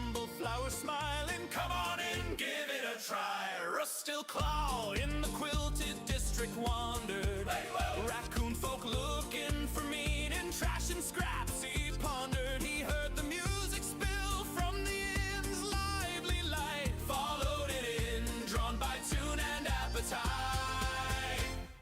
Bumbleflower smiling, come on in, give it a try. Rustil Claw in the quilted district wandered. Raccoon folk looking for meat in trash and scraps he pondered. He heard the music spill from the inn's lively light, followed it in, drawn by tune and appetite.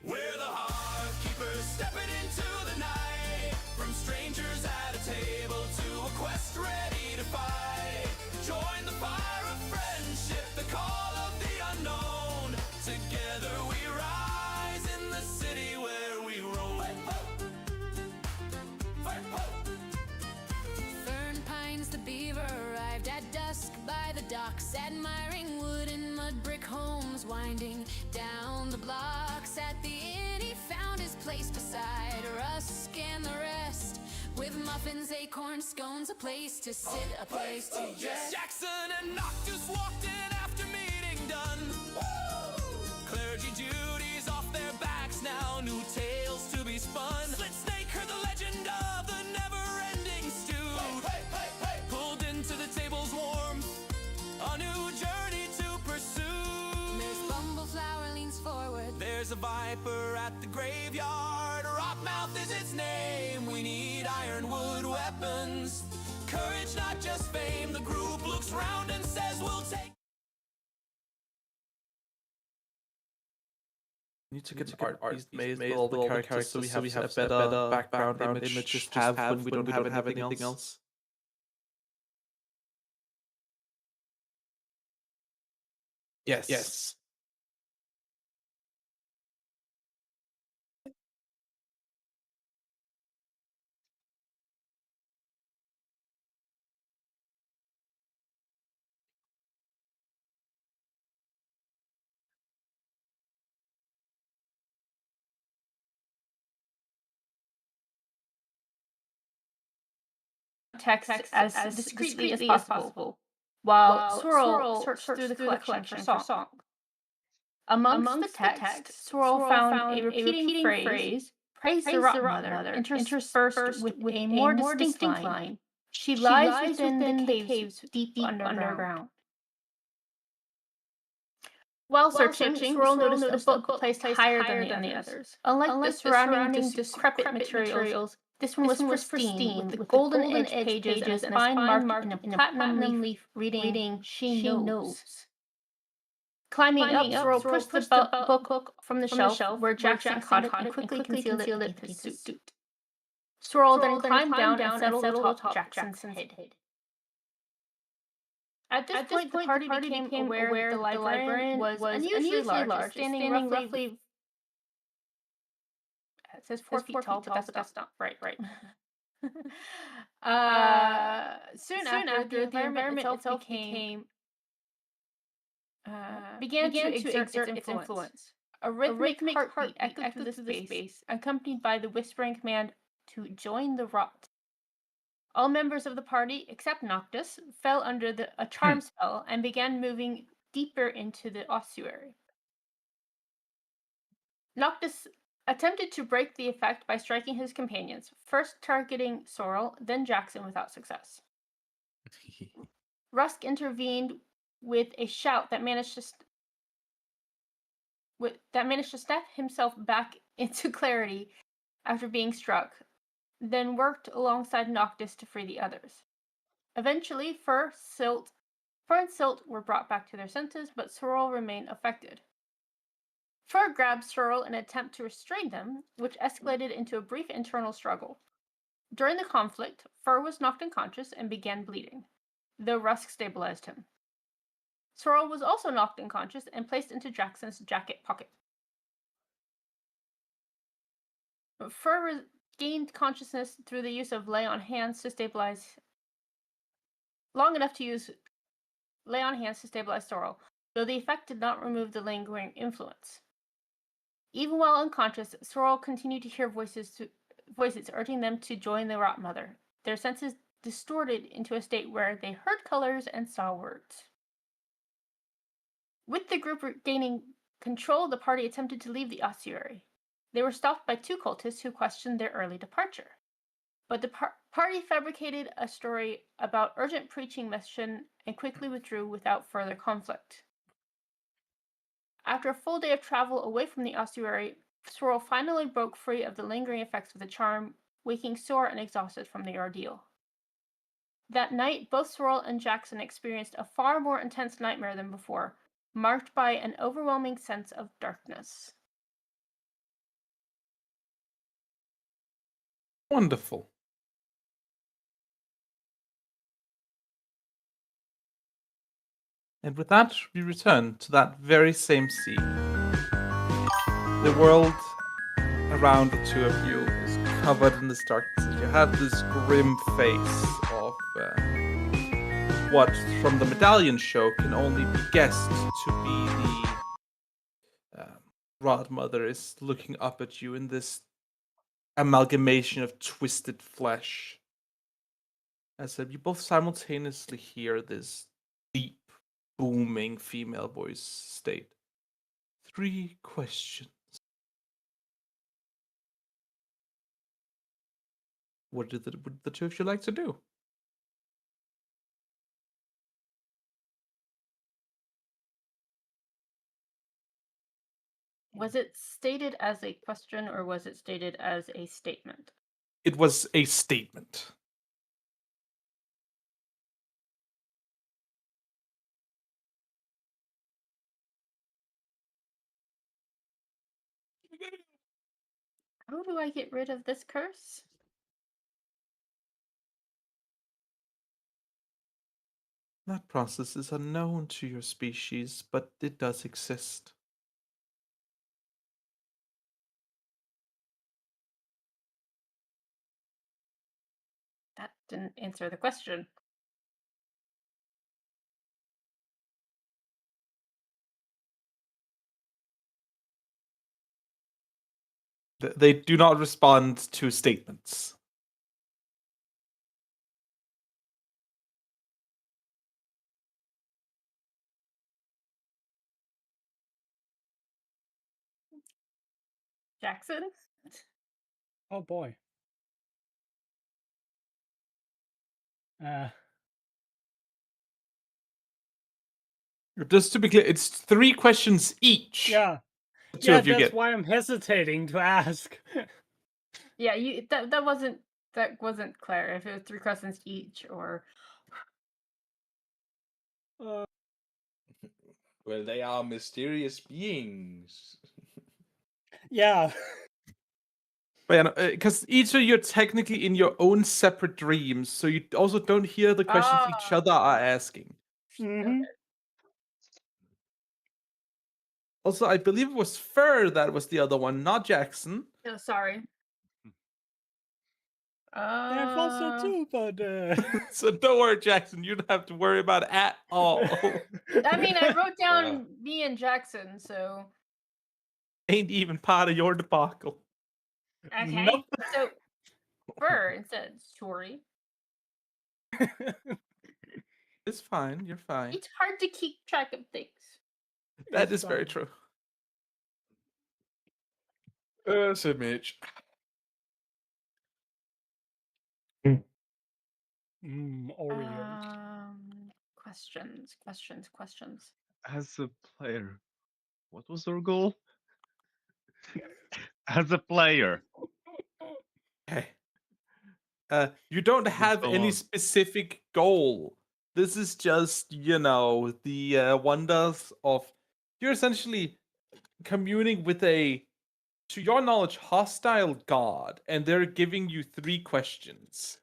We're the hearth keepers stepping into the night, from strangers at a table to a quest ready to fight. Join the fire of friendship, the call of the unknown. Together we rise in the city where we roam. Fern Pines the beaver arrived at dusk by the docks, admiring wooden mud brick homes winding down the blocks. At the inn he found his place beside Rusk and the rest, with muffins, acorns, scones, a place to sit, a place to rest. Jackson and Noctis walked in after meeting done. Clergy duties off their backs now, new tales to be spun. Slit Snake heard the legend of the never-ending stew. Pulled into the table's warmth, a new journey to pursue. Miss Bumbleflower leans forward. There's a viper at the graveyard, Rockmouth is its name. We need ironwood weapons, courage not just fame. The group looks round and says we'll take. Need to get art made with all the characters so we have a better background image to have when we don't have anything else. Yes. Text as discreetly as possible, while Swirl searched through the collection for songs. Amongst the text, Swirl found a repeating phrase, praise the Rot Mother, interspersed with a more distinct line. She lies within the caves deep underground. While searching, Swirl noticed a book placed higher than the others. Unlike the surrounding decrepit materials, this one was pristine, with the golden edge pages and a spine marked in a platinum leaf reading, She Knows. Climbing up, Swirl pushed the book from the shelf where Jackson caught it and quickly concealed it beneath his suit. Swirl then climbed down and settled atop Jackson's head. At this point, the party became aware the librarian was unusually large, standing roughly... It says 4 feet tall, but that's not right. Soon after, the environment itself began to exert its influence. A rhythmic heartbeat echoed through the space, accompanied by the whispering command to join the rot. All members of the party, except Noctis, fell under a charm spell and began moving deeper into the ossuary. Noctis attempted to break the effect by striking his companions, first targeting Sorrel, then Jackson without success. Rusk intervened with a shout that managed to snap himself back into clarity after being struck, then worked alongside Noctis to free the others. Eventually, Fur and Silt were brought back to their senses, but Sorrel remained affected. Fur grabbed Sorrel in an attempt to restrain them, which escalated into a brief internal struggle. During the conflict, Fur was knocked unconscious and began bleeding, though Rusk stabilized him. Sorrel was also knocked unconscious and placed into Jackson's jacket pocket. Fur gained consciousness through the use of lay on hands to stabilize Sorrel, though the effect did not remove the lingering influence. Even while unconscious, Sorrel continued to hear voices urging them to join the Rot Mother, their senses distorted into a state where they heard colors and saw words. With the group regaining control, the party attempted to leave the ossuary. They were stopped by 2 cultists who questioned their early departure. But Party fabricated a story about urgent preaching mission and quickly withdrew without further conflict. After a full day of travel away from the ossuary, Swirl finally broke free of the lingering effects of the charm, waking sore and exhausted from the ordeal. That night, both Swirl and Jackson experienced a far more intense nightmare than before, marked by an overwhelming sense of darkness. Wonderful. And with that, we return to that very same sea. The world around the two of you is covered in this darkness. You have this grim face of what, from the medallion show, can only be guessed to be the Rod Mother is looking up at you in this amalgamation of twisted flesh. As you both simultaneously hear this deep, booming female voice state, 3 questions. What would the two of you like to do? Was it stated as a question or was it stated as a statement? It was a statement. How do I get rid of this curse? That process is unknown to your species, but it does exist. That didn't answer the question. They do not respond to statements. Jackson? Oh boy. Just to be clear, it's 3 questions each. Yeah. The two Yeah, of you that's get. why I'm hesitating to ask. Yeah, that wasn't clear if it was 3 questions each or Uh, Well, they are mysterious beings. yeah. But yeah, because each of you are technically in your own separate dreams, so you also don't hear the questions each other are asking. Mm-hmm. Also, I believe it was Fur that was the other one, not Jackson. Oh, sorry. Yeah, I thought so too, but So don't worry, Jackson. You don't have to worry about it at all. I mean, I wrote down Yeah. me and Jackson, so Ain't even part of your debacle. okay. Nope. So Fur instead, sorry. It's fine. You're fine. It's hard to keep track of things. That It's is very fine. true. So Mitch. Oreos. Questions. As a player, what was our goal? As a player, Okay. You don't been have so any long. specific goal. This is just, the wonders of. You're essentially communing with a, to your knowledge, hostile god, and they're giving you 3 questions.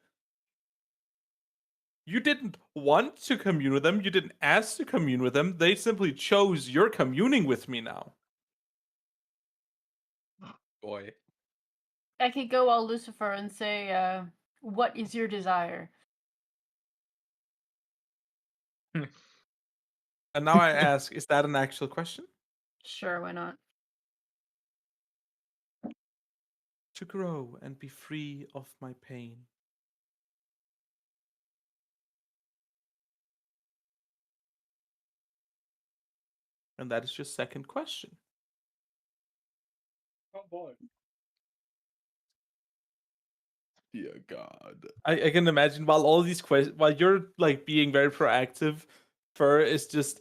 You didn't want to commune with them. You didn't ask to commune with them. They simply chose you're communing with me now. Boy. I could go all Lucifer and say, what is your desire? And now I ask, is that an actual question? Sure, why not? To grow and be free of my pain. And that is your second question. Oh boy. Dear God. I can imagine while all these questions, while you're like being very proactive, Fur is just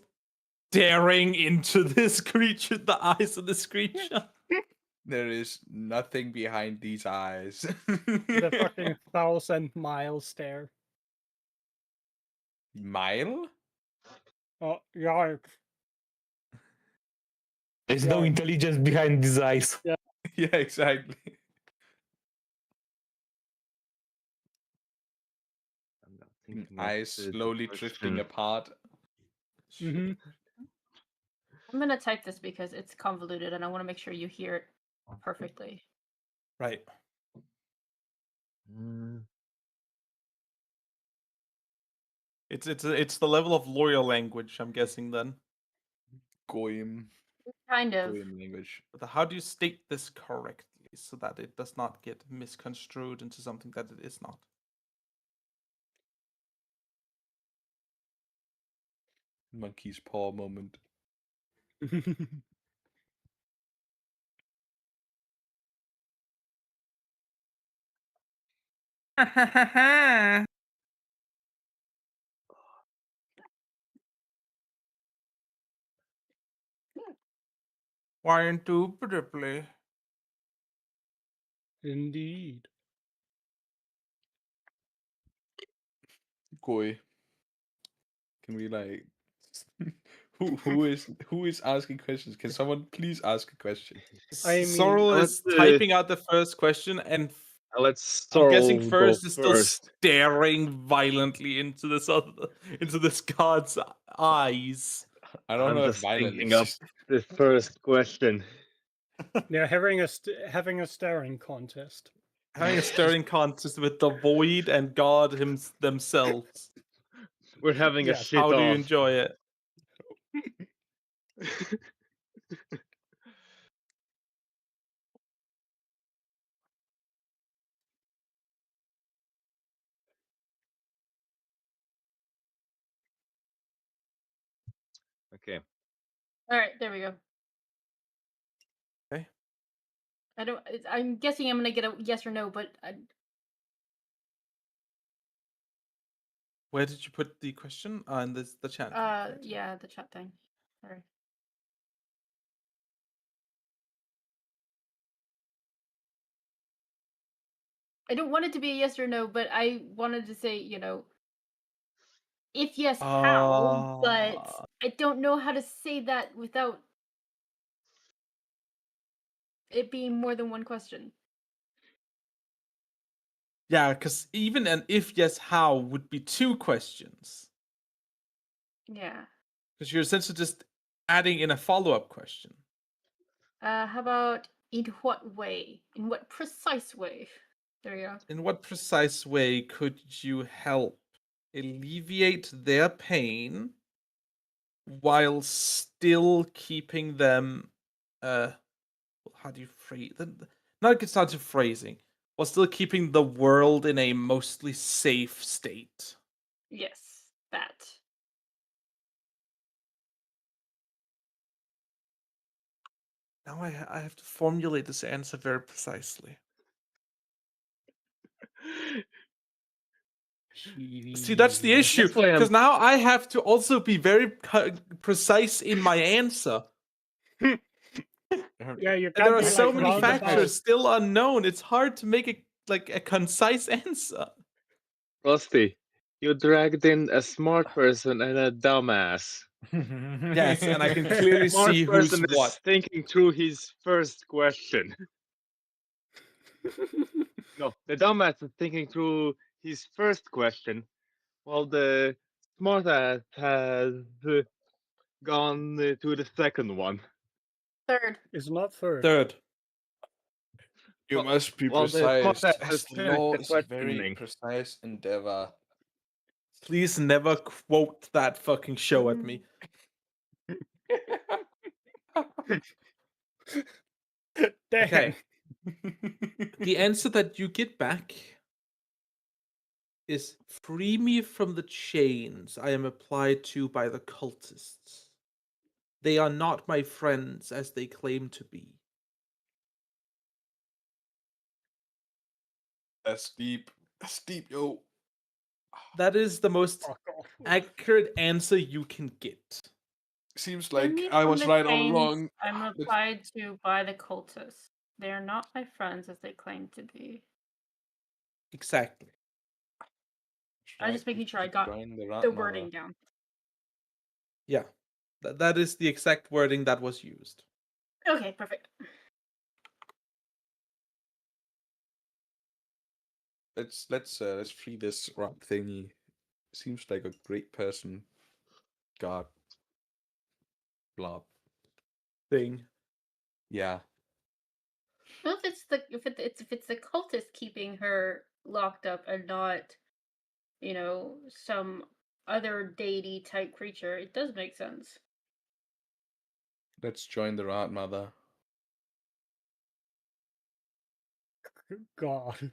staring into this creature, the eyes of this creature. There is nothing behind these eyes. The fucking 1,000-mile stare. Mile? Oh, yeah. There's no Yeah. intelligence behind these eyes. Yeah, exactly. I'm not thinking of Eyes the slowly drifting question. apart. Mm-hmm. I'm gonna type this because it's convoluted and I want to make sure you hear it perfectly. Right. Mm, It's the level of lawyer language, I'm guessing then. Goyim. Kind of. Goyim language. But how do you state this correctly so that it does not get misconstrued into something that it is not? Monkey's paw moment. Why indubitably? Indeed. Goy. Can we like who is asking questions? Can someone please ask a question? I mean, Sorrel let's, is typing out the first question, and Let I'm guessing Sorrel go first is still first. staring violently into this god's eyes. I don't I'm know if just violent thinking of exists. the first question. they're having a staring contest. Having a staring contest with the void and God themselves. We're having a Yes. shit How do you off. enjoy it? Okay. All right, there we go. Okay. I'm guessing I'm gonna get a yes or no, but Where did you put the question? In the chat. right? yeah, the chat thing. Sorry. I don't want it to be a yes or no, but I wanted to say, if yes, how? But I don't know how to say that without it being more than one question. Yeah, because even an if yes, how would be two questions. Yeah. Because you're essentially just adding in a follow-up question. How about in what way? In what precise way? There you go. In what precise way could you help alleviate their pain while still keeping them how do you phrase that? Not get started phrasing, while still keeping the world in a mostly safe state. Yes, that. Now I have to formulate this answer very precisely. See, that's the issue. That's why Because now I have to also be very precise in my answer. Yeah, you And there can't are be so like many roundabout. factors still unknown. It's hard to make a concise answer. Rusty, you dragged in a smart person and a dumbass. Yes, and I can clearly Smart see who's person is what. thinking through his first question. No, the dumbass is thinking through his first question, while the smartass has gone to the second one. Third. It's not third. Third. You must be Well, the precise, smartass as is the doing law the is a very questioning. precise endeavor. Please never quote that fucking show at me. Dang. Okay. The answer that you get back is free me from the chains I am applied to by the cultists. They are not my friends as they claim to be. That's deep. That's deep, yo. That is the most Fuck off. accurate answer you can get. Seems Send like me I from was the right all chains along. I'm Let's- applied to by the cultists. They are not my friends as they claim to be. Exactly. I'm just making sure I got the the wording down. Yeah. That is the exact wording that was used. Okay, perfect. Let's free this rat thingy. Seems like a great person. God. Blob. Thing. Yeah. Well, if it's the cultist keeping her locked up and not, some other deity type creature, it does make sense. Let's join the rat mother. God.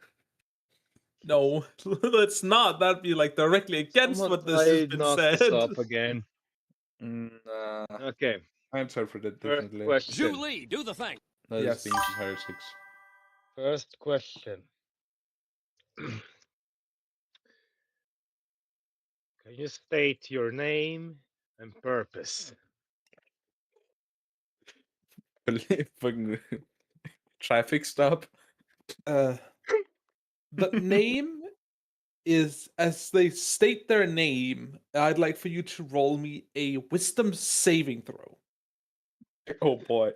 No, let's not. That'd be like directly against Someone what this has tried been not said. to stop again. I Okay, interpret it first differently. question. Julie, do the thing. Those Yes. things is heretics. First question. Can you state your name and purpose? Fucking traffic stop. The name is, as they state their name, I'd like for you to roll me a wisdom saving throw. Oh boy.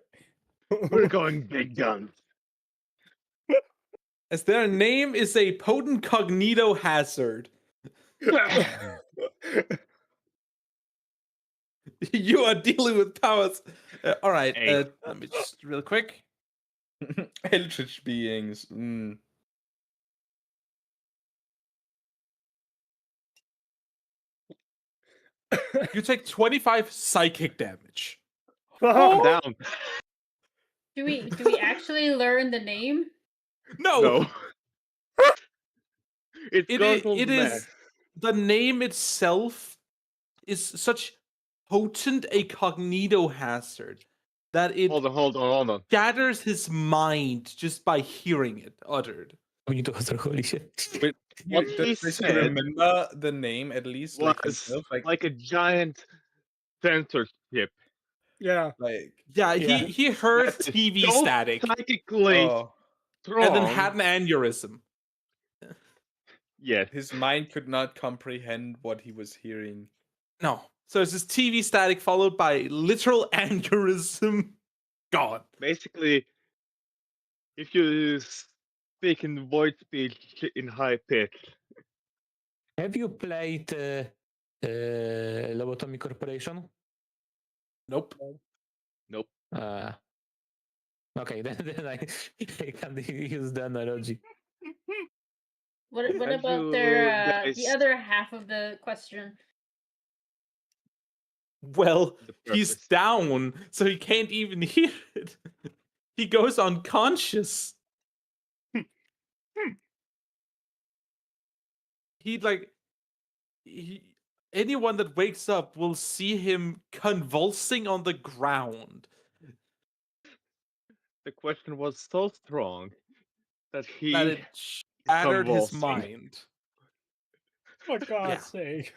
We're going big guns. As their name is a potent cognito hazard. You are dealing with powers. All right, Hey. let me just real quick. Eldritch beings. You take 25 psychic damage. I'm down. Do we actually learn the name? No, No. It's it garbled is mess. the name itself is such potent a cognito hazard that it Hold on. shatters his mind just by hearing it uttered. Cognito hazard, holy shit. Wait, What he does he said remember the name at least? Like was himself? like a giant censorship. Yeah. Like Yeah, Yeah. he heard That is TV so static psychically oh, strong. and then had an aneurysm. Yes. his mind could not comprehend what he was hearing. No. So it's just TV static followed by literal aneurysm. God. Basically, if you speak in voice speech in high pitch, Have you played Lobotomy Corporation? Nope. nope. Okay, then I can use the analogy. What Have about you their the guys- other half of the question? Well, The he's purpose. down, so he can't even hear it. He goes unconscious. Anyone that wakes up will see him convulsing on the ground. The question was so strong that That he it shattered his convulsing. mind. For God's Yeah. sake.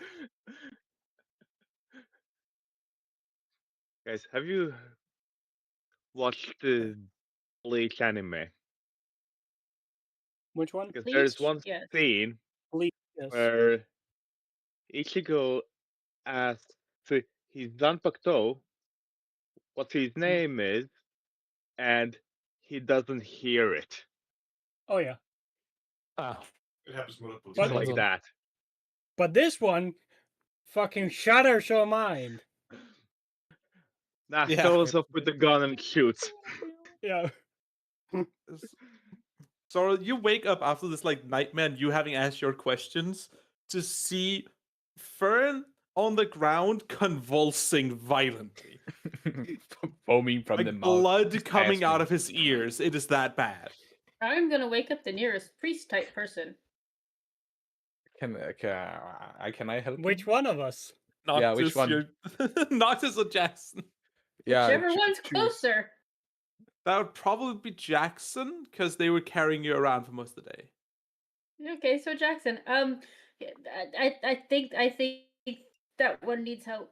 Guys, have you watched the Bleach anime? Which one? Because there's Bleach? one Yes. scene Bleach. Yes. where Ichigo asks his Zanpakuto what his name is, and he doesn't hear it. Oh yeah. Ah, But- Just like that. But this one fucking shatters your mind. Nah, Yeah. shows up with the gun and shoots. Yeah. So you wake up after this like nightmare and you having asked your questions to see Fern on the ground convulsing violently. Foaming from the Like mouth. blood coming out gasping. of his ears. It is that bad. I'm gonna wake up the nearest priest type person. Can I help? Which him? one of us? Yeah, which one? Your... Noctis or Jackson? Yeah, Whichever choo- one's choose. closer. That would probably be Jackson, because they were carrying you around for most of the day. Okay, so Jackson, yeah, I think that one needs help.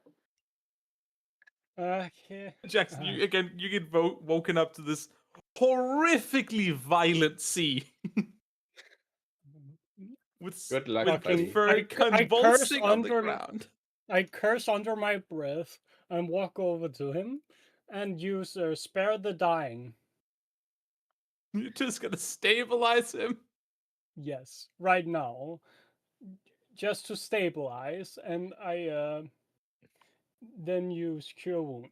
Okay. Jackson, you get woken up to this horrifically violent sea with Good luck, with buddy. fur I curse convulsing on the under ground. I curse under my breath and walk over to him and use spare the dying. You're just gonna stabilize him. Yes, right now, just to stabilize, and I then use cure wound.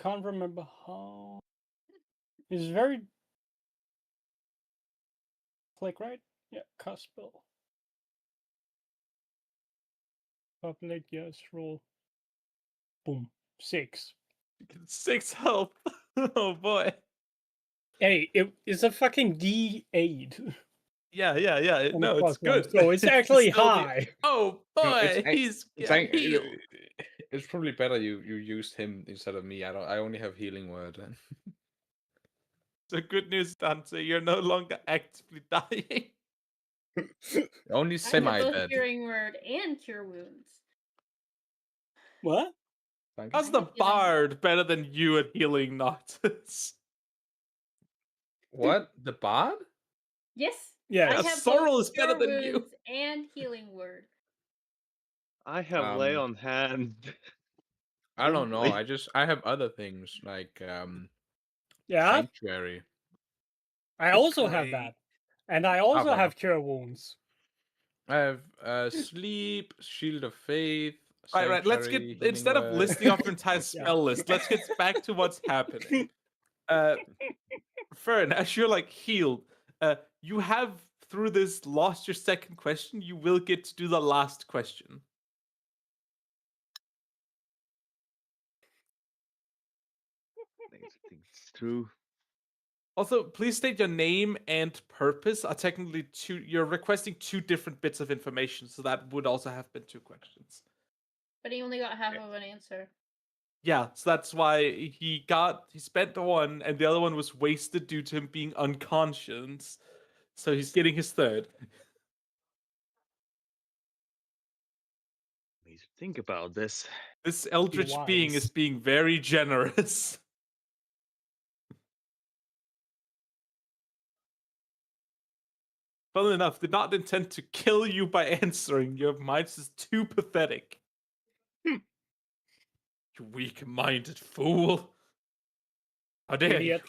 Can't remember how. It's very click right. Yeah, cast spell. Populate, yes, roll. Boom. 6. 6 health. Oh boy. Hey, it's a fucking D8. Yeah. And No, a it's +1, good. so it's actually still high. Oh No, boy, he's getting healed. it's probably better you used him instead of me. I only have healing word. So good news, Dante. You're no longer actively dying. Only I have semi both dead. hearing word and cure wounds. What? How's the bard better than you at healing Noctis? What? The bard? Yes. Yeah. I Yeah, have Sorrel both is better cure than you. wounds and healing word. I have lay on hand. I don't know. Only. I have other things like Yeah. sanctuary. I also have that, and I also have cure wounds. I have sleep, shield of faith. Right. Let's get Sanctuary, healing instead of word. listing off your entire spell list, let's get back to what's happening. Fern, as you're like healed, you have through this lost your second question. You will get to do the last question. I think it's true. Also, please state your name and purpose are technically two. You're requesting 2 different bits of information, so that would also have been 2 questions. But he only got half of an answer. Yeah, so that's why he spent the one, and the other one was wasted due to him being unconscious. So he's getting his third. Need to think about this. This eldritch being is wise. being very generous. Funnily enough, did not intend to kill you by answering. Your mind is too pathetic. You weak-minded fool. How dare you? Idiot.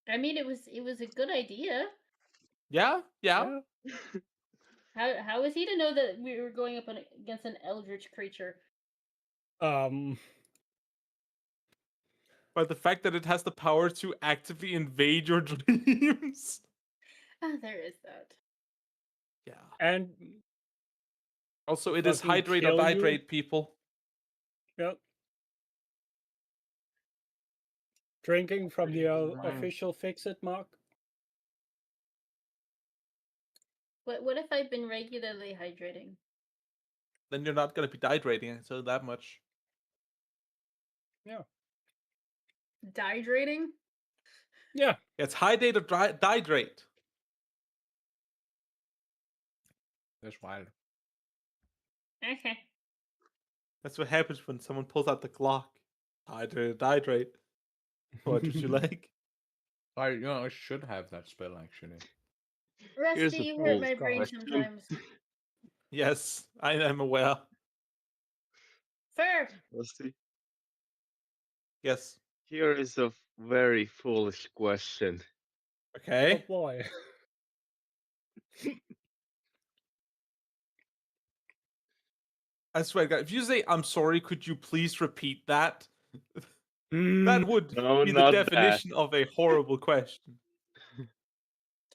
I mean, it was a good idea. Yeah. How was he to know that we were going up against an eldritch creature? Um. By the fact that it has the power to actively invade your dreams. Ah, there is that. Yeah. And Also, it is fucking hydrate or kill you? hydrate, people. yep. Drinking from the official fix-it mark. What if I've been regularly hydrating? Then you're not going to be dehydrating, so that much. Yeah. Dehydrating? Yeah. It's hydrate or dihydrate. That's wild. Okay. That's what happens when someone pulls out the Glock. Hydrate, dihydrate. What would you like? I should have that spell actually. Here's Rusty, a you hurt full my brain question. sometimes. Yes, I am aware. Fur! Rusty, Yes. here is a very foolish question. Oh Okay. boy. I swear to God, if you say, I'm sorry, could you please repeat that? That Mm, would No, be the not that. definition of a horrible question.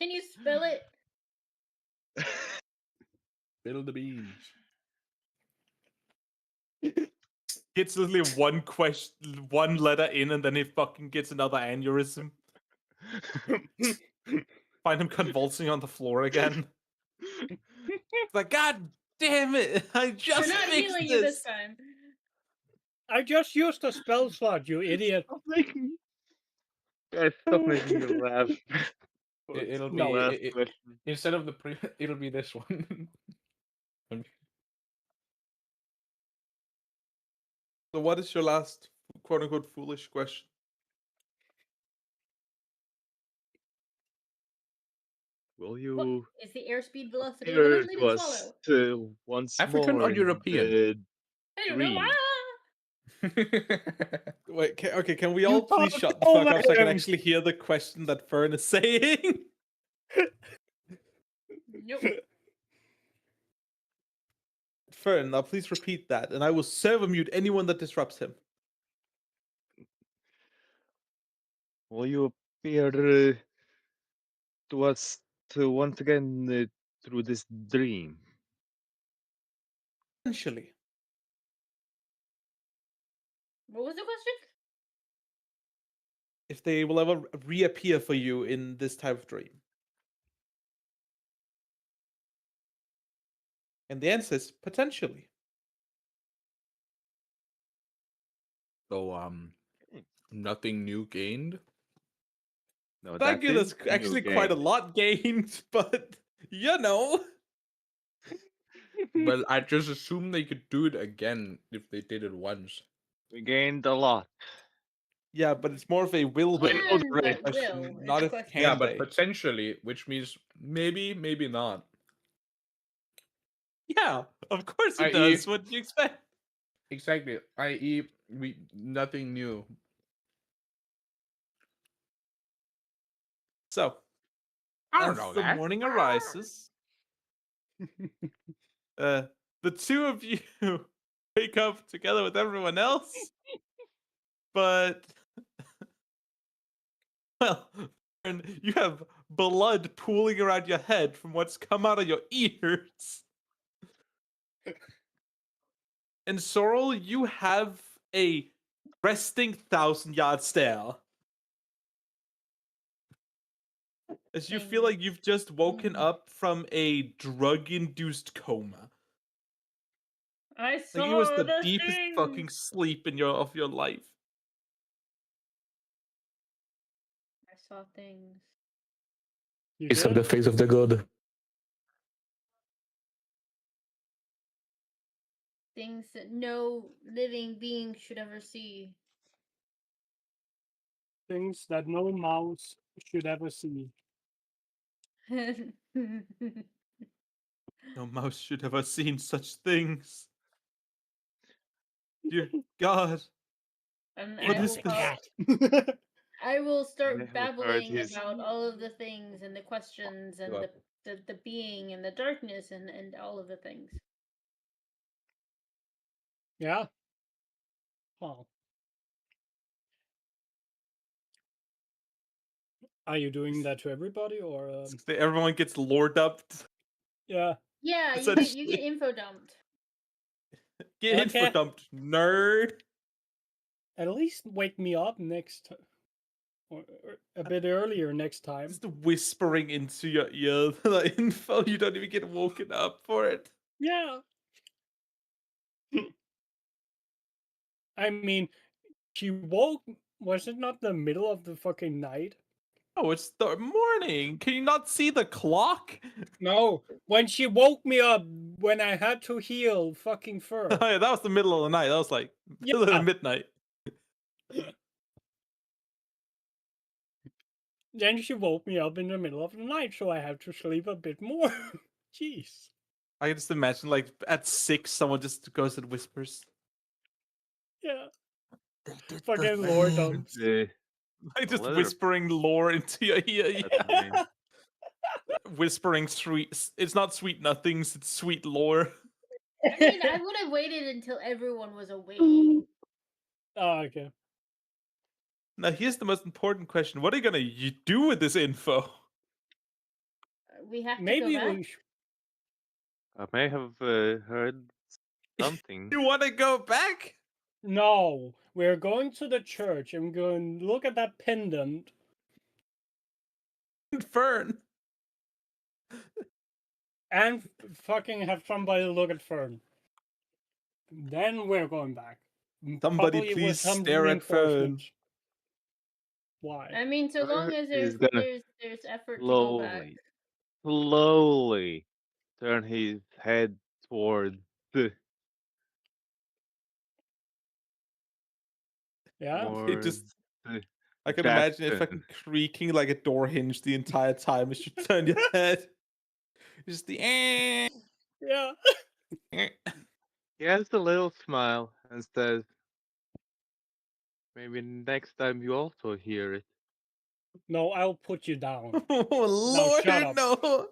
Can you spell it? Spill the beans. Gets literally one letter in, and then he fucking gets another aneurysm. Find him convulsing on the floor again. It's like, God damn it! I We're just not fixed healing you this this. time. I just used a spell slot, you idiot. Stop making Guys, stop making me laugh. It'll No. be Last question. instead of the it'll be this one. So, what is your last quote unquote foolish question? Will you Is the airspeed velocity of an appear to unleaded us swallow? once African more or in European? the I don't know. dream? Wait, okay, can we You all please talked shut the fuck over up so I can him. actually hear the question that Fern is saying? Nope. Fern, now please repeat that, and I will server mute anyone that disrupts him. Will you appear to us once again through this dream? Essentially. What was the question? If they will ever reappear for you in this type of dream. And the answer is potentially. So nothing new gained. No, Thank you, that's that's actually quite a lot gained, but you know. Well, I just assumed they could do it again if they did it once. We gained a lot. Yeah, but it's more of a will they Can but question, will is not the if question. can Yeah, they. but potentially, which means maybe, maybe not. Yeah, of course it I.e. does. What do you expect? Exactly. I.e., we nothing new. So, I don't as know the that. morning arises, the two of you wake up together with everyone else, but well, and you have blood pooling around your head from what's come out of your ears. And Sorrel, you have a resting 1,000-yard stare. As you feel like you've just woken up from a drug-induced coma. I saw Like it was the the deepest thing. fucking sleep in of your life. I saw things. You It's of did? the face of the god. Things that no living being should ever see. Things that no mouse should ever see. No mouse should have seen such things. Dear God. And What I is will this? I will I start have heard babbling his- about all of the things and the questions and the being and the darkness and all of the things. Yeah. Oh. Are you doing that to everybody or Everyone gets lored up. yeah. Yeah, you Essentially. get info dumped. Get info Okay. dumped, nerd. At least wake me up next or a bit earlier next time. Just whispering into your ear the info. You don't even get woken up for it. Yeah. I mean, she woke. Was it not the middle of the fucking night? Oh, it's the morning. Can you not see the clock? No, when she woke me up when I had to heal fucking fur. Oh, yeah, that was the middle of the night. That was like middle Yeah. of midnight. Then she woke me up in the middle of the night, so I had to sleep a bit more. Jeez. I can just imagine, like, at 6, someone just goes and whispers. Yeah. They did Fucking lore dumps. Like, just leather whispering lore into your ear. That's Yeah. annoying. Whispering sweet. It's not sweet nothings, it's sweet lore. I mean, I would have waited until everyone was awake. Oh, okay. Now, here's the most important question. What are you gonna do with this info? We have to Maybe go back. we. I may have heard something. You want to go back? No, we're going to the church and we're going to look at that pendant. Fern. And fucking have somebody look at Fern. Then we're going back. Somebody Probably with please some stare at Fern. reinforcements. Why? I mean, so long as He's gonna there's effort to go back. slowly turn his head towards the Yeah. It towards just, the I can imagine it Jackson. fucking creaking like a door hinge the entire time as you turn your head. Just the Yeah. He has a little smile and says, "Maybe next time you also hear it." No, I'll put you down. Oh shut Lord, up. no!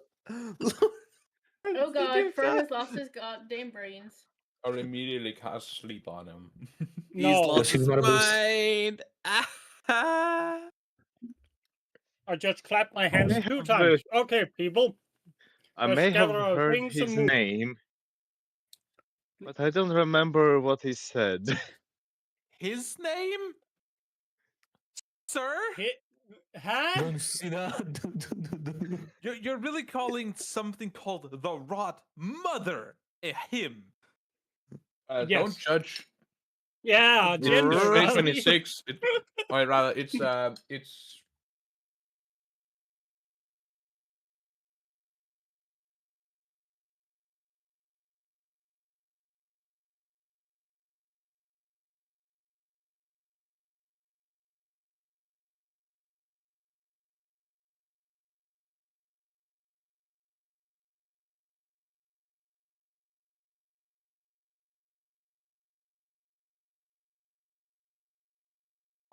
Oh God, Fur has lost his goddamn brains. Or immediately cast sleep on him. He's No. lost She's his marvelous. mind. I just clapped my I hands may 2 have, times. Okay, people. I Let's may have gather our heard things and his move. name, but I don't remember what he said. His name, sir? Huh? Don't see that. You're really calling something called the Rot Mother a him? Yes. Don't judge. Yeah, It's gender, right? 2026. Or rather, it's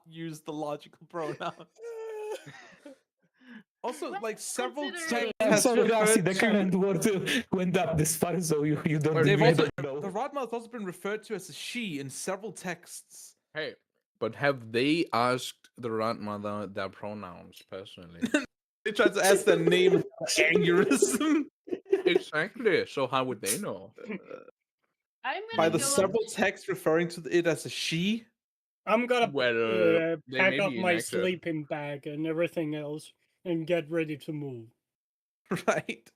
Use the logical pronoun. Also, Well, like several considering- texts I'm has sorry, Darcy, referred the to. current word went up this far, so you don't They've you also don't know. the Rodmouth has also been referred to as a she in several texts. hey. But have they asked the grandmother their pronouns personally? They tried to ask their name aneurysm. Exactly. So how would they know? I'm By gonna the go. several texts referring to it as a she. I'm gonna Well, they pack may up be my inactive. sleeping bag and everything else and get ready to move. Right.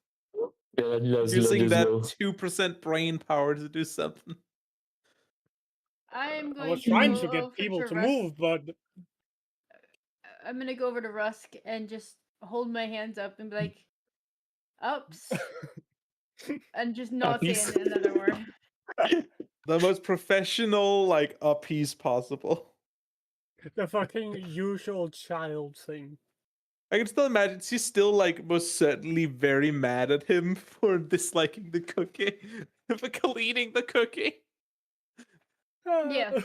Yeah, let's Using just that go. 2% brain power to do something. I am I going was to trying go to get over people to Rusk. move, but I'm gonna go over to Rusk and just hold my hands up and be like, "Ups," and just not say Uppies. another word. The most professional, like, uppiece possible. the fucking usual child thing. I can still imagine she's still, like, most certainly very mad at him for disliking the cookie, for cleaning the cookie. Yeah,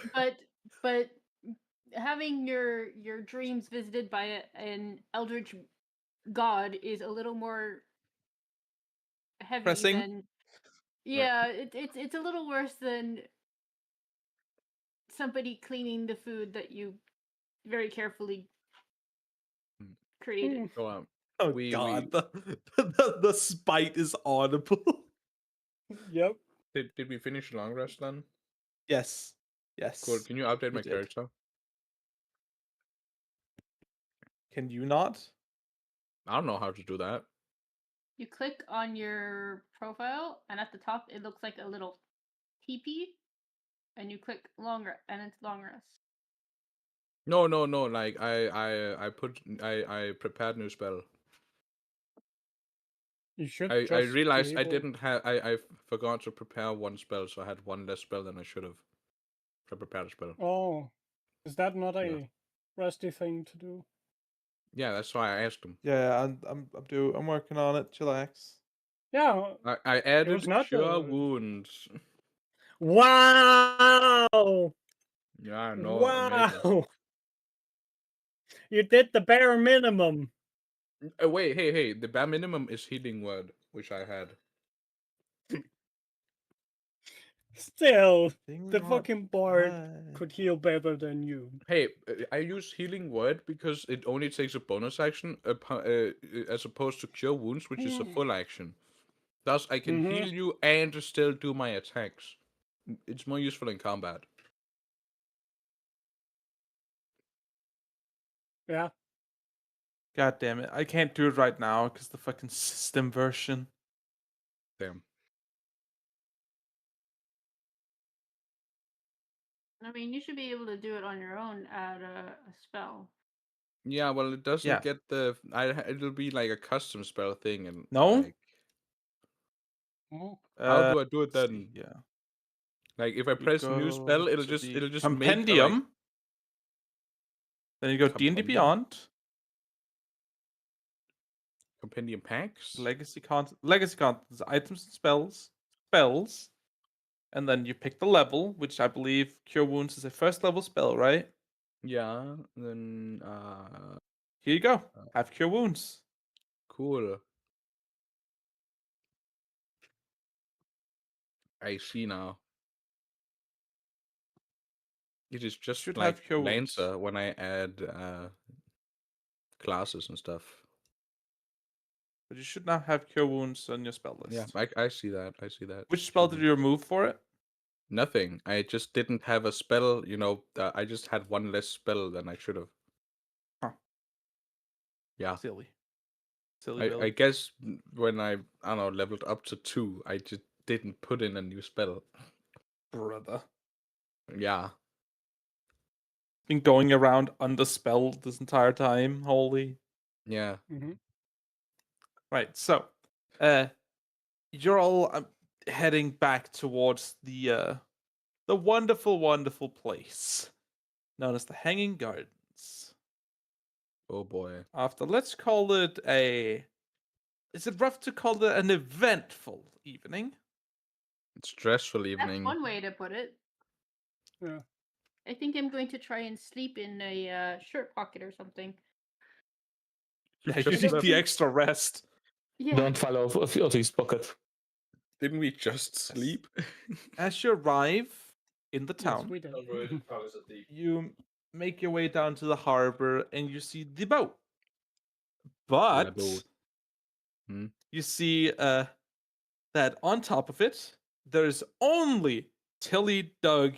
but having your dreams visited by an eldritch god is a little more heavy Pressing? than. Yeah, it's a little worse than somebody cleaning the food that you very carefully created. So, Oh we god, the spite is audible. Yep. did we finish long rest then? Yes. Yes. Cool. Can you update we my did. character? Can you not? I don't know how to do that. You click on your profile, and at the top it looks like a little teepee, and you click and it's long rest. No. Like I prepared new spell. You should I just realized be I able- didn't have I forgot to prepare one spell, so I had one less spell than I should have. I prepared a spell. Oh, is that not a Yeah. rusty thing to do? Yeah, that's why I asked him. Yeah, I'm working on it. Chillax. Yeah. I added was not cure the- wounds. Wow! Yeah, I know. Amazing. Wow! You did the bare minimum. Wait, hey, the bare minimum is healing word, which I had. Still, Thing the not fucking bard bad. could heal better than you. Hey, I use healing word because it only takes a bonus action as opposed to cure wounds, which is a full action. Thus, I can heal you and still do my attacks. It's more useful in combat. Yeah. God damn it. I can't do it right now because the fucking system version. Damn. I mean, you should be able to do it on your own at a spell. Yeah, well, it doesn't Yeah. get the. It'll be like a custom spell thing, and No? like, how do I do it let's then? see, yeah. Like, if I You press new go spell, it'll to just the make a, like, compendium. Then you go D&D Compendium? Beyond. compendium packs. Legacy content, items and spells, and then you pick the level, which I believe Cure Wounds is a first level spell, right? Yeah. Then Here you go. Have Cure Wounds. cool. I see now. It is just Should like have Cure Wounds. Lancer when I add classes and stuff. But you should now have Cure Wounds on your spell list. Yeah, I see that. I see that. Which spell did you remove for it? Nothing. I just didn't have a spell. I just had one less spell than I should have. Huh. Yeah. Silly I Billy. guess when I don't know, leveled up to 2, I just didn't put in a new spell. Brother. Yeah. Been going around underspelled this entire time. Holy. Yeah. Right, so you're all heading back towards the wonderful, wonderful place known as the Hanging Gardens. Oh boy. After, let's call it is it rough to call it an eventful evening? Stressful evening. That's one way to put it. Yeah. I think I'm going to try and sleep in a shirt pocket or something. Yeah, you Just need left- the extra rest. Yeah. Don't fall out of his pocket. Didn't we just sleep? As you arrive in the Yes, town, we did. you make your way down to the harbor and you see the boat. But boat. Hmm? you see that on top of it, there's only Tilly, Doug,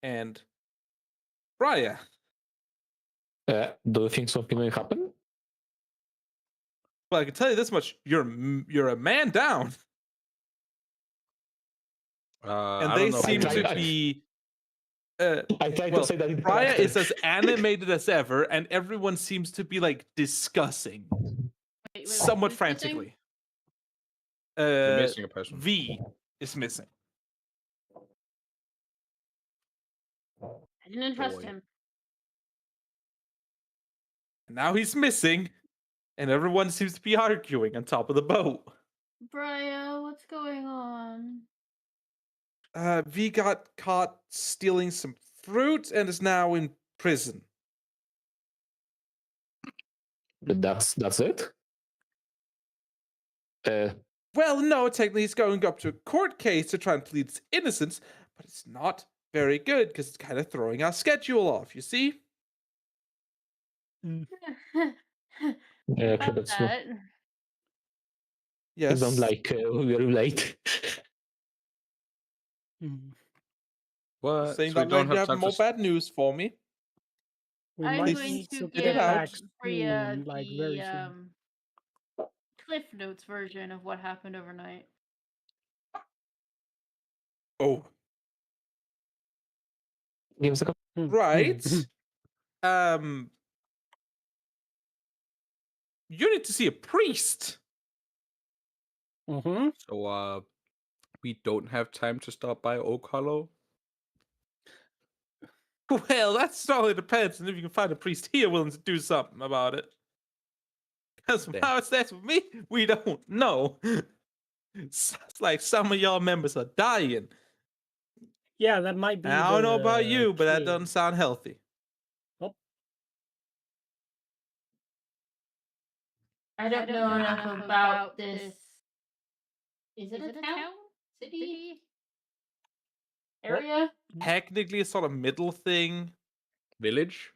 and Brian. Do you think something will happen? Well, I can tell you this much: you're a man down, and I they don't know. seem I- to I- be. I tried to say that in Brian character. is as animated as ever, and everyone seems to be like discussing Wait, somewhat who's missing? frantically. You're missing a person. V is missing. I didn't trust Boy. him. And now he's missing, and everyone seems to be arguing on top of the boat. Brian, what's going on? V got caught stealing some fruit and is now in prison. That's it. Well, no, technically he's going up to a court case to try and plead his innocence, but it's not very good because it's kind of throwing our schedule off, you see? Okay, About that's that. I Yes. don't like very late. What? Saying So we that don't like you have have time more to bad news for me. We I'm might going need to to get get it out. back Freya soon, like very the soon. Cliff Notes version of what happened overnight. Oh, Give us a couple. right. You need to see a priest. Mm-hmm. So we don't have time to stop by Oak Hollow. Well, that totally depends on if you can find a priest here willing to do something about it. Because Damn. how it's that with me, we don't know. It's like some of y'all members are dying. Yeah, that might be. I don't know about the you, but that key. doesn't sound healthy. I don't know enough about this. Is it a town? City? Area? Technically, a sort of middle thing. Village.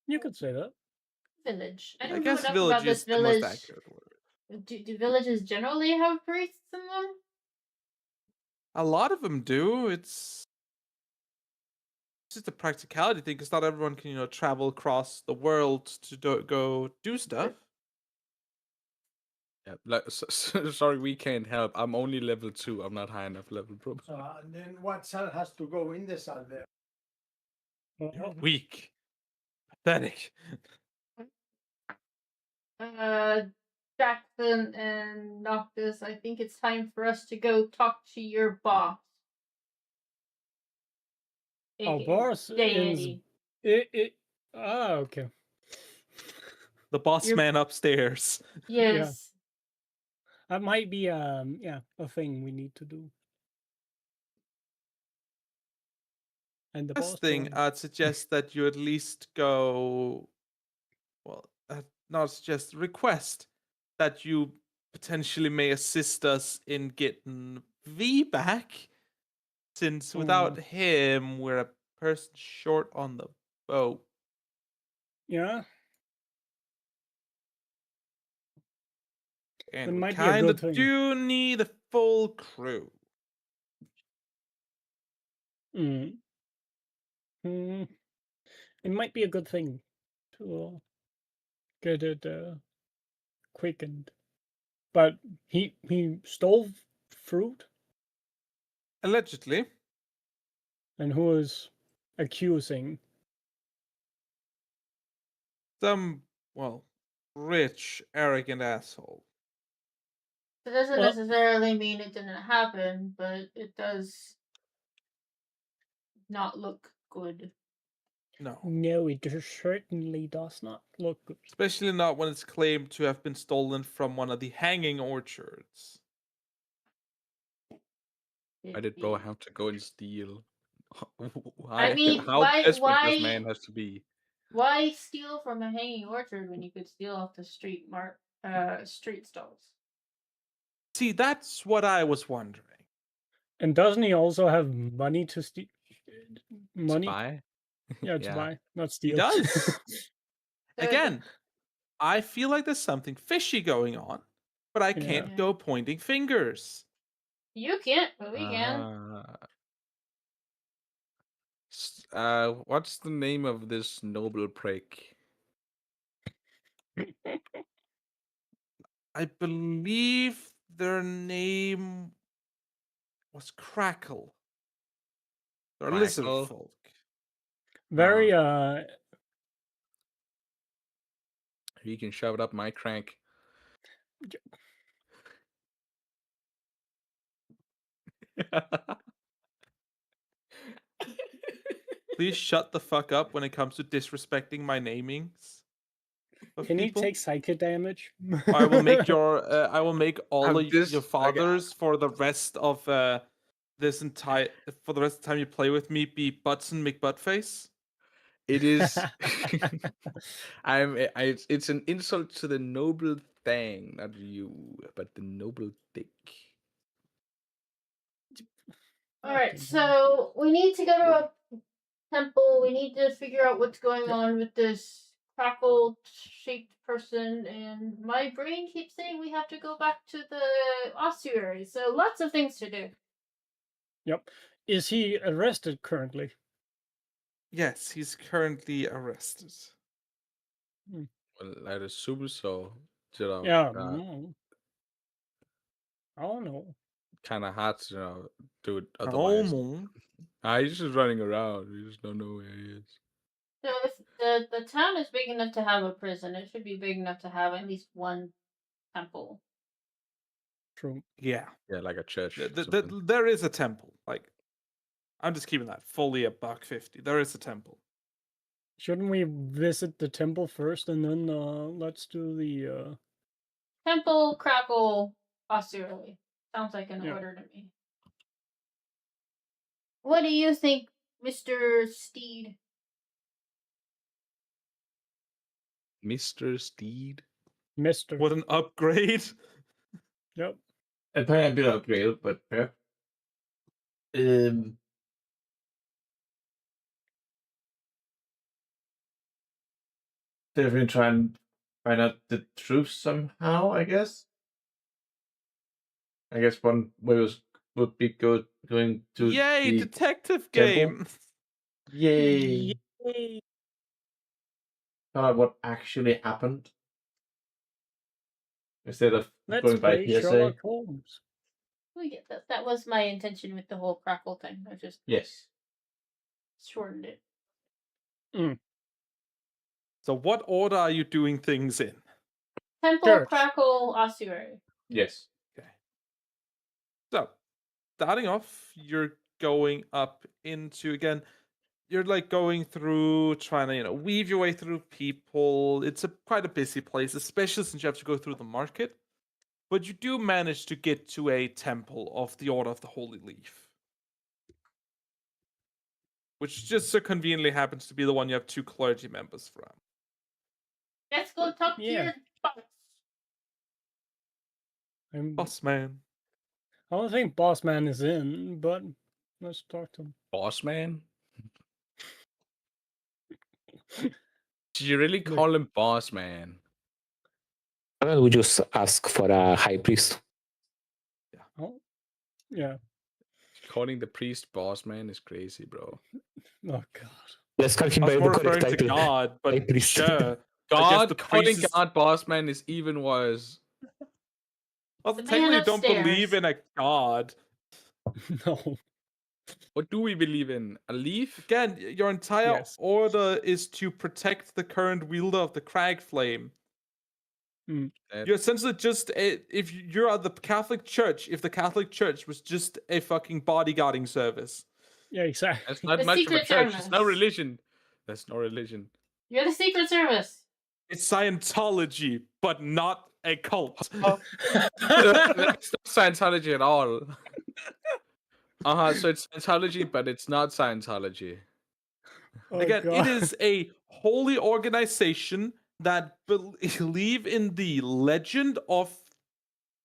You could say that. Village. I I don't know guess enough village about this is the most village. accurate word. Do villages generally have priests in them? A lot of them do. It's just a practicality thing because not everyone can, travel across the world to go do stuff. Yeah. Like, sorry, we can't help. I'm only level 2. I'm not high enough level, bro. And then what cell has to go in the cell there? You're weak. Pathetic. Jackson and Noctis, I think it's time for us to go talk to your boss. Our aka boss is Dandy. okay. The boss Your- man upstairs. Yes. That might be a thing we need to do. And the First boss thing, joined. I'd suggest that you at least go. Well, not suggest, request that you potentially may assist us in getting V back, since without him, we're a person short on the boat. Yeah. And It we might be a kind good of thing. do need a full crew. Mm. Mm. It might be a good thing to get it quickened. But he stole fruit, Allegedly. and who is accusing? Some, well, rich, arrogant asshole. It doesn't Well- necessarily mean it didn't happen, but it does not look good. No. No, it certainly does not look good. Especially not when it's claimed to have been stolen from one of the hanging orchards. Why did bro have to go and steal? I mean, how why- desperate why- this man has to be. Why steal from a hanging orchard when you could steal off the street stalls? See, that's what I was wondering. And doesn't he also have money to steal? Money? To buy? Yeah, to Yeah. buy, not He steal. does. Again, I feel like there's something fishy going on, but I can't Yeah. go pointing fingers. You can't, but we can. What's the name of this noble prick? I believe their name was Crackle. They're lizard Crackle? folk. Very You can shove it up my crank. Please shut the fuck up when it comes to disrespecting my namings. Can you People. take psychic damage? I will make your. I will make all I'm of just- your fathers for the rest of this entire. For the rest of the time you play with me, be Butson McButtface. It is. It's an insult to the noble thing, not you, but the noble dick. Alright, so we need to go to a temple. We need to figure out what's going on with this crackle shaped person, and my brain keeps saying we have to go back to the ossuary. So lots of things to do. Yep. Is he arrested currently? Yes, he's currently arrested. Well, I'd assume so. You know, Yeah. I don't know. kind of hard to do it Oh, otherwise. mon. He's just running around. We just don't know where he is. So if the town is big enough to have a prison, it should be big enough to have at least one temple. True. Yeah. Yeah, like a church. There is a temple. Like, I'm just keeping that fully a $1.50. There is a temple. Shouldn't we visit the temple first and then let's do the Temple, crackle, ossuary. Sounds like an Yeah. order to me. What do you think, Mr. Steed? Mr. Steed? Mister? What an upgrade. Yep. Apparently a bit upgraded, but fair. Definitely try and find out the truth somehow, I guess. I guess one way would be going to Yay, the detective temple. game. Yay! Yay. Find out what actually happened instead of Let's going by play hearsay. Sherlock Holmes. We get that. That was my intention with the whole crackle thing. I just Yes. shortened it. So what order are you doing things in? Temple, Church. Crackle, Ossuary. Yes. Okay. So, starting off, you're going up into, again, you're like going through, trying to, weave your way through people. It's quite a busy place, especially since you have to go through the market. But you do manage to get to a temple of the Order of the Holy Leaf, which just so conveniently happens to be the one you have 2 clergy members from. Let's go talk to Yeah. your boss. Boss man. I don't think Boss Man is in, but let's talk to him. Boss man? Did you really call him boss man? Why don't we just ask for a high priest? Oh, yeah. Calling the priest boss man is crazy, bro. Oh God. Let's call him I by was the more correct referring to title. God, High but priest. sure. God, the calling priest is- God boss man is even worse. Well, The man technically, you don't believe upstairs. in a god. No. What do we believe in? A leaf? Again, your entire Yes. order is to protect the current wielder of the crag flame. You're essentially just if you're at the Catholic Church, if the Catholic Church was just a fucking bodyguarding service. Yeah, exactly. That's not The much of a Secret church. It's no Service. religion. That's no religion. You're the Secret Service. It's Scientology, but not a cult. That's not Scientology at all. So it's Scientology, but it's not Scientology. Oh, Again, God. it is a holy organization that believe in the legend of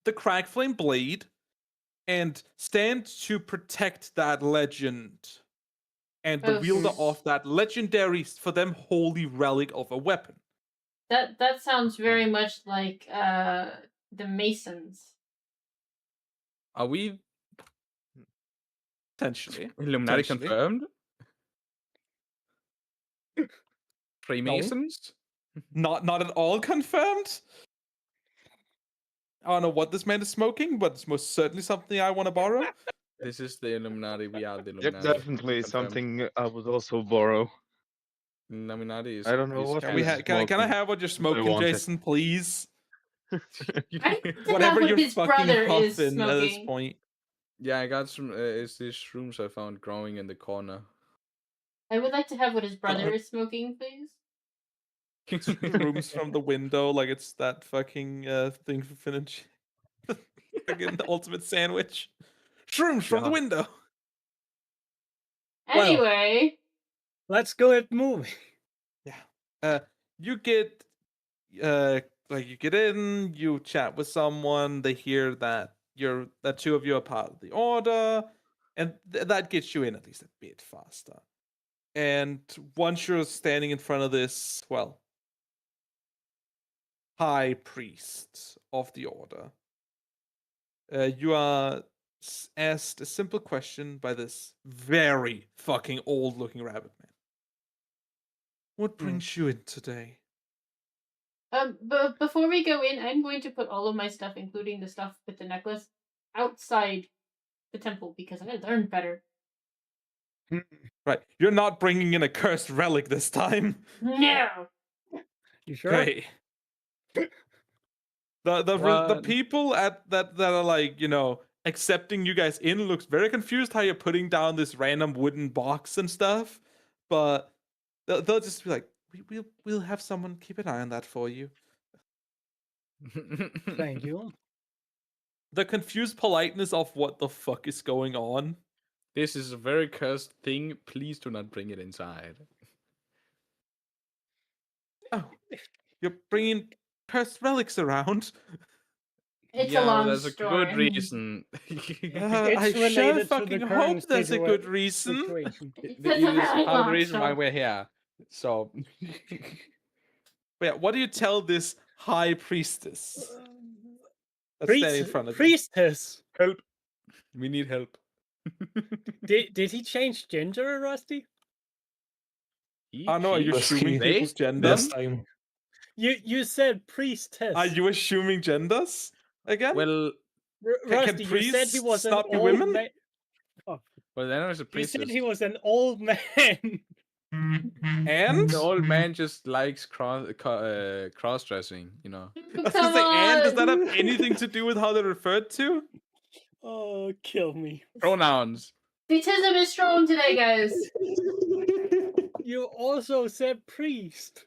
the Cragflame Blade and stand to protect that legend and the wielder of that legendary, for them, holy relic of a weapon. That sounds very much like the Masons. Are we Potentially. Illuminati Potentially. confirmed? Freemasons? Not at all confirmed. I don't know what this man is smoking, but it's most certainly something I want to borrow. This is the Illuminati. We are the Yep, Illuminati. definitely Confirmed. something I would also borrow. Illuminati is. I don't know is what Can we he's can I smoking, have what you're I smoking, want it. Jason, please? I Whatever what you're his fucking brother is huffing at this smoking. point. Yeah, I got some. It's these shrooms I found growing in the corner. I would like to have what his brother is smoking, please. Rooms from the window, like it's that fucking thing for Finn and Fucking the ultimate sandwich. Shrooms from the God. window. Well. Anyway, Let's go at moving. You get you get in, you chat with someone, they hear that that 2 of you are part of the order, and that gets you in at least a bit faster. And once you're standing in front of this, well, high priest of the order, you are asked a simple question by this very fucking old looking rabbit man. What brings you in today? but before we go in, I'm going to put all of my stuff, including the stuff with the necklace, outside the temple because I learned better. Right, you're not bringing in a cursed relic this time. No. You sure? Great. The people at that are like, accepting you guys in looks very confused how you're putting down this random wooden box and stuff, but they'll just be like, we'll have someone keep an eye on that for you. Thank you. The confused politeness of what the fuck is going on. This is a very cursed thing. Please do not bring it inside. Oh, you're bringing cursed relics around. It's a long there's story. a good reason. I sure related to the fucking current hope there's a good reason. situation. It It's a is very part of the long reason why story. we're here. So, But yeah, what do you tell this high priestess that's standing in front of you? Priestess. help. We need help. Did he change gender, Rusty? Oh no, are you Was assuming he- people's gender? Last time. You said priestess. Are you assuming genders again? Well, Rusty, you said he priests was an not be old women? man. then there's a You priestess. said he was an old man. And The old man just likes cross-dressing, you know. I was gonna Come say, and does that have on! anything to do with how they're referred to? Oh, kill me. Pronouns. Fetishism is strong today, guys. You also said priest.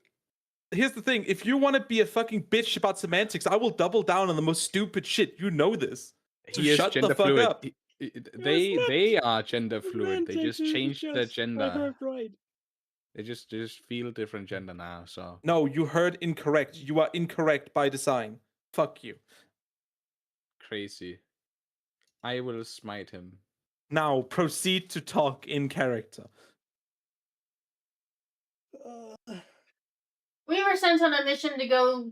Here's the thing: if you want to be a fucking bitch about semantics, I will double down on the most stupid shit. You know this. So He is shut the gender fuck fluid. up. They are gender fluid. They Semantics just is changed their just- I gender. heard right. They just feel different gender now. So No, you heard incorrect. You are incorrect by design. Fuck you. crazy. I will smite him. Now proceed to talk in character. We were sent on a mission to go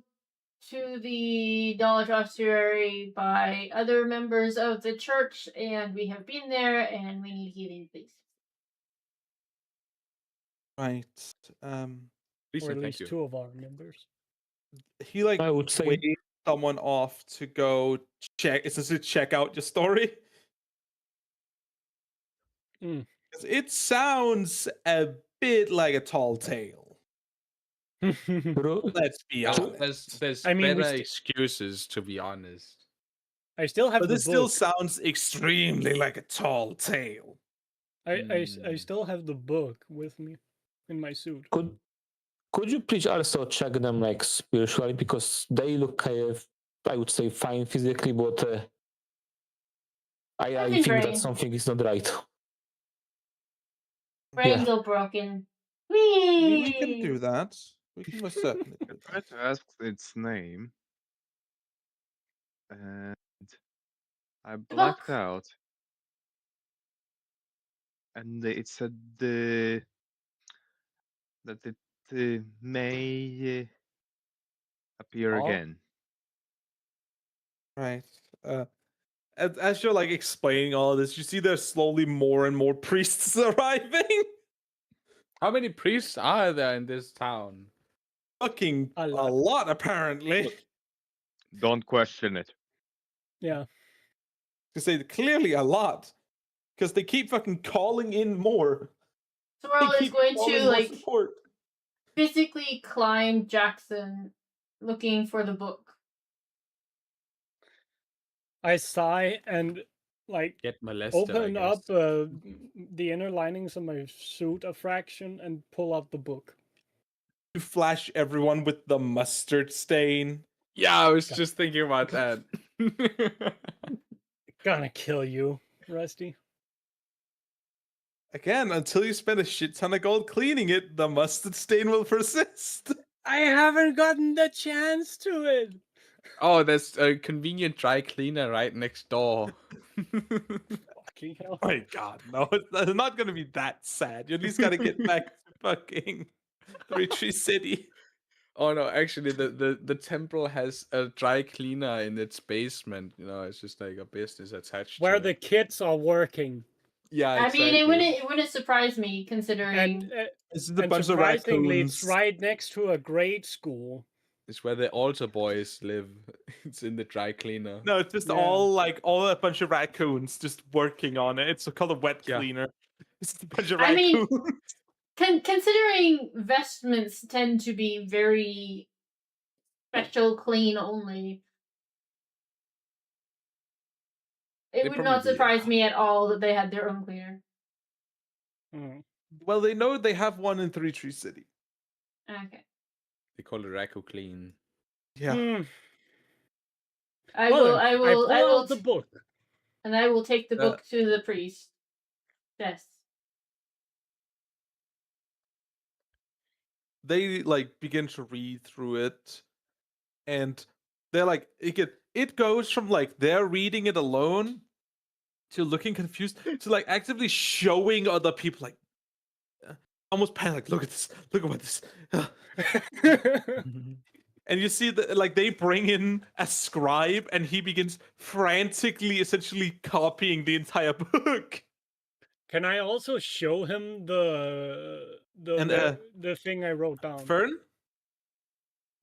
to the Knowledge Ossuary by other members of the church, and we have been there, and we need healing, please. Right. Please Or and at thank least you. 2 of our members. He like I would say waved someone off to go check. It's to check out your story. Mm. 'Cause it sounds a bit like a tall tale. Bro, Let's be honest. There's I mean, we better st- excuses, to be honest. I still have But the this still book. sounds extremely like a tall tale. I still have the book with me in my suit. could you please also check them like spiritually, because they look kind of, I would say, fine physically, but I think think right. that something is not right. Brains all broken. We can do that. We can most certainly do I tried that. to ask its name, and I blacked book? out. And it said that it may appear Oh. again. Right. As you're like explaining all of this, you see there's slowly more and more priests arriving. How many priests are there in this town? Fucking A a lot. lot, apparently. Don't question it. Yeah. To say clearly a lot, because they keep fucking calling in more. Swirl They is keep going calling to more like support. physically climb Jackson, looking for the book. I sigh and like Get molested. I open guess. up the inner linings of my suit a fraction and pull out the book. You flash everyone with the mustard stain. Yeah, I was just thinking about that. Gonna kill you, Rusty. Again, until you spend a shit ton of gold cleaning it, the mustard stain will persist. I haven't gotten the chance to it. Oh, there's a convenient dry cleaner right next door. Fucking hell. Oh my god, no, it's not gonna be that sad. You at least gotta get back to fucking Three Tree City. Oh no, actually the temple has a dry cleaner in its basement. You know, it's just like a business attached Where to the it. kids are working. Yeah, I exactly. mean, it wouldn't surprise me considering. And, This is a and bunch of surprisingly, raccoons. it's right next to a grade school. It's where the altar boys live. It's in the dry cleaner. No, it's just Yeah. all a bunch of raccoons just working on it. It's called a wet Yeah. cleaner. It's just a bunch of I mean, raccoons. Considering vestments tend to be very special, clean only, it They would not probably- surprise me at all that they had their own cleaner. Mm. Well, they know they have one in Three Tree City. Okay. They call it Racco Clean. Yeah. Hmm. I Well, will. then, I will. pull I will. out the book. And I will take the Uh, book to the priest. Yes. They like begin to read through it, and they're like, it goes from like they're reading it alone to looking confused to like actively showing other people like almost panic. Look at this. Look at what this. And you see that like they bring in a scribe, and he begins frantically, essentially copying the entire book. Can I also show him the And, the thing I wrote down? Fern,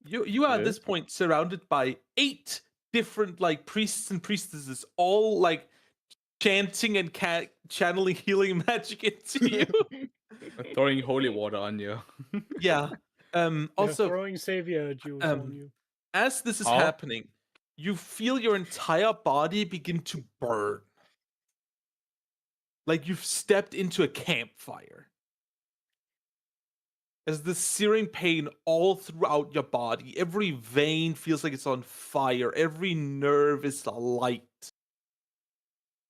you are at this Yes? point surrounded by 8 different like priests and priestesses, all like chanting and channeling healing magic into you. Throwing holy water on you. Yeah. They're Also, throwing savior juice on you. as this is How? happening, you feel your entire body begin to burn. Like you've stepped into a campfire. As the searing pain all throughout your body, every vein feels like it's on fire, every nerve is alight,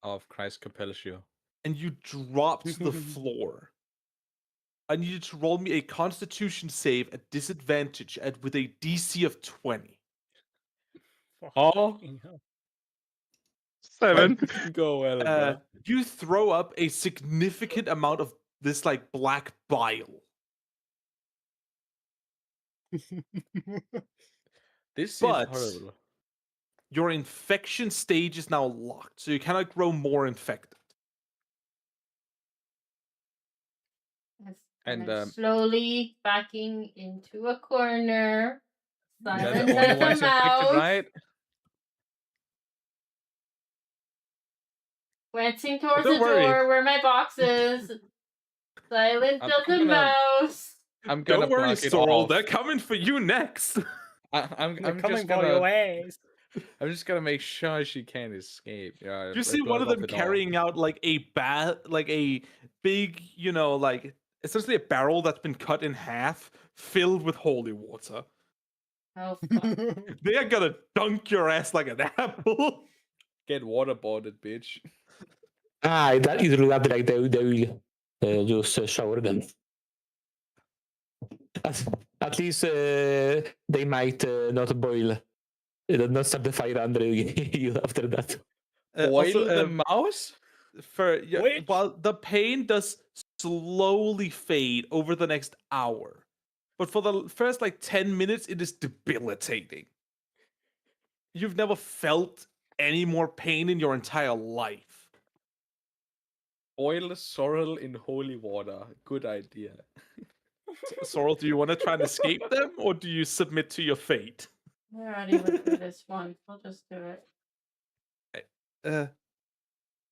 Of Christ compels you. and you drop to the floor. I need you to roll me a Constitution save at disadvantage with a DC of 20. Oh, Fucking hell. 7. go well, bro. You throw up a significant amount of this like black bile. This seems But horrible. your infection stage is now locked, so you cannot grow more infected. And, I'm slowly backing into a corner. You're Silent the only as a ones infected, mouse. right? Glancing towards don't the worry. door where my box is. Silent I'm as a gonna- mouse. I'm gonna Don't worry, block it Sorrel, off. they're coming for you next. I'm They're just coming for your gonna ass. I'm just gonna make sure she can't escape. Yeah, You see one of them carrying out like a big, like essentially a barrel that's been cut in half, filled with holy water. Oh, fuck. They are gonna dunk your ass like an apple. Get waterboarded, bitch. That is that like they will just shower them. At least they might not boil, not start the fire under you after that. Boil the mouse? Which? While the pain does slowly fade over the next hour, but for the first like 10 minutes, it is debilitating. You've never felt any more pain in your entire life. Boil sorrel in holy water. Good idea. Sorrel, do you want to try and escape them, or do you submit to your fate? I already went through this once. We'll just do it.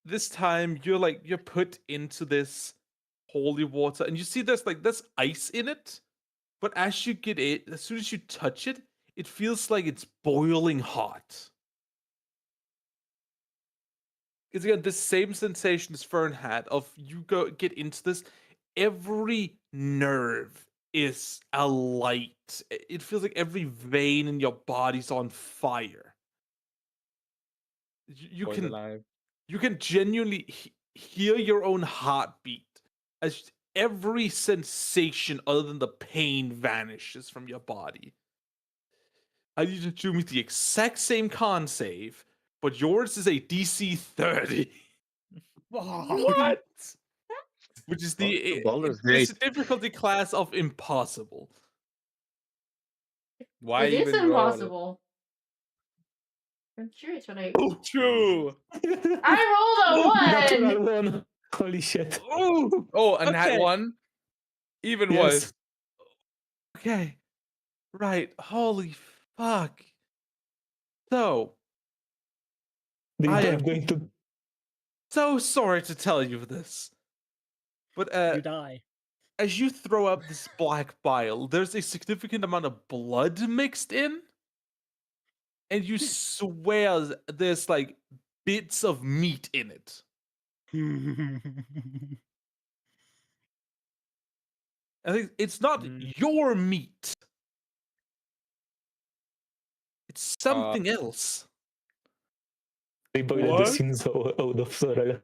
This time you're put into this holy water, and you see there's ice in it, but as you get it, as soon as you touch it, it feels like it's boiling hot. It's again the same sensation as Fern had of get into this, every nerve is alight. It feels like every vein in your body's on fire. You Boil can alive. you can genuinely hear your own heartbeat as every sensation other than the pain vanishes from your body. I need you to do me the exact same con save, but yours is a DC 30. What? Which is Baldur's it's a Gate. difficulty class of impossible. Why It is even roll? impossible. I'm curious what I. Oh, true. I rolled a 1! Natural one. Holy shit. Oh, and that Okay. one? Even Yes. worse. Okay. Right. Holy fuck. So, I I'm am going to. so sorry to tell you this. But You die. as you throw up this black bile, there's a significant amount of blood mixed in. And you swear there's like bits of meat in it. I think it's not your meat. It's something else. They boiled the What? sins out of Sorrel.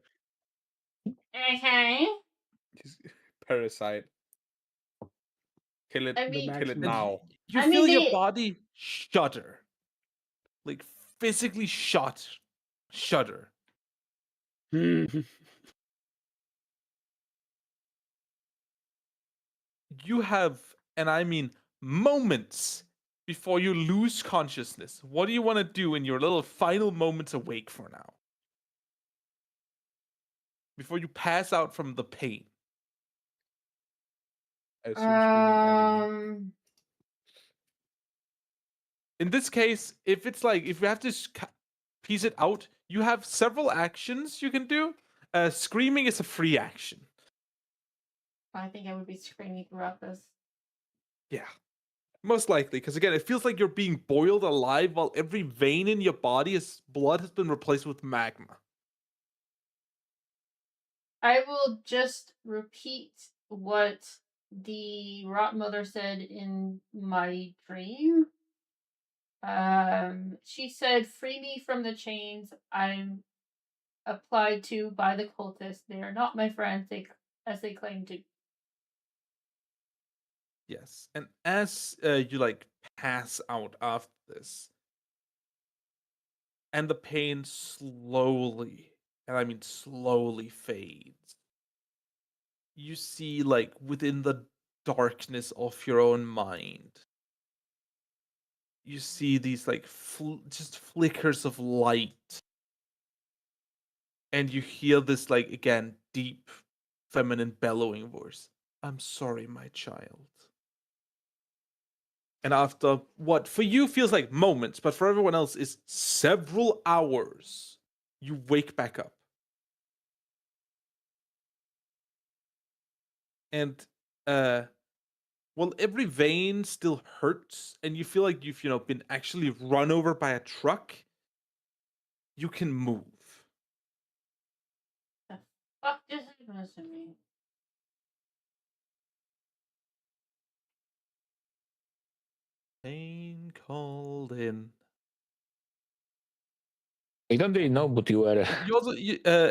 Okay. Parasite. Kill it. I mean- Kill it maximum. now. You I mean, feel your they- body shudder. Like physically shudder. You have, and I mean moments before you lose consciousness. What do you want to do in your little final moments awake for now? Before you pass out from the pain. I assume screaming agony. In this case, if you have to piece it out, you have several actions you can do. Screaming is a free action. I think I would be screaming throughout this. Yeah. Most likely, because again, it feels like you're being boiled alive while every vein in your body is blood has been replaced with magma. I will just repeat what the rot mother said in my dream. She said, "Free me from the chains I'm applied to by the cultists. They are not my friends, as they claim to." Yes, and as you like pass out after this, and the pain slowly, and I mean slowly fades, you see like within the darkness of your own mind, you see these like just flickers of light, and you hear this like again deep feminine bellowing voice. "I'm sorry, my child." And after what for you feels like moments, but for everyone else is several hours, you wake back up. And well, every vein still hurts, and you feel like you've, been actually run over by a truck. You can move. The fuck just happened to me? Pain called in. I don't really know, but you were You also,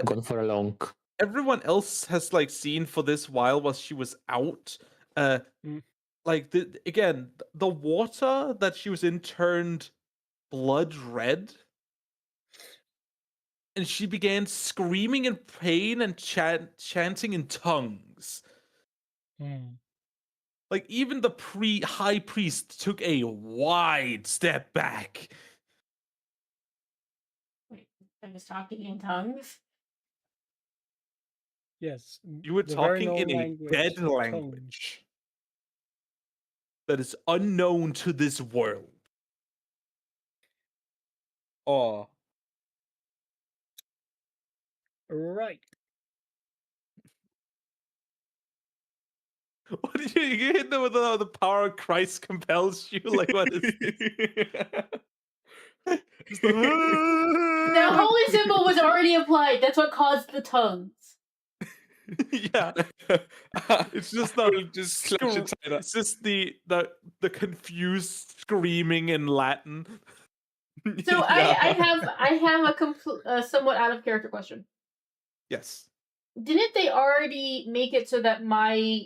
gone for a long. everyone else has like seen for this while she was out. Like the water that she was in turned blood red, and she began screaming in pain and chanting in tongues. Like even the high priest took a wide step back. Wait, I was talking in tongues. Yes. You were the very talking in known a dead tongue. language that is unknown to this world. Oh, Right. What did you hit them with the power of Christ compels you? Like what is this? Just the The holy symbol was already applied. That's what caused the tongues. yeah. It's just I will just slash it tighter. it's just the confused screaming in Latin. So Yeah. I have a somewhat out of character question. Yes. Didn't they already make it so that my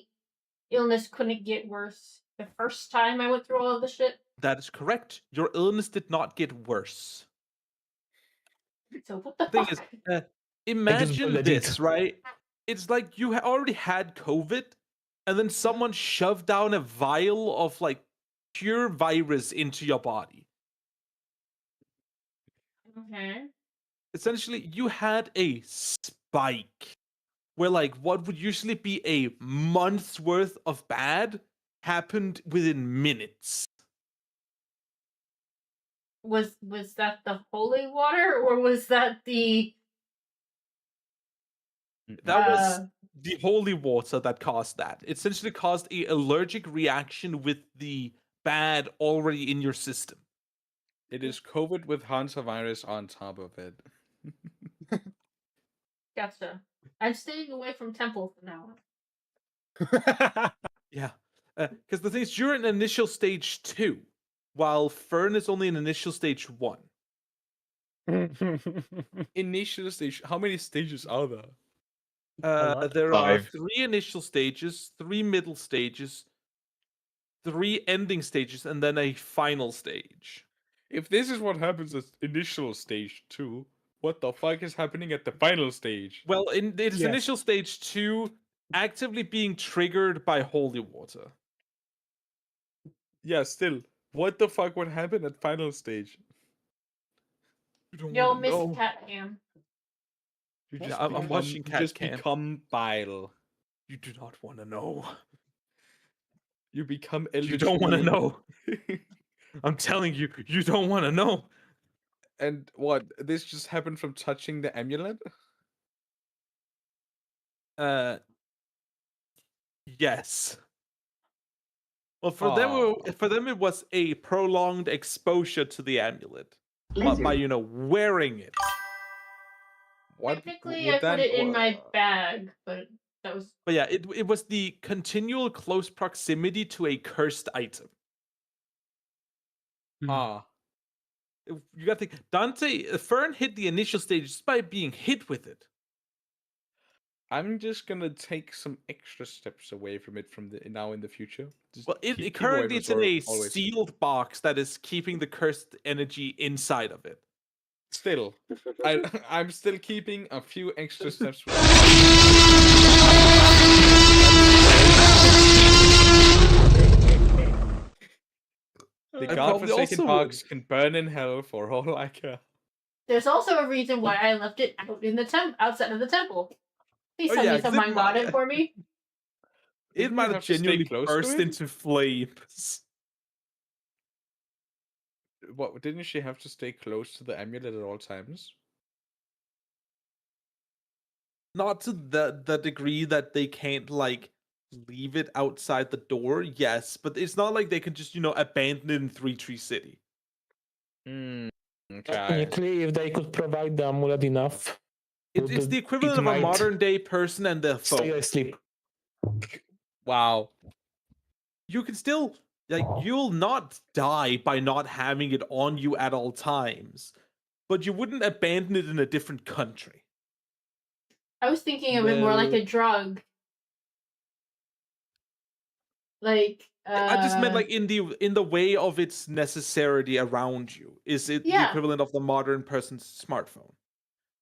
illness couldn't get worse the first time I went through all of the shit? That is correct. Your illness did not get worse. So what the Thing fuck? is, imagine bullied this, it. right? It's like you already had COVID, and then someone shoved down a vial of like pure virus into your body. Okay. Essentially, you had a spike where like what would usually be a month's worth of bad happened within minutes. Was that the holy water, or was that the That was the holy water that caused that. It essentially caused a allergic reaction with the bad already in your system. It is COVID with hantavirus on top of it. Gotcha. I'm staying away from temple from now on. Yeah. Because the thing is, you're in initial stage 2, while Fern is only in initial stage 1. Initial stage. How many stages are there? There are 5. 3 initial stages, 3 middle stages, 3 ending stages, and then a final stage. If this is what happens at initial stage 2, what the fuck is happening at the final stage? Well, it is Yes. initial stage 2 actively being triggered by holy water. Yeah, still. What the fuck would happen at final stage? You don't Yo, want to Miss know. Catcam. You Yeah, just I'm become, watching you Cat just Cam. become bile. You do not want to know. You become You don't want to eligible. know. I'm telling you, you don't want to know. And what? This just happened from touching the amulet? Yes. Well, for them it was a prolonged exposure to the amulet by wearing it. What Technically, would I put that- it in my wha- bag, but that was But yeah, it was the continual close proximity to a cursed item. Ah, You got to think, Fern hit the initial stage just by being hit with it. I'm just gonna take some extra steps away from it now in the future. Just Well, keep away currently from it's in Sora, a always. sealed box that is keeping the cursed energy inside of it. Still, I'm still keeping a few extra steps. The I probably godforsaken also box can burn in hell for all I care. There's also a reason why I left it out in the outside of the temple. Please Oh, tell yeah, me 'cause someone got it for me. It Didn't might you have have to stay genuinely close to burst it? into flames. What, didn't she have to stay close to the amulet at all times? Not to the degree that they can't like leave it outside the door, yes, but it's not like they can just abandon it in Three Tree City. Okay. Technically, if they could provide the amulet enough, It's the equivalent of a modern day person and their stay phone. asleep. Wow. You can still you'll not die by not having it on you at all times, but you wouldn't abandon it in a different country. I was thinking of it more like a drug. Like I just meant like in the way of its necessity around you. Is it the equivalent of the modern person's smartphone?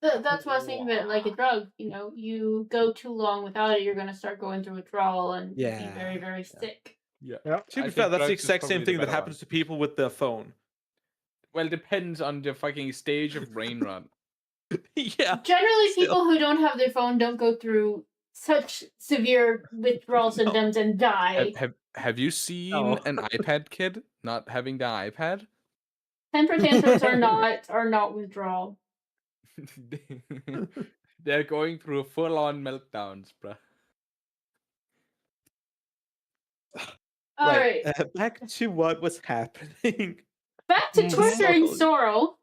That's what I was thinking of it, like a drug. You go too long without it, you're gonna start going through withdrawal and be very, very sick. Yeah. To be fair, that's the exact same thing that happens to people with their phone. Well, it depends on the fucking stage of brain rot. Yeah. Generally, people who don't have their phone don't go through such severe withdrawal symptoms and die. Have you seen an iPad kid not having the iPad? Temper tantrums are not withdrawal. They're going through full-on meltdowns, bruh. All right. Back to what was happening. Back to torturing Sorrel.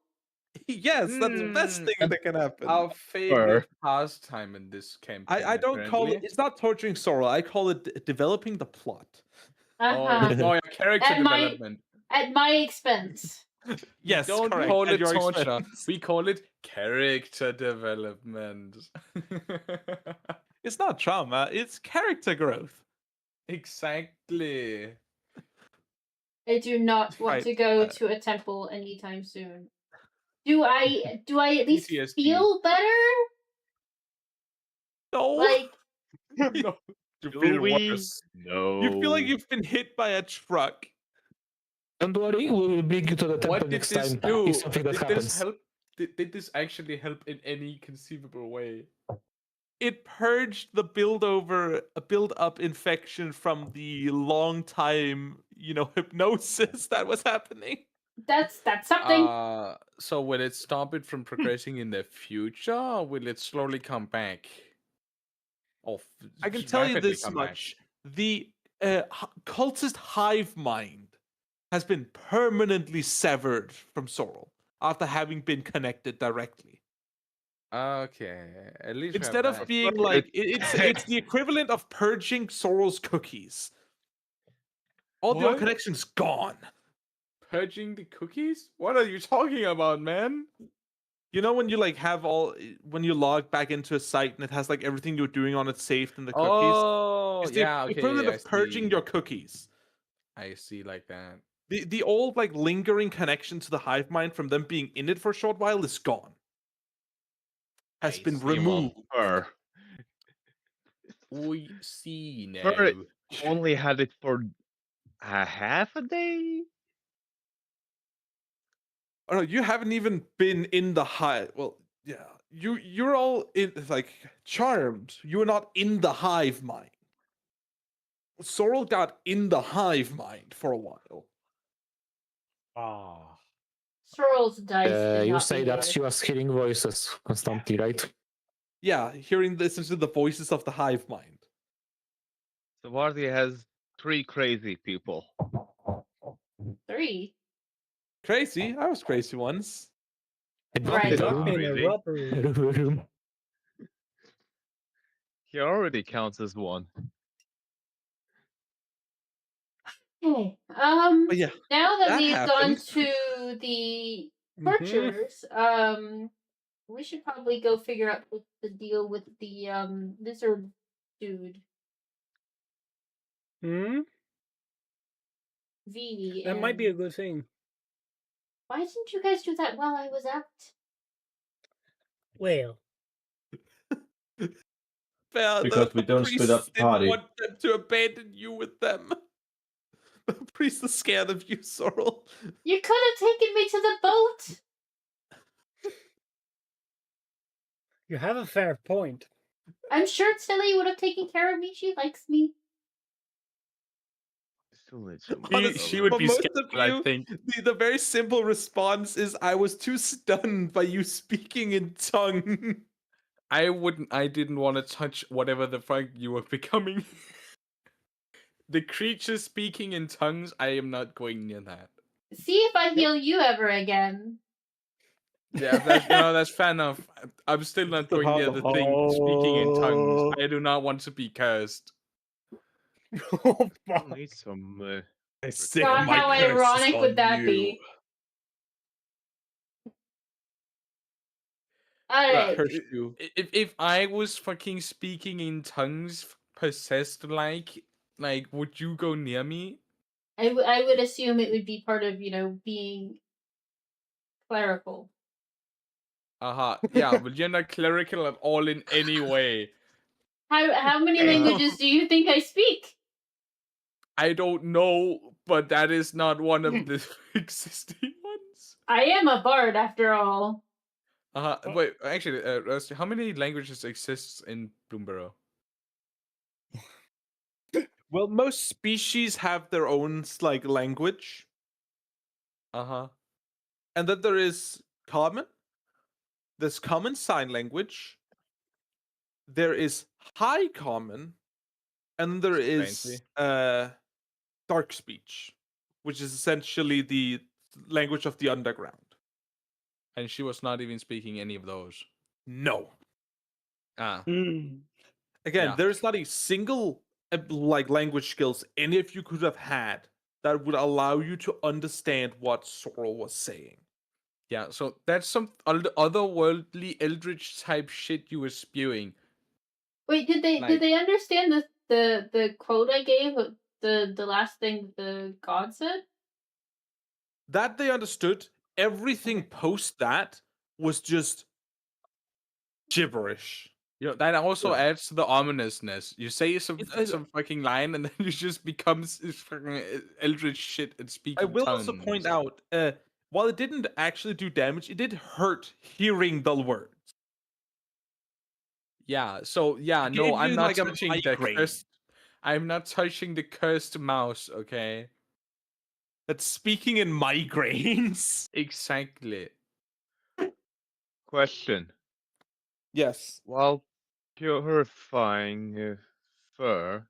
Yes, that's the best thing that can happen. Our favorite pastime in this campaign. I don't call it. It's not torturing Sorrel. I call it developing the plot. Oh, character development. At my expense. Yes, don't correct. call At it your torture. expense. We call it character development. It's not trauma. It's character growth. Exactly. I do not want to go to a temple anytime soon. Do I at least PTSD. feel better? No. Like No. You feel worse? No. You feel like you've been hit by a truck. Don't worry, we will bring you to the temple What did next this time. do? If something that Did happens. this help? Did this actually help in any conceivable way? It purged the build-up infection from the long time, hypnosis that was happening. that's something. So will it stop it from progressing in the future, or will it slowly come back? I can tell you this much: the cultist hive mind has been permanently severed from Sorrel after having been connected directly. Okay, at least Instead of being like it's the equivalent of purging Sorrel's cookies. All the old connections gone. Purging the cookies? What are you talking about, man? You know when you when you log back into a site and it has like everything you're doing on it saved in the cookies? Oh, It's the equivalent of purging your cookies. I see, like that. The old like lingering connection to the hive mind from them being in it for a short while is gone. Has been removed. We see now. Fur only had it for a half a day. Oh no, you haven't even been in the hive. Well, yeah, you're all in like charmed. You are not in the hive mind. Sorrel got in the hive mind for a while. Sorrel's dice. did You not say do that it. she was hearing voices constantly, right? Yeah, hearing essentially the voices of the hive mind. Savardi has 3 crazy people. 3. Crazy? I was crazy once. Right. Not Locked in a really. rubber room. He already counts as 1. Okay. But yeah, Now that that we've gone happened. to the Mhm. tortures, we should probably go figure out what the deal with the lizard dude. Hmm? V. That might be a and- good thing. Why didn't you guys do that while I was out? Well, Because we don't split up the priest didn't party. want them to abandon you with them. The priest is scared of you, Sorrel. You could have taken me to the boat. you have a fair point. I'm sure Tilly would have taken care of me. She likes me. Still need some Honestly, she would for be most scared, of I you, think. the very simple response is, I was too stunned by you speaking in tongue. I didn't want to touch whatever the fuck you were becoming. The creature speaking in tongues, I am not going near that. See if I heal you ever again. Yeah, that's fair enough. I'm still not going near the thing speaking in tongues. I do not want to be cursed. Oh, Still fuck. need some I God, how ironic would that be? Alright. Curse you. If I was fucking speaking in tongues, possessed like, would you go near me? I would assume it would be part of, being clerical. Yeah, but you're not clerical at all in any way. How many languages do you think I speak? I don't know, but that is not one of the existing ones. I am a bard after all. Wait, actually, Rusty, how many languages exists in Bloomburrow? Well, most species have their own language, and then there is common. There's common sign language. There is high common, and there is dark speech, which is essentially the language of the underground. And she was not even speaking any of those. No. Mm. Again, Yeah. there's not a single language skills any of you could have had that would allow you to understand what Sorrel was saying. Yeah, so that's some otherworldly eldritch type shit you were spewing. Wait, did they understand the quote I gave? The last thing the god said? That they understood. Everything post that was just gibberish. That also adds to the ominousness. You say some It- some fucking line, and then you just become fucking eldritch shit and speak I in will tongues. also point out, while it didn't actually do damage, it did hurt hearing the words. Yeah. So yeah, It no, gave I'm you, not like, a touching the migraine. cursed. I'm not touching the cursed mouse. Okay. That's speaking in migraines. Exactly. question. Yes. While purifying fur,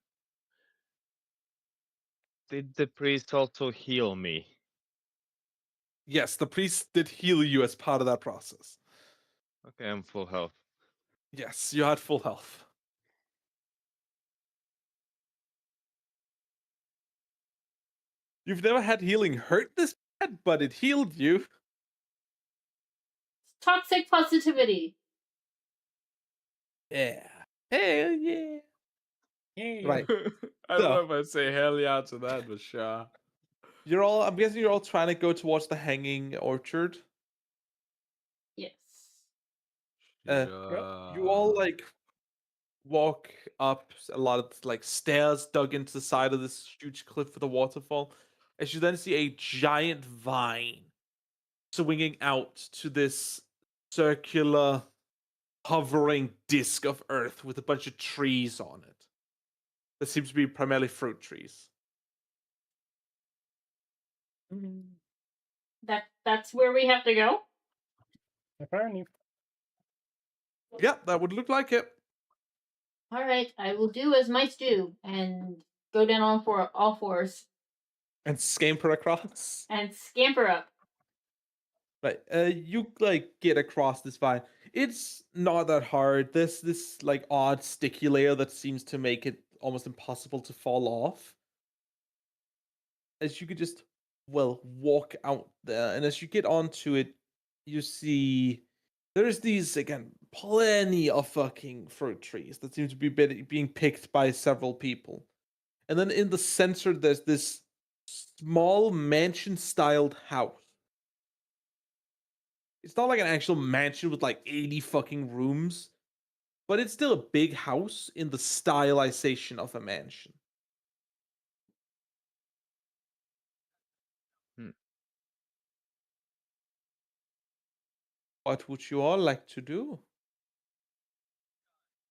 did the priest also heal me? Yes, the priest did heal you as part of that process. Okay, I'm full health. Yes, you had full health. You've never had healing hurt this bad, but it healed you. Toxic positivity. Yeah. Hell yeah. Yeah. Right. I don't know if I'd say hell yeah to that, but sure. I'm guessing you're all trying to go towards the hanging orchard. Yes. You all walk up a lot of stairs dug into the side of this huge cliff with a waterfall, as you then see a giant vine swinging out to this circular hovering disc of earth with a bunch of trees on it. That seems to be primarily fruit trees. That's where we have to go? Apparently. Yeah, that would look like it. All right, I will do as mice do and go down on all fours And scamper across. and scamper up. Right. You like get across this vine. It's not that hard. This like odd sticky layer that seems to make it almost impossible to fall off. As you could just walk out there, and as you get onto it, you see there's these again plenty of fucking fruit trees that seem to be being picked by several people. And then in the center there's this small mansion-styled house. It's not like an actual mansion with like 80 fucking rooms, but it's still a big house in the stylization of a mansion. What would you all like to do?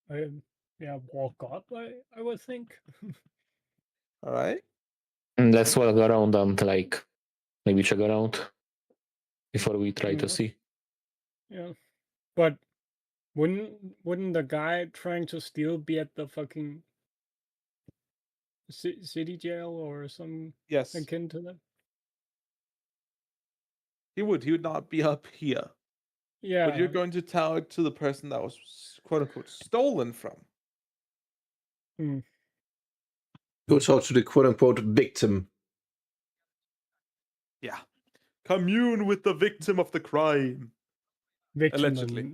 Walk up, I would think. All right. And let's walk around and like maybe check around before we try to see. Yeah. But wouldn't the guy trying to steal be at the fucking city jail or some Yes. akin to that? He would not be up here. Yeah. But you're going to tell it to the person that was quote unquote stolen from. Go talk to the quote unquote victim. Yeah. Commune with the victim of the crime. Victim Allegedly.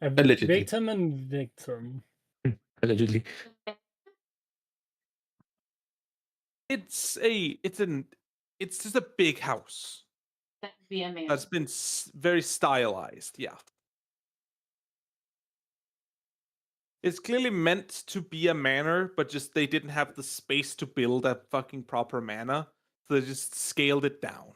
Allegedly. Victim and victim. Allegedly. It's just a big house. That would be a man. That's been very stylized, yeah. It's clearly meant to be a manor, but just they didn't have the space to build a fucking proper manor, so they just scaled it down.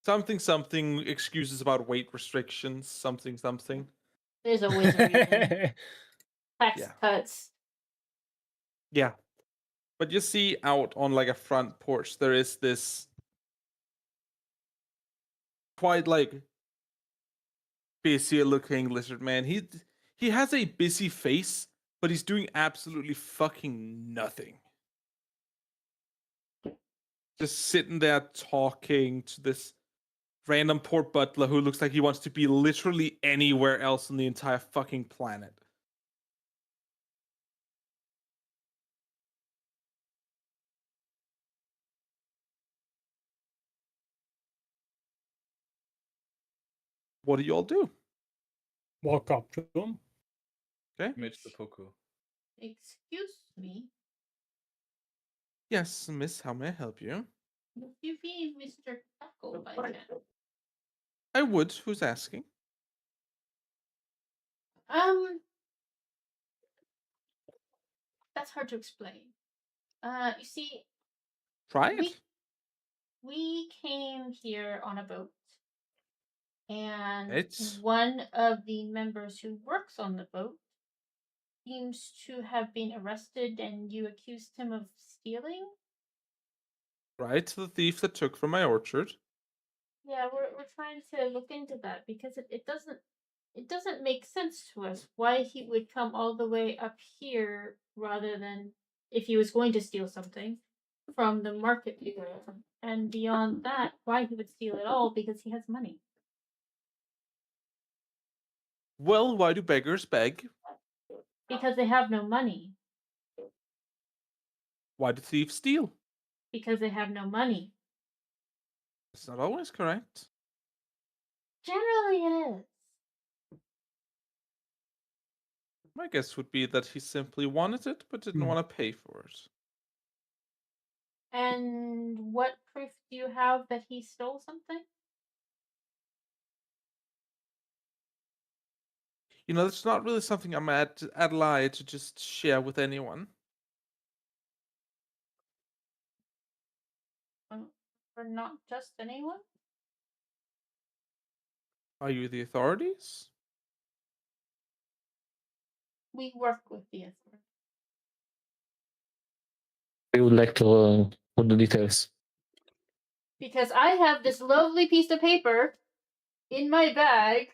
Something, excuses about weight restrictions, something. There's a wizard. Tax cuts. Yeah. But you see out on like a front porch, there is this quite like busy looking lizard man. He has a busy face, but he's doing absolutely fucking nothing. Just sitting there talking to this random poor butler who looks like he wants to be literally anywhere else on the entire fucking planet. What do you all do? Walk up to him. Okay. Mitch the Poco. Excuse me. Yes, miss, how may I help you? Would you be Mr. Taco by chance? I would. Who's asking? That's hard to explain. You see, Try it. we came here on a boat, and It's one of the members who works on the boat seems to have been arrested, and you accused him of stealing. right, the thief that took from my orchard. Yeah, we're trying to look into that because it doesn't make sense to us why he would come all the way up here rather than, if he was going to steal something, from the market area. And beyond that, why he would steal it all, because he has money. Well, why do beggars beg? Because they have no money. Why do thieves steal? Because they have no money. It's not always correct. Generally it is. My guess would be that he simply wanted it, but didn't want to pay for it. And what proof do you have that he stole something? You know, that's not really something I'm at Adelaide to just share with anyone. Or not just anyone? Are you the authorities? We work with the authorities. We would like to put the details. Because I have this lovely piece of paper in my bag.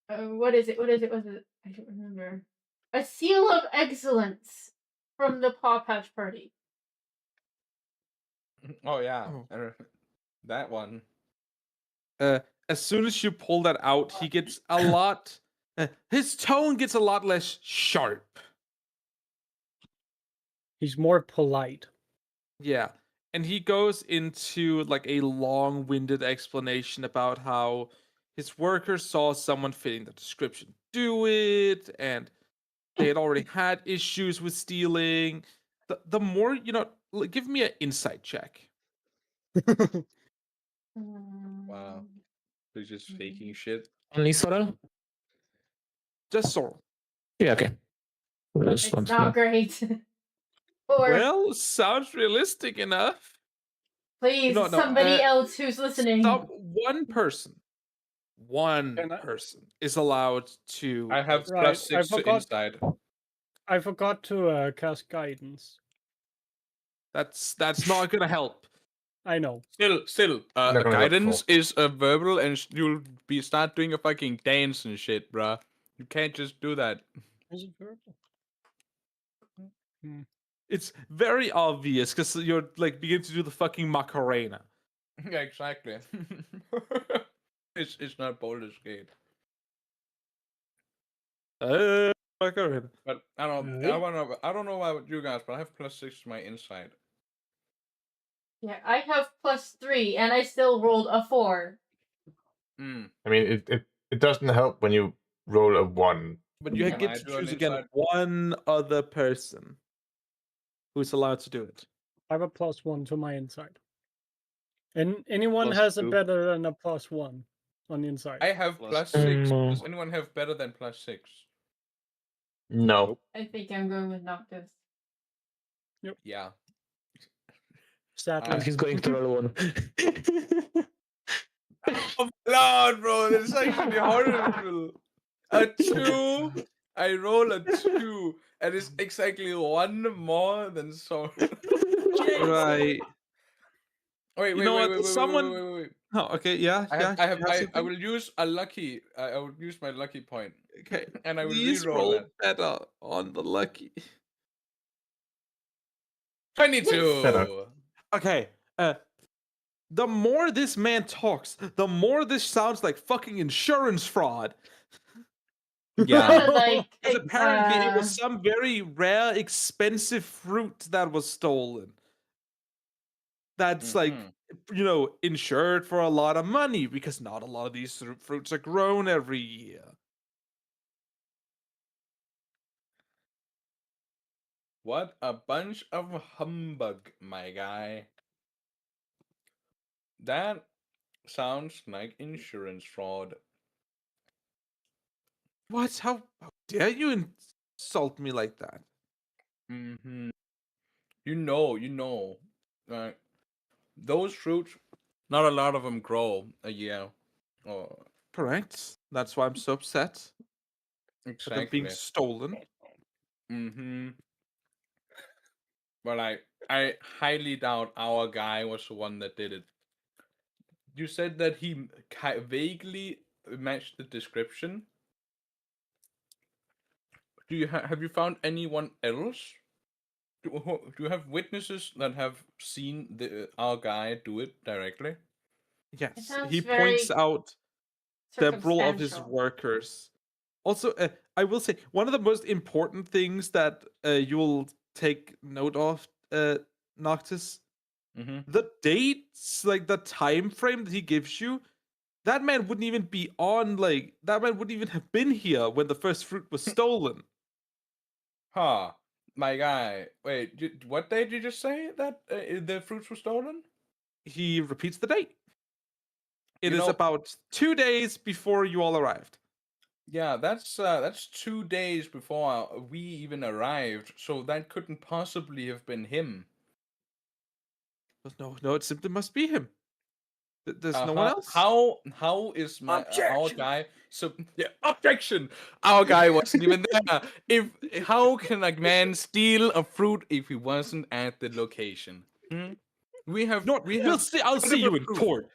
What is it? What is it? What is it? I don't remember. A seal of excellence from the Paw Patch Party. Oh yeah, Oh. that one. As soon as you pull that out, he gets a lot. His tone gets a lot less sharp. He's more polite. Yeah. And he goes into like a long-winded explanation about how his workers saw someone fitting the description do it, and they had already had issues with stealing. The more, give me an insight check. Wow. They're just faking shit. Only Sorrel? Just Sorrel. Yeah, okay. It's not great. Or Well, sounds realistic enough. please, No, somebody else who's listening. One person is allowed to. I have Right, +6 to inside. I forgot to cast guidance. That's not gonna help. I know. Still, Not gonna help guidance for. is a verbal, and you'll start doing a fucking dance and shit, bruh. You can't just do that. Is it verbal? It's very obvious because you're like beginning to do the fucking Macarena. Yeah, exactly. It's not Baldur's Gate. Macarena. But I don't know about you guys, but I have +6 to my inside. Yeah, I have +3, and I still rolled a 4. I mean, it doesn't help when you roll a 1. But you Can get I to do an choose again insight? one other person who's allowed to do it. I have a +1 to my inside. And anyone Plus has a 2. better than a +1 on the inside. I have Plus +6. No. Does anyone have better than +6? No. I think I'm going with Noctis. Yeah. Sadly. And he's going to roll one. Oh Lord, bro, that's actually horrible. A 2. I roll a 2, and it's exactly 1 more than so. Right. Wait, You wait, know wait, what? wait, wait, Someone- wait, wait, wait. Oh, okay, yeah, I will use a lucky. I will use my lucky point. Okay, And I will please re-roll roll that. better on the lucky. 22. Better. Okay, the more this man talks, the more this sounds like fucking insurance fraud. Yeah. Like, Because apparently it was some very rare, expensive fruit that was stolen. That's like, insured for a lot of money because not a lot of these fruits are grown every year. What a bunch of humbug, my guy. That sounds like insurance fraud. What? How dare you insult me like that? Mm-hmm. You know. Those fruits, not a lot of them grow a year. Oh, Correct. That's why I'm so upset. That they're being exactly. stolen. Mm-hmm. But I highly doubt our guy was the one that did it. You said that he vaguely matched the description. Do you have you found anyone else? Do you have witnesses that have seen our guy do it directly? Yes, sounds he very points out several of his circumstantial. workers. Also, I will say one of the most important things that you will take note of, Noctis, Mm-hmm. the dates, like the time frame that he gives you. That man wouldn't even be on. Like that man wouldn't even have been here when the first fruit was stolen. Huh, my guy. Wait, what day did you just say that the fruits were stolen? He repeats the date. It You is know- about 2 days before you all arrived. Yeah, that's 2 days before we even arrived, so that couldn't possibly have been him. No, it simply must be him. There's no one else. How is our guy? So yeah, objection. Our guy wasn't even there. How can a man steal a fruit if he wasn't at the location? Hmm? We have. I'll see you in proof. court.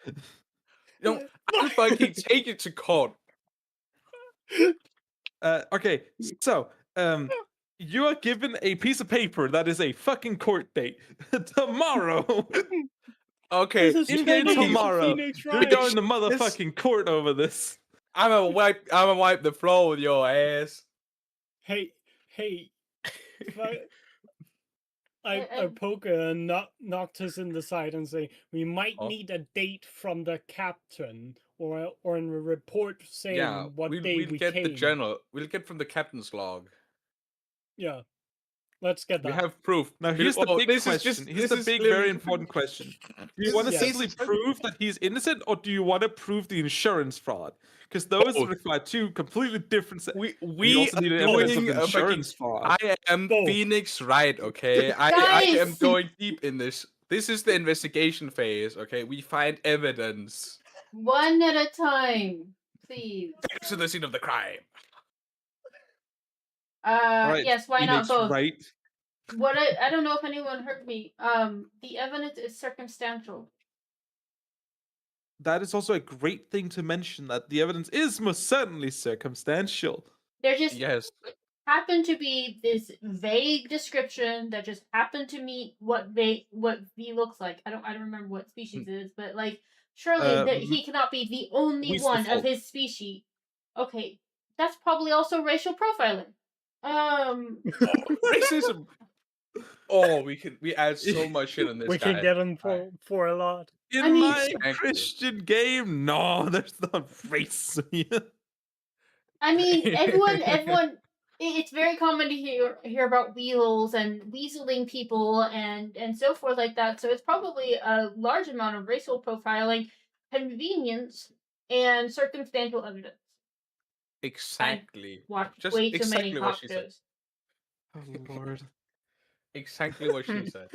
No, I'll fucking take it to court. Okay, so you are given a piece of paper that is a fucking court date tomorrow. Okay, This is In game turning into tomorrow. Phoenix You're Wright. going to motherfucking court over this. I'm gonna wipe the floor with your ass. Hey, if I I- poke her and knocked us in the side and say we might Oh. need a date from the captain or in a report saying Yeah, what we'll day we get came. the journal. We'll get from the captain's log. Yeah, let's get that. We have proof. Now here's the big this question. Is just, Here's this the is big, literally- very important question. Do you want to Yes. simply prove that he's innocent, or do you want to prove the insurance fraud? Because those Both. require two completely different. We you also need evidence of doing a insurance fraud. I am Both. Phoenix Wright, okay? I am Guys! going deep in this. This is the investigation phase, okay? We find evidence. One at a time, please. Take us to the scene of the crime. Right, Yes, why Phoenix not both? Wright. What I don't know if anyone heard me. The evidence is circumstantial. That is also a great thing to mention, that the evidence is most certainly circumstantial. There just Yes. happened to be this vague description that just happened to meet what V looks like. I don't remember what species it is, but like surely he cannot be the only Weasel one folk. of his species. Okay, that's probably also racial profiling. Racism. Oh, we add so much shit on this we guy. can get him for a lot. In I mean- my Exactly. Christian game, no, there's not racism here. I mean, everyone. It's very common to hear about weasels and weaseling people and so forth like that. So it's probably a large amount of racial profiling, convenience, and circumstantial evidence. Exactly. Watch Just way too exactly many what cop she said. shows. Oh Lord. Exactly what she said.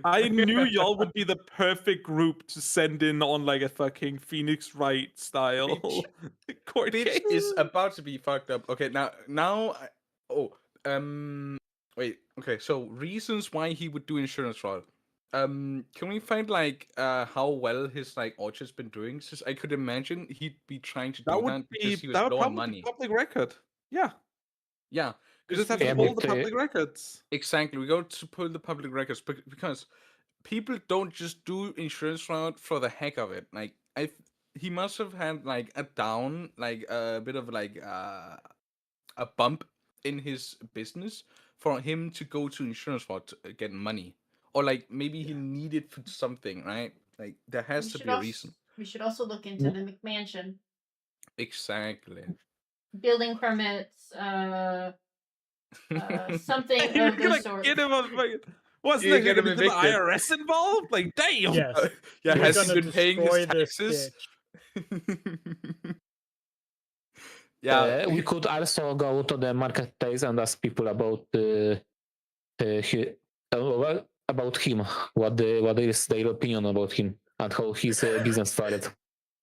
I knew y'all would be the perfect group to send in on like a fucking Phoenix Wright style court Bitch case. is about to be fucked up. Okay, wait. Okay, so reasons why he would do insurance fraud. Can we find like how well his like orchard's been doing? Since I could imagine he'd be trying to do that because he was that would low on probably money. be public record. Yeah, Yeah, you just have Yeah, to pull but, the public records. exactly. We go to pull the public records because people don't just do insurance fraud for the heck of it. Like he must have had like a down, like a bit of like a bump in his business for him to go to insurance fraud to get money, or like maybe he needed for something, right? Like there has to be a reason. We should also look into the McMansion. Exactly. Building permits, something You're of gonna the sort. get him a fucking. What's You're next? You're gonna gonna get the evict him. IRS involved? Like, damn. Yes. Yeah, We're has he gonna been paying his destroy this taxes? bitch. Yeah. We could also go to the marketplace and ask people about about him, what is their opinion about him and how his business started.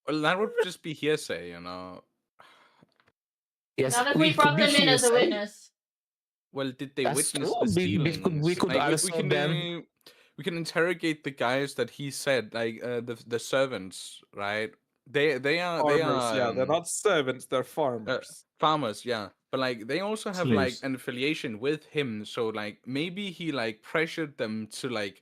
Well, that would just be hearsay, you know. Yes, Not if we brought could be them in as a hearsay. witness. Well, did they That's witness true. the We stealings? could Like, also then. we can interrogate the guys that he said, like the servants, right? They are Farmers, yeah, they're not servants, they're farmers. farmers, yeah. But like they also have like Slaves. an affiliation with him, so like maybe he like pressured them to like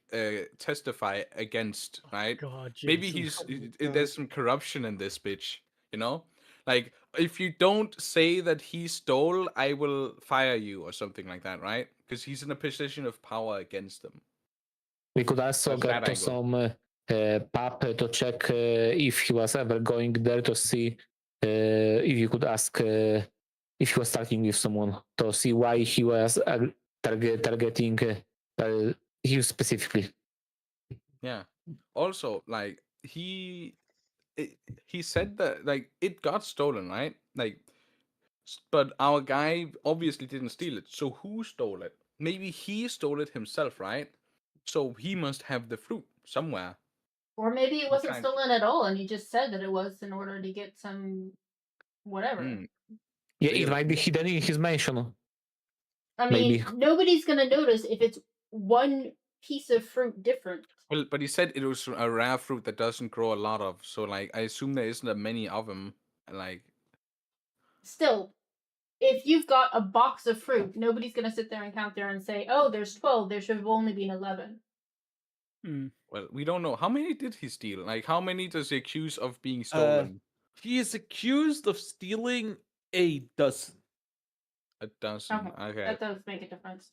testify against, right? God, Maybe Jason. there's some corruption in this bitch, you know? Like if you don't say that he stole, I will fire you or something like that, right? Because he's in a position of power against them. We could also That's get that to angle. some pub to check if he was ever going there to see if you could ask if he was talking with someone to see why he was targeting you specifically. Yeah. Also, like he said that like it got stolen, right? Like, but our guy obviously didn't steal it. So who stole it? Maybe he stole it himself, right? So he must have the fruit somewhere. Or maybe it wasn't Okay. stolen at all and he just said that it was in order to get some whatever. Yeah, Really? it might be hidden in his mansion. I mean, Maybe. nobody's gonna notice if it's one piece of fruit different? Well, but he said it was a rare fruit that doesn't grow a lot of. So like, I assume there isn't that many of them. Like, Still, if you've got a box of fruit, nobody's gonna sit there and count there and say, "Oh, there's 12. There should have only been 11." well, we don't know how many did he steal. Like, how many does he accuse of being stolen? He is accused of stealing a dozen. A dozen. Okay. That does make a difference.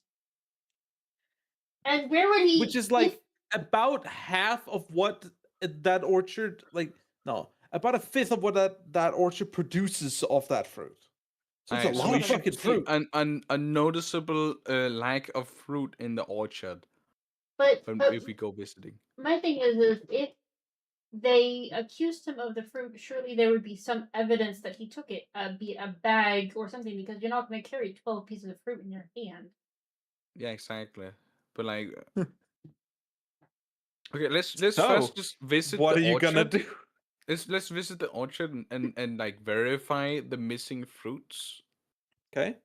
And where would he? Which is like about half of what that orchard, like, no, about a fifth of what that orchard produces of that fruit. So it's Alright, a so lot we of should fucking see fruit. a noticeable lack of fruit in the orchard But if we go visiting. my thing is if they accused him of the fruit, surely there would be some evidence that he took it, be it a bag or something, because you're not going to carry 12 pieces of fruit in your hand. Yeah, exactly. But like, okay, let's So, first just visit what the are you orchard. gonna do? Let's visit the orchard and like verify the missing fruits. Okay.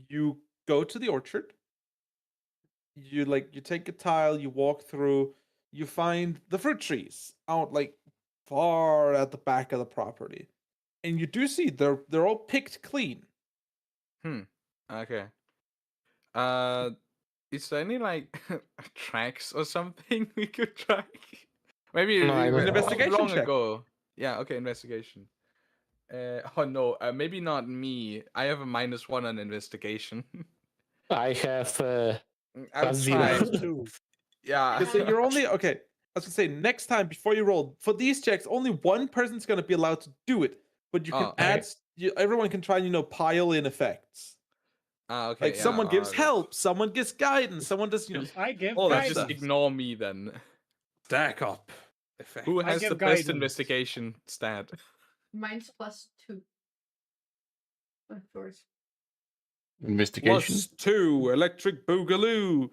You go to the orchard. You take a tile, you walk through, you find the fruit trees out like far at the back of the property. And you do see they're all picked clean. Okay. Is there any like tracks or something we could track? Maybe No, I it was don't- Investigation long check. ago. Yeah. Okay. Investigation. Oh no. Maybe not me. I have a -1 on investigation. I have I'll Plus try. zero. Two. Yeah. So you're only okay. I was gonna say next time before you roll for these checks, only one person's gonna be allowed to do it, but you can Oh, add. Everyone can try and pile in effects. Okay. Like yeah, someone gives I'll- help, someone gives guidance, someone does I give all that guidance. stuff. Just ignore me then. Stack up effect. Who I has give the best guidance. investigation stat? Mine's +2. Of course. Investigation. +2 electric boogaloo.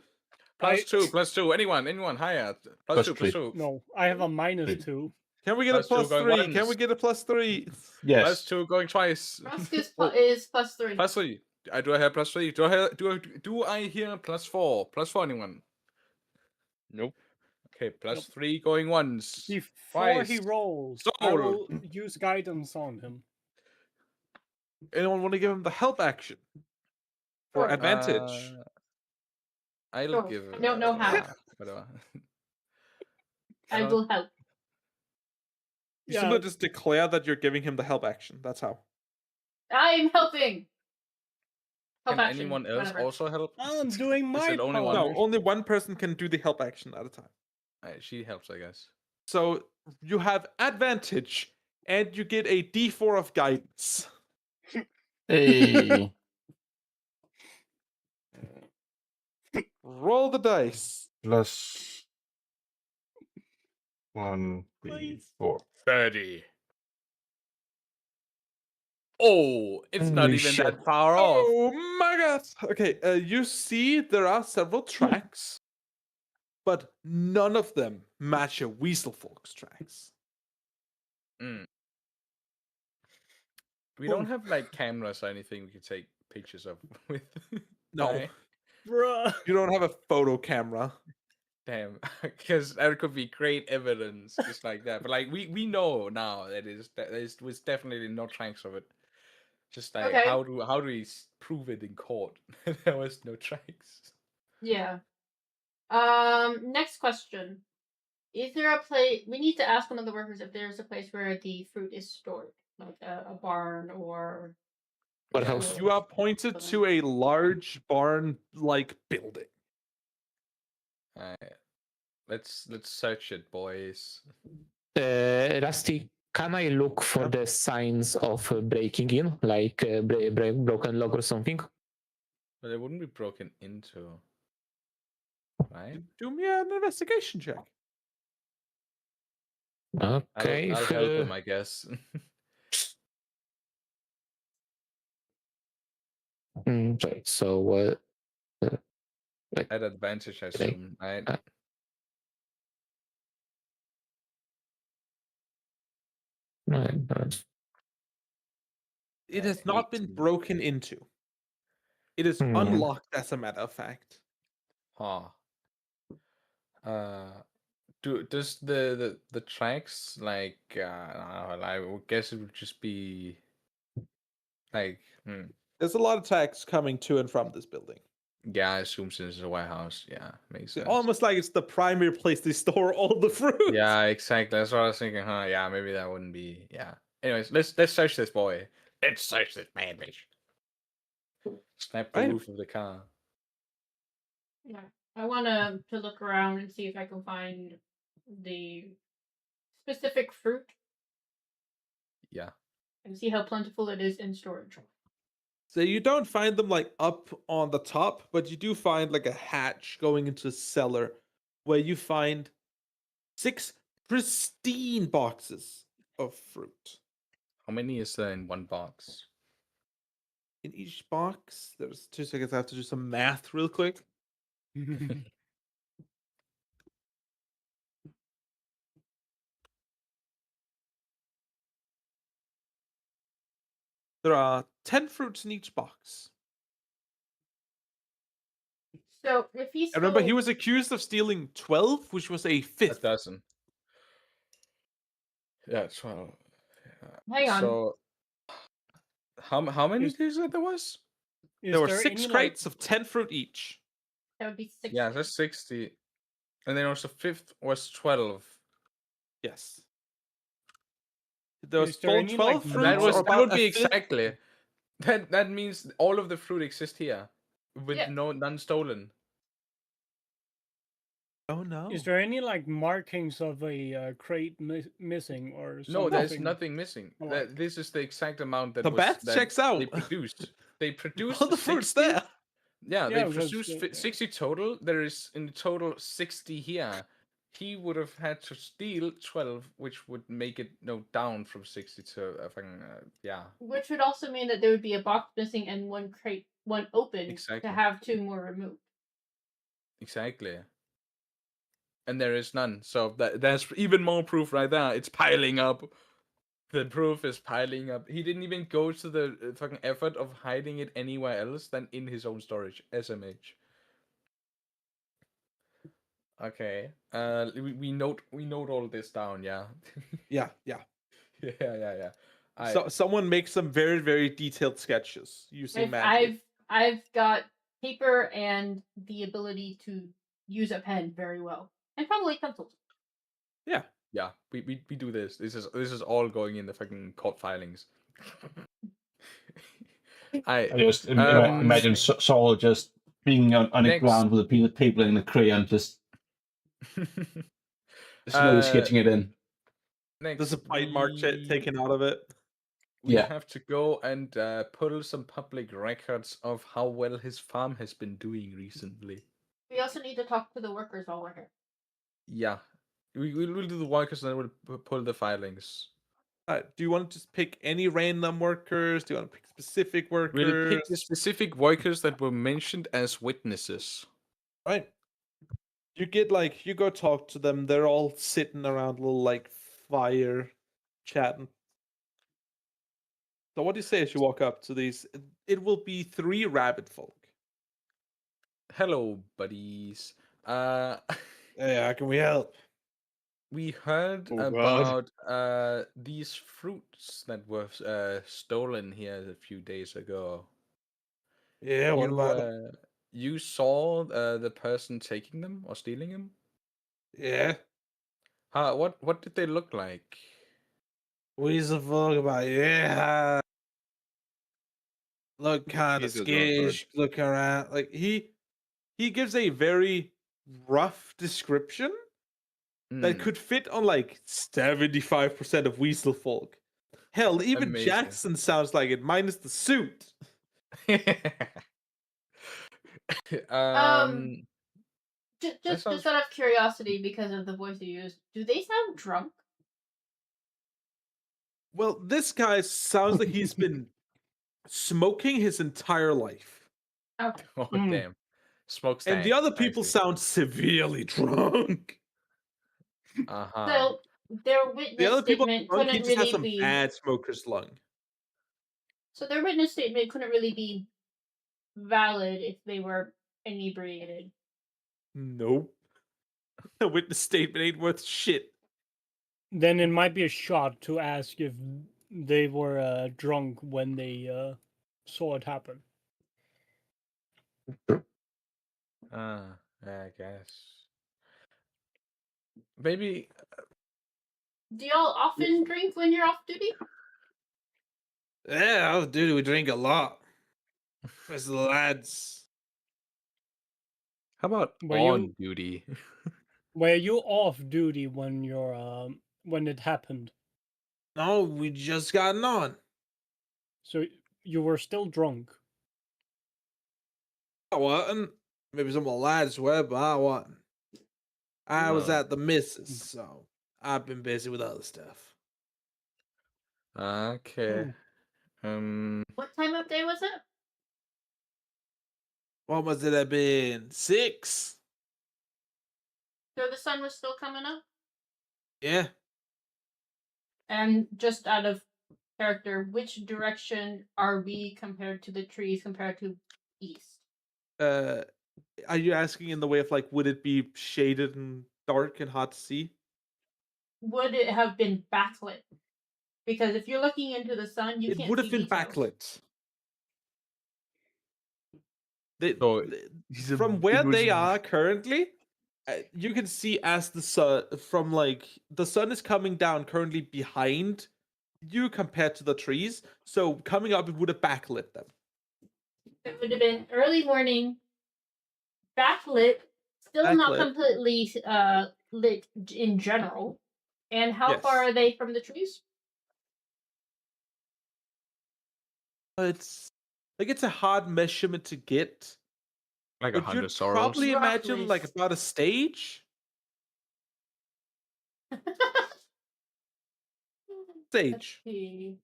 +2. Anyone higher? Plus +2. three. +2. No, I have a -2. Can we get a +2 going +3? Can once. we get a +3? Yes. +2 going twice. Roscus Oh, is +3. +3. Do I have +3? Do I hear +4? +4 anyone? Nope. Okay, +3 going once. Before he Twice. rolls, I Sold. will use guidance on him. Anyone want to give him the help action for Sure. advantage? I'll Sure. give. No help. Whatever. I will help. You simply just declare that you're giving him the help action. That's how. I'm helping. Help Can action, anyone else whatever. also help? I'm doing Is my it only part. one? No, only one person can do the help action at a time. She helps, I guess. So you have advantage, and you get a D4 of guidance. Hey. Roll the dice. Plus 1, 3, Please. 4. 30. Oh, it's not Holy even shit. that far off. Oh my god! Okay, you see there are several tracks, but none of them match a Weaselfolk's tracks. We don't have like cameras or anything we can take pictures of with. No, right? Bruh. you don't have a photo camera. Damn, because that could be great evidence, just like that. But like we know now that there was definitely no tracks of it. Just like Okay. how do we prove it in court? There was no tracks. Yeah. Next question. Is there a place we need to ask one of the workers if there's a place where the fruit is stored, like a barn or Warehouse. You are pointed to a large barn-like building. Alright. Let's search it, boys. Rusty, can I look for the signs of breaking in, like broken lock or something? But it wouldn't be broken into, right? Do me an investigation check. Okay. I'll help him, I guess. Right, so At advantage, I assume, right? It has not been broken into. It is unlocked, as a matter of fact. Huh. Does the tracks like I would guess it would just be like There's a lot of tracks coming to and from this building. yeah, I assume since it's a warehouse, yeah, makes sense. Almost like it's the primary place they store all the fruit. Yeah, exactly. That's what I was thinking. Huh? Yeah, maybe that wouldn't be. Yeah. Anyways, let's search this boy. Let's search this man, bitch. Snap the Right. roof of the car. Yeah, I want to look around and see if I can find the specific fruit Yeah. and see how plentiful it is in storage. So you don't find them like up on the top, but you do find like a hatch going into a cellar where you find 6 pristine boxes of fruit. How many is there in one box? In each box, there's 2 seconds. I have to do some math real quick. There are 10 fruits in each box. So if he And remember, stole- he was accused of stealing 12, which was a fifth. A dozen. Yeah, 12. Hang on. So, how many did you say there was? There were 6 crates of 10 fruit each. That would be 60. Yeah, that's 60. And then also fifth was 12. Yes. There was Is there any, 12 like, fruits. That or that about would a be fifth. exactly. That means all of the fruit exists here, with Yeah. none stolen. Oh no. Is there any like markings of a crate missing or something? No, there's nothing missing. Alright. This is the exact amount that The was math that checks out. they produced. They produced All the fruit's 60. there. Yeah, Yeah, they because produced the- 60 total. There is in total 60 here. He would have had to steal 12, which would make it down from 60 to yeah. Which would also mean that there would be a box missing and one crate, one open, Exactly. to have 2 more removed. Exactly. And there is none. So that's even more proof right there. It's piling up. The proof is piling up. He didn't even go to the fucking effort of hiding it anywhere else than in his own storage. SMH. Okay. We note all this down, yeah. Yeah. Yeah. So someone makes some very, very detailed sketches using magic. I've got paper and the ability to use a pen very well, and probably pencils. Yeah. Yeah, we do this. This is all going in the fucking court filings. I just imagine Saul just being on the ground with a piece of paper and a crayon, just slowly sketching it in. Next, There's a bite mark taken out of it. We have to go and pull some public records of how well his farm has been doing recently. We also need to talk to the workers while we're here. Yeah. We'll do the workers and then we'll pull the filings. Do you want to just pick any random workers? Do you want to pick specific workers? We'll pick the specific workers that were mentioned as witnesses. Right. You go talk to them. They're all sitting around a little fire, chatting. So what do you say as you walk up to these? It will be 3 rabbit folk. Hello, buddies. Hey, how can we help? We heard about these fruits that were stolen here a few days ago. Yeah, what about them? You saw the person taking them or stealing them? Yeah. What did they look like? What's the fuck about? Yeah. Look kind of skittish. Look around. He gives a very rough description that could fit on 75% of Weasel folk. Hell, even Amazing. Jackson sounds like it, minus the suit. Just out of curiosity, because of the voice you used, do they sound drunk? Well, this guy sounds like he's been smoking his entire life. Okay. Oh, damn. Smokestack. And the other people sound severely drunk. So their witness The other people statement drunk, he couldn't just has really some be. bad smoker's lung. So their witness statement couldn't really be valid if they were inebriated. Nope. The witness statement ain't worth shit. Then it might be a shot to ask if they were drunk when they saw it happen. I guess. Maybe. Do y'all often drink when you're off duty? Yeah, off duty we drink a lot. As the lads. How about Were on you- duty? Were you off duty when you're when it happened? No, we just gotten on. So you were still drunk. I wasn't. Maybe some of the lads were, but I wasn't. I was Oh. at the missus, so I've been busy with other stuff. Okay. What time of day was it? What must it have been? 6? So the sun was still coming up? Yeah. And just out of character, which direction are we compared to the trees compared to east? Are you asking in the way of like, would it be shaded and dark and hard to see? Would it have been backlit? Because if you're looking into the sun, you It can't would have see been details. backlit. So, From where they are currently, you can see as the sun from like the sun is coming down currently behind you compared to the trees. So coming up, it would have backlit them. It would have been early morning, backlit, still not Backlit. completely lit in general. And how Yes. far are they from the trees? It's like it's a hard measurement to get. like But 100 you'd sorrows. probably imagine Roughly. like about a stage. Stage. Let's see.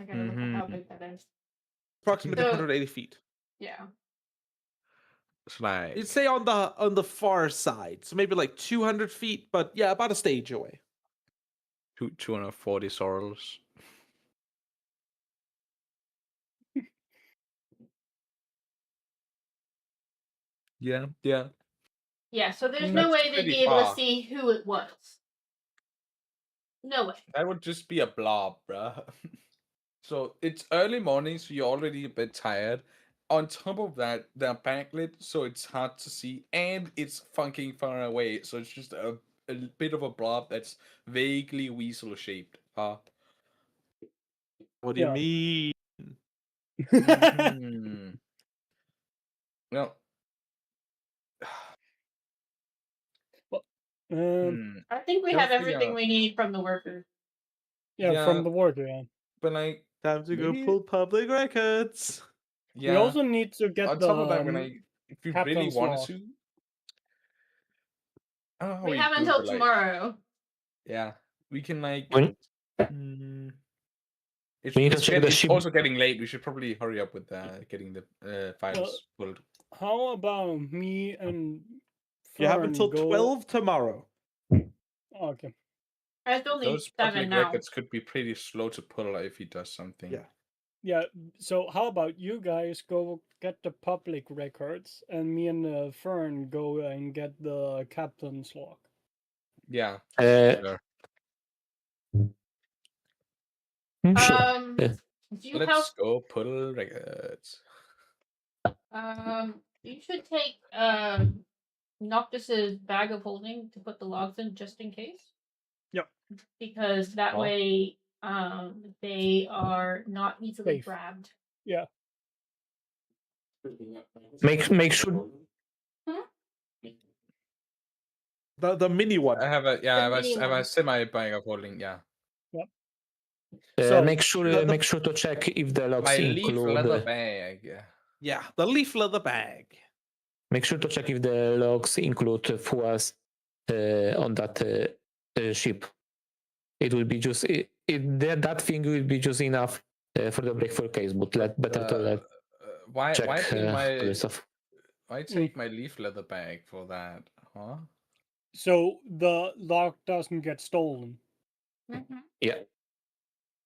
I gotta look at how big that is. Approximately So- 180 feet. Yeah. It's like You'd say on the far side, so maybe like 200 feet, but yeah, about a stage away. 240 sorrows. Yeah. Yeah, so there's Mm, no that's way they'd pretty be able to far. see who it was. No way. That would just be a blob, bruh. So it's early morning, so you're already a bit tired. On top of that, they're backlit, so it's hard to see, and it's fucking far away, so it's just a bit of a blob that's vaguely weasel shaped. What do you Yeah. mean? Mhm. Well, I think we Don't have we, everything we need from the worker. Yeah, from Yeah. the worker. Yeah. but like, Time to go maybe- pull public records. yeah. We also need to get On the top of that, if we really captain's wanted log. to, I don't know how We have do, until but, like, tomorrow. yeah, we can like. We, It's, we need to it's, check get- the it's ship. also getting late. We should probably hurry up with getting the files pulled. How about me and You have Fern until go... 12 tomorrow. Oh, okay. I still need Those 7 public now. records could be pretty slow to pull if he does something. Yeah. Yeah. So how about you guys go get the public records, and me and Fern go and get the captain's log. Yeah. sure. Do you Let's help? go pull records. You should take Noctis's bag of holding to put the logs in just in case. Yep. Because that Oh. way they are not easily Safe. grabbed. Yeah. Make sure. The mini one. I have a The mini I have a one. semi bag of holding. Yeah. So, make sure to check if the logs My leaf leather include. bag. Yeah. Yeah, the leaf leather bag. Make sure to check if the logs include fuels on that ship. It will be just that thing will be just enough for the breakthrough case, but better to Why check bring other stuff. why take my leaf leather bag for that? Huh? So the log doesn't get stolen. Yeah.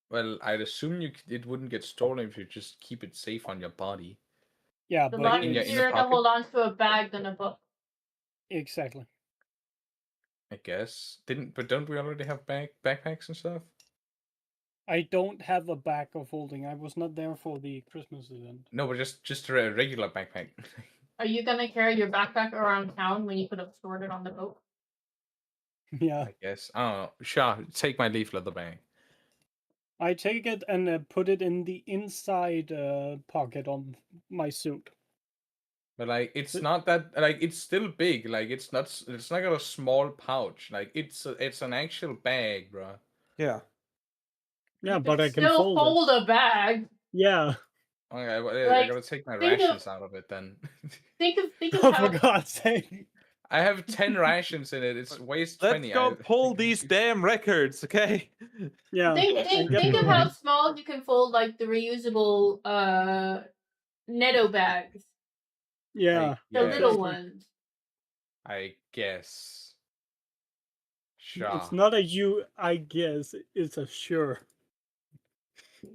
Well, I'd assume it wouldn't get stolen if you just keep it safe on your body. Yeah, It's a but lot in your it's... easier to pocket? hold on to a bag than a book. Exactly. I guess. Don't we already have backpacks and stuff? I don't have a bag of holding. I was not there for the Christmas event. No, but just a regular backpack. Are you gonna carry your backpack around town when you could have stored it on the boat? Yeah. I guess. I don't know. Sure, take my leaf leather bag. I take it and put it in the inside pocket on my suit. But like, it's But- not that like it's still big. Like it's not got a small pouch. Like it's an actual bag, bro. Yeah. Yeah, You but I can still fold it. a bag. Yeah. Okay, well, I Like, gotta take my think of- rations out of it then. Think of Oh, how for God's sake. I have 10 rations in it. It's weighs Let's 20. go pull these damn records, okay? Yeah. think of how small you can fold like the reusable netto bags. Yeah. The little Exactly. ones. I guess. Sure. It's not a I guess. It's a sure.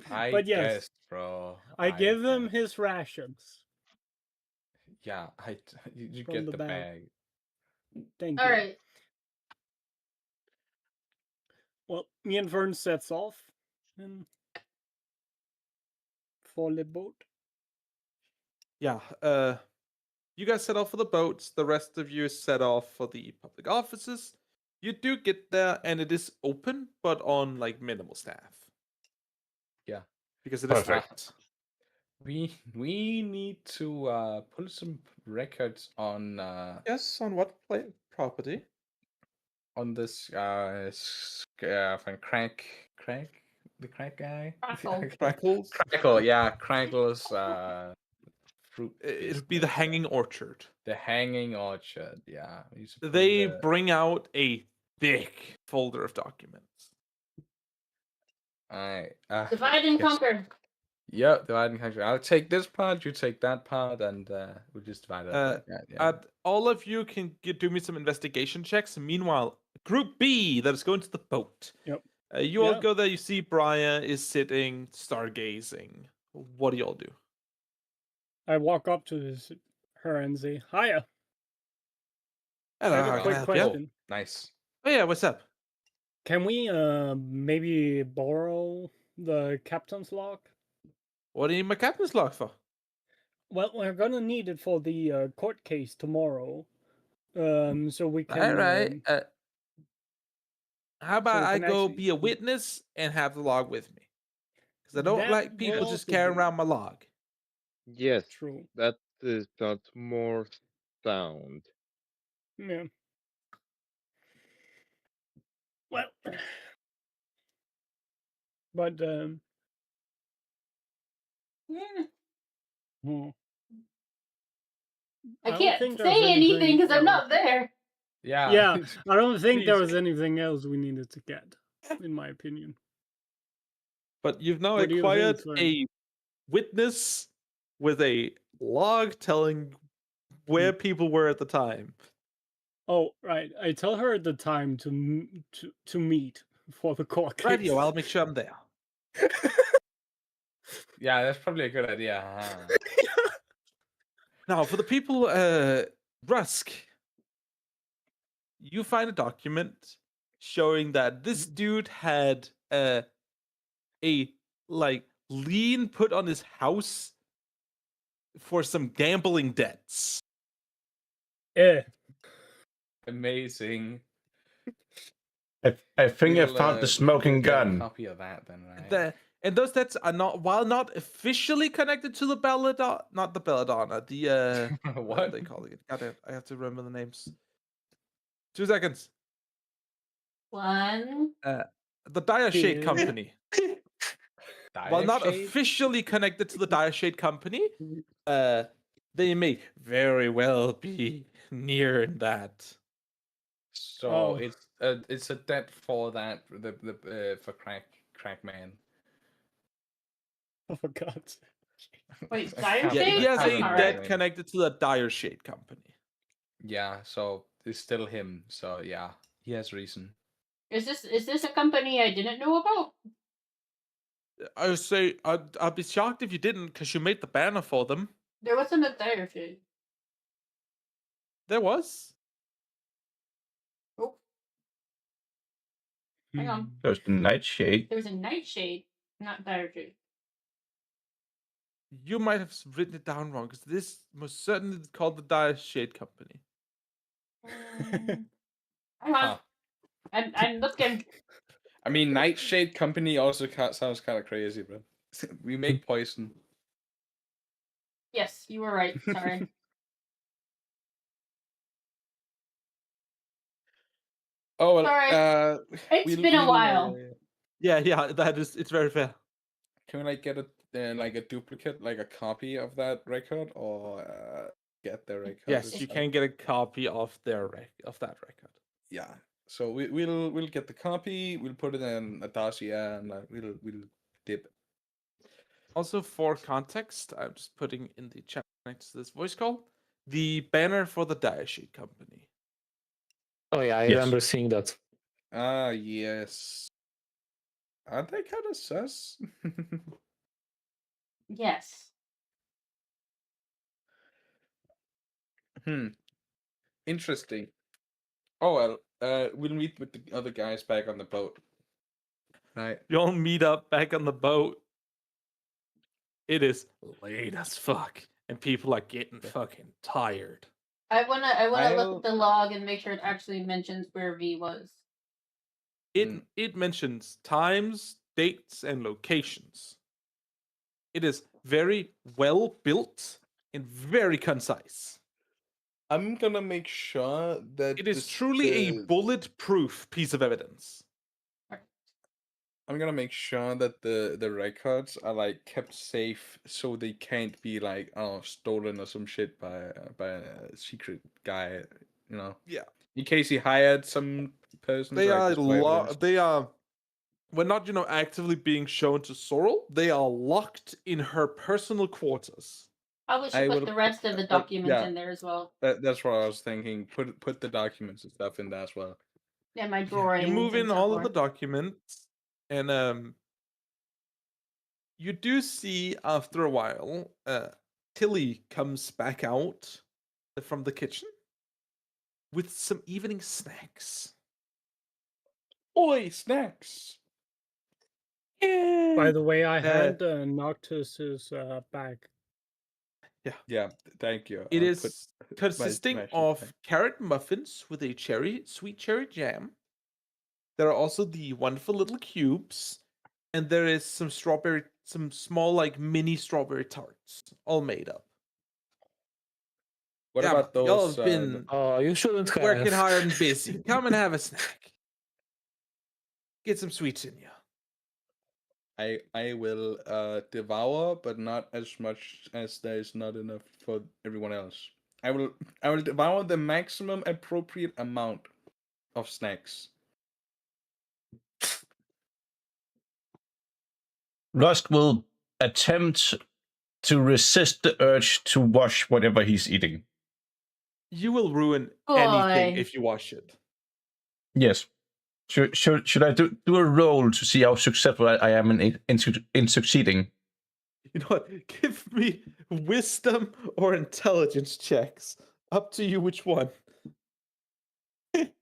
I but yes, guess, bro. I give him guess. his rations. Yeah, you From get the the bag. bag. Thank All you. right. Well, me and Vern sets off and for the boat. Yeah. You guys set off for the boats. The rest of you set off for the public offices. You do get there, and it is open, but on like minimal staff. Yeah. Because it is Perfect. night. We need to pull some records on Yes, on what property? on this from Crack the Crack guy. Crackle. Crackles? Crackle, yeah, Crackle's fruit. It'd be the Hanging Orchard. The Hanging Orchard, yeah. We used to pull They the- bring out a thick folder of documents. Alright. Divide and yes. conquer. Yep, divide and conquer. I'll take this part, you take that part, and we'll just divide it up. All of you can do me some investigation checks. Meanwhile, Group B that is going to the boat. Yep. You all Yeah. go there. You see Brian is sitting stargazing. What do y'all do? I walk up to her and say, "Hiya." Hello, I have how a can I quick help you? question. Nice. Oh yeah, what's up? Can we maybe borrow the captain's log? What do you need my captain's log for? Well, we're gonna need it for the court case tomorrow. So we can. All right. How about we I can go actually- be a witness and have the log with me? Because I don't That like people will just also carrying do. around my log. Yes, True. that is not more sound. Yeah. Well, but hmm. I don't can't think there's say anything because I'm else. not there. Yeah. Yeah, I don't think there Please. was anything else we needed to get, in my opinion. But you've now What do you acquired think, Fern? a witness with a log telling where people were at the time. Oh, right. I tell her the time to meet for the court case. Radio, I'll make sure I'm there. Yeah, that's probably a good idea. Huh? Now, for the people, Rusk, you find a document showing that this dude had a like lien put on his house for some gambling debts. Eh. Amazing. I think I We'll, found the smoking get a gun. Copy of that then, right? And those debts are while not officially connected to the Belladonna, not the Belladonna, the what are What? they calling it? God, I have to remember the names. 2 seconds. 1. The Dire Shade Yeah. Company. While not Dire Shade? officially connected to the Dire Shade Company, they may very well be near that. So Oh. it's a debt for that for crack man. Oh, for God's sake. Wait, I Dire can't Yeah, Shade? he has remember a Alright. debt name. connected to the Dire Shade Company. Yeah, so it's still him. So yeah, he has reason. Is this a company I didn't know about? I would say I'd be shocked if you didn't, because you made the banner for them. There wasn't a Dire Shade. There was. Oh. Hang on. There's the Nightshade. There's a nightshade, not dire shade. You might have written it down wrong because this most certainly is called the Dire Shade Company. Hang on. I'm looking. I mean, Nightshade Company also sounds kind of crazy, bro. We make poison. Yes, you were right. Sorry. Oh well. Sorry. It's been a while. Yeah, it's very fair. Can we like get a like a duplicate, like a copy of that record, or get the record? Yes, you can get a copy of that record. Yeah. So we'll get the copy. We'll put it in a dossier, and we'll dip. Also, for context, I'm just putting in the chat next to this voice call the banner for the Dire Shade Company. Oh yeah, I remember seeing that. Ah yes. Aren't they kind of sus? Yes. Interesting. Oh well, we'll meet with the other guys back on the boat. Right. You all meet up back on the boat. It is late as fuck, and people are getting fucking tired. I wanna look at the log and make sure it actually mentions where V was. It mentions times, dates, and locations. It is very well built and very concise. I'm gonna make sure that it is truly a bulletproof piece of evidence. I'm gonna make sure that the records are like kept safe, so they can't be like stolen or some shit by a secret guy, you know. Yeah. In case he hired some person. They to, are like, when not actively being shown to Sorrel, they are locked in her personal quarters. Probably should put the rest of the documents in there as well. That's what I was thinking. Put the documents and stuff in there as well. Yeah, my drawings. You move in and so all forth. of the documents, and you do see after a while, Tilly comes back out from the kitchen with some evening snacks. Oi, snacks! By the way, I had Noctis's bag. Yeah. Thank you. It I'll is put consisting my of carrot muffins with a sweet cherry jam. There are also the wonderful little cubes, and there is some small like mini strawberry tarts, all made up. What about those? Y'all have been you shouldn't have. working hard and busy. Come and have a snack. Get some sweets in you. I will devour, but not as much as there is not enough for everyone else. I will devour the maximum appropriate amount of snacks. Rusk will attempt to resist the urge to wash whatever he's eating. You will ruin anything if you wash it. Yes. Should I do a roll to see how successful I am in succeeding? You know what? Give me wisdom or intelligence checks. Up to you which one. Let's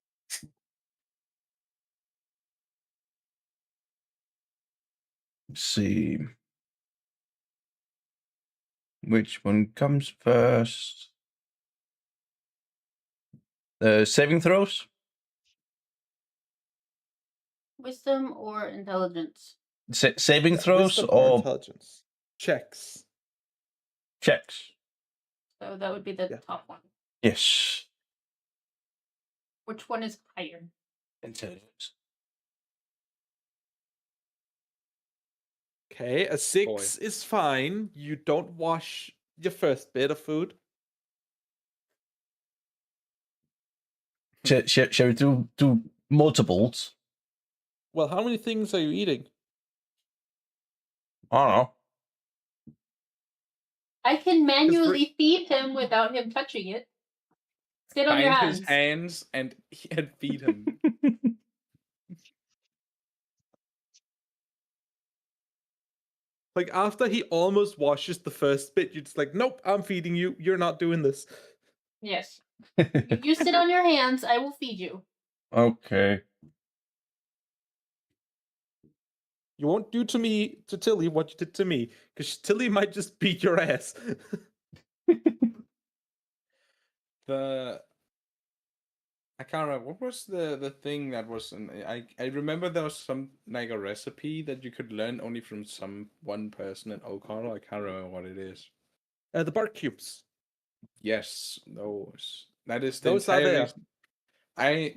see. Which one comes first? Saving throws? Wisdom or intelligence? Saving throws Wisdom or intelligence? Checks. Checks. So that would be the top one. Yes. Which one is higher? Intelligence. Okay, a 6 is fine. You don't wash your first bit of food. Shall we do multiples? Well, how many things are you eating? I don't know. I can manually feed him without him touching it. Sit on your Bind hands. his hands and feed him. Like, after he almost washes the first bit, you're just like, nope, I'm feeding you. You're not doing this. Yes. You sit on your hands, I will feed you. Okay. You won't do to Tilly what you did to me, because Tilly might just beat your ass. I can't remember what was the thing that was. I remember there was some like a recipe that you could learn only from one person in O'Connell. I can't remember what it is. The bark cubes. Yes, those. That is the Those are entire there.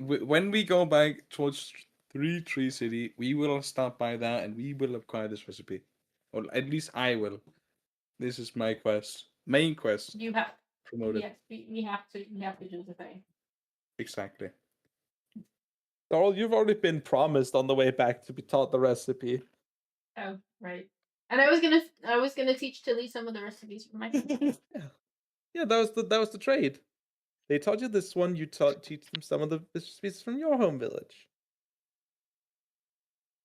reason. When we go back towards Tree City, we will stop by that and we will acquire this recipe, or at least I will. This is my main quest. You have. Promoted. Yes, we have to. We have to do the thing. Exactly. Thorl, you've already been promised on the way back to be taught the recipe. Oh, right. And I was gonna teach Tilly some of the recipes for my. Yeah, that was the trade. They taught you this one. You teach them some of the recipes from your home village.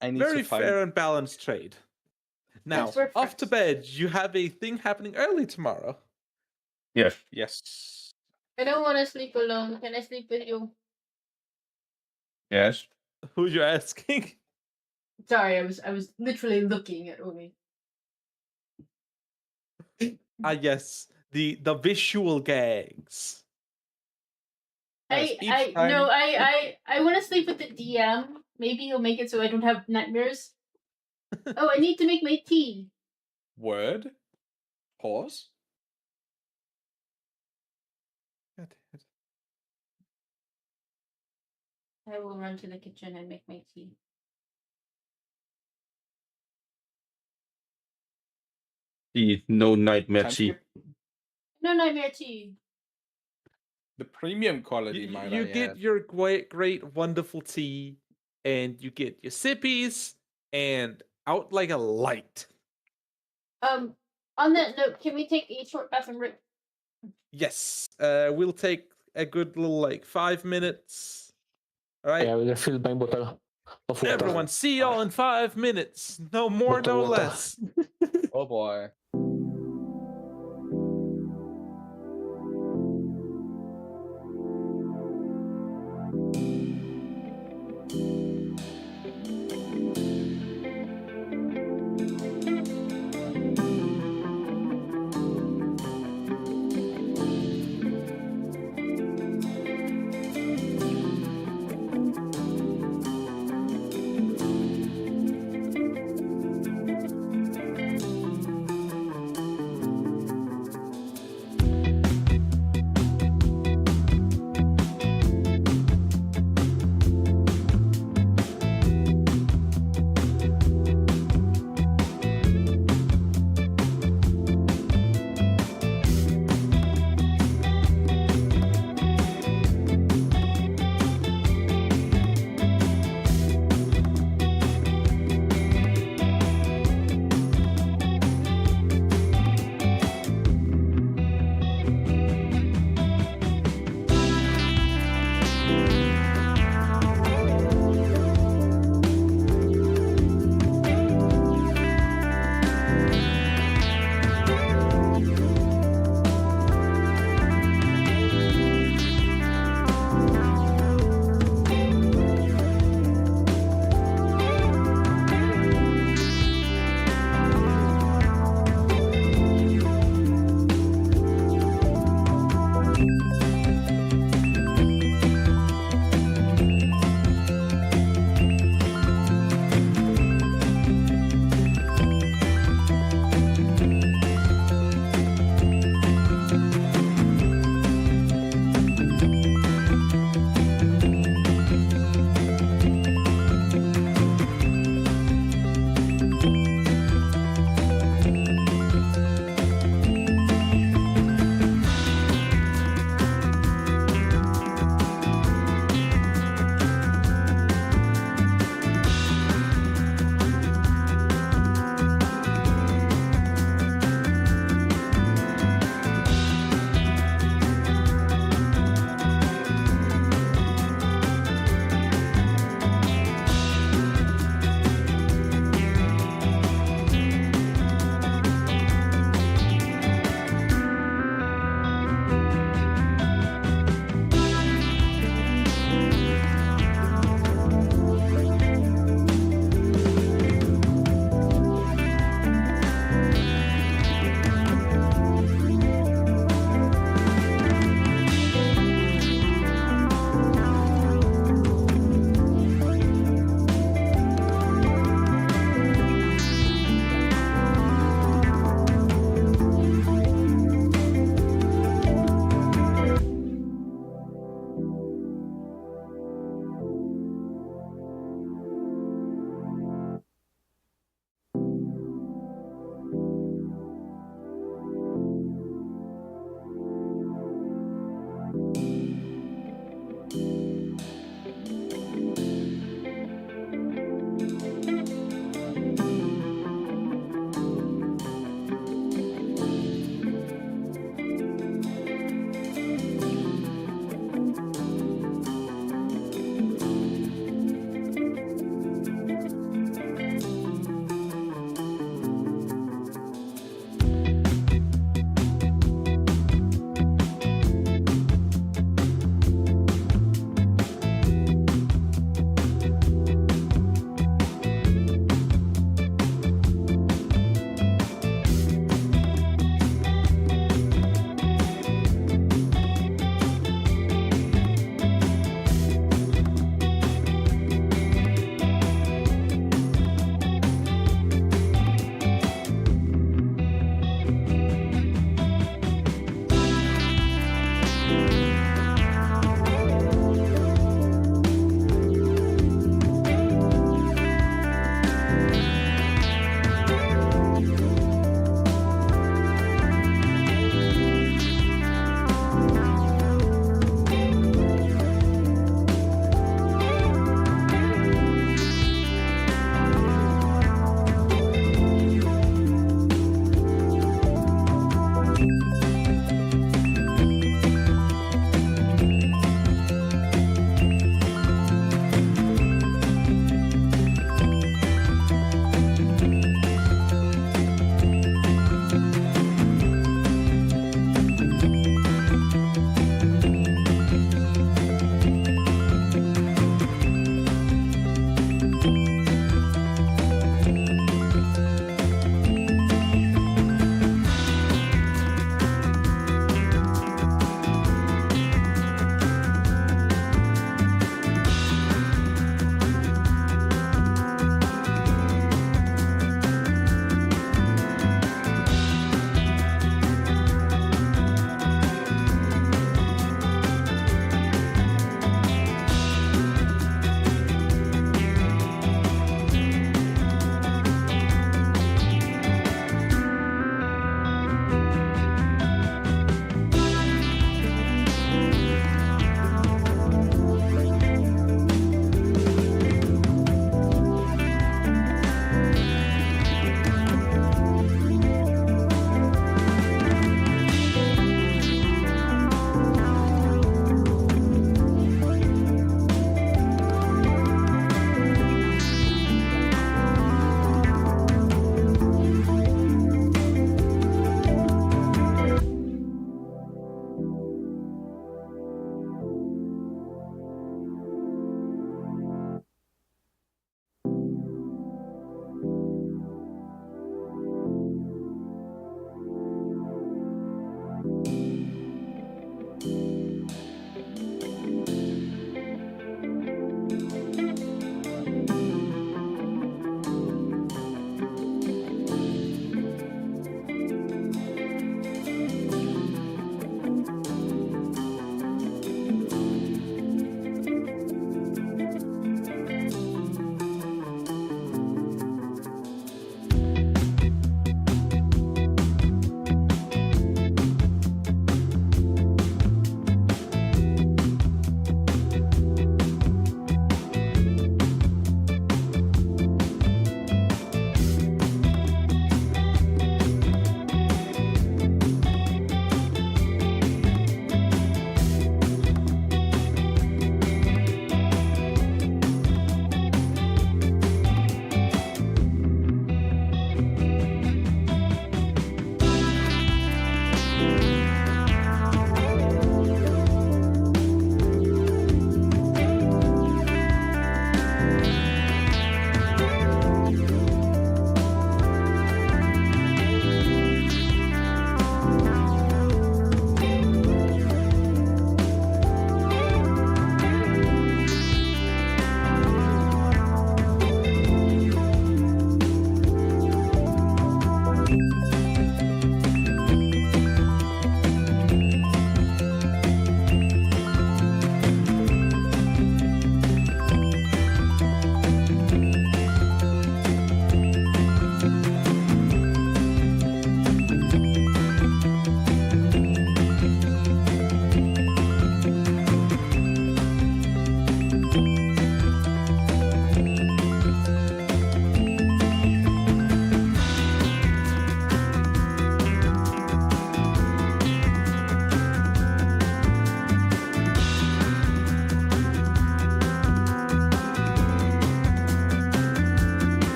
I need Very to find. fair and balanced trade. Now, Yes, we're off to friends. bed. You have a thing happening early tomorrow. Yes. Yes. I don't want to sleep alone. Can I sleep with you? Yes. Who you asking? Sorry, I was literally looking at Omi. Yes, the visual gags. Yes, each time- No, I want to sleep with the DM. Maybe he'll make it so I don't have nightmares. Oh, I need to make my tea. Word. Pause. God damn it. I will run to the kitchen and make my tea. The no nightmare Time tea. skip. No nightmare tea. The premium quality, might You I get add. your great, wonderful tea, and you get your sippies, and out like a light. On that note, can we take a short bathroom break? Yes, we'll take a good little 5 minutes. All right, I will refill my bottle of water. everyone, see y'all in 5 minutes. No more, Bottle no water. less. Oh boy.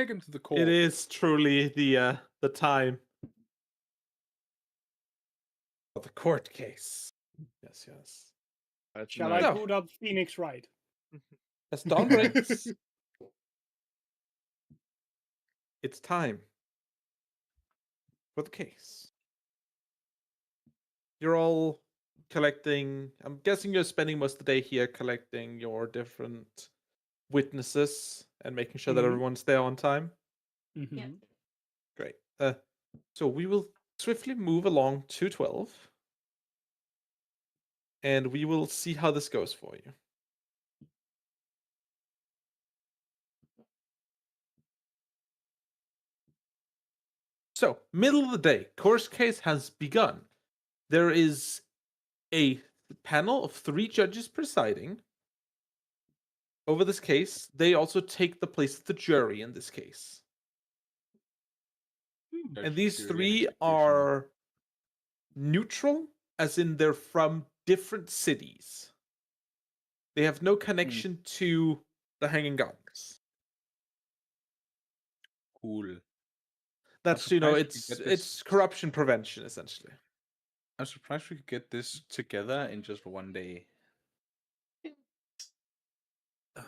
take him to the court. It is truly the time of the court case. Yes, yes. Shall I No. boot up Phoenix Wright? As dawn breaks, it's time for the case. You're all collecting. I'm guessing you're spending most of the day here collecting your different witnesses and making sure that Mhm. everyone's there on time. Mm-hmm. Great. So we will swiftly move along to 12, and we will see how this goes for you. So, middle of the day, court case has begun. There is a panel of 3 judges presiding over this case. They also take the place of the jury in this case. And these 3 are neutral, as in they're from different cities. They have no connection to the Hanging Gardens. Cool. That's, surprised we get it's corruption prevention, essentially. I'm surprised we could get this together in just one day. The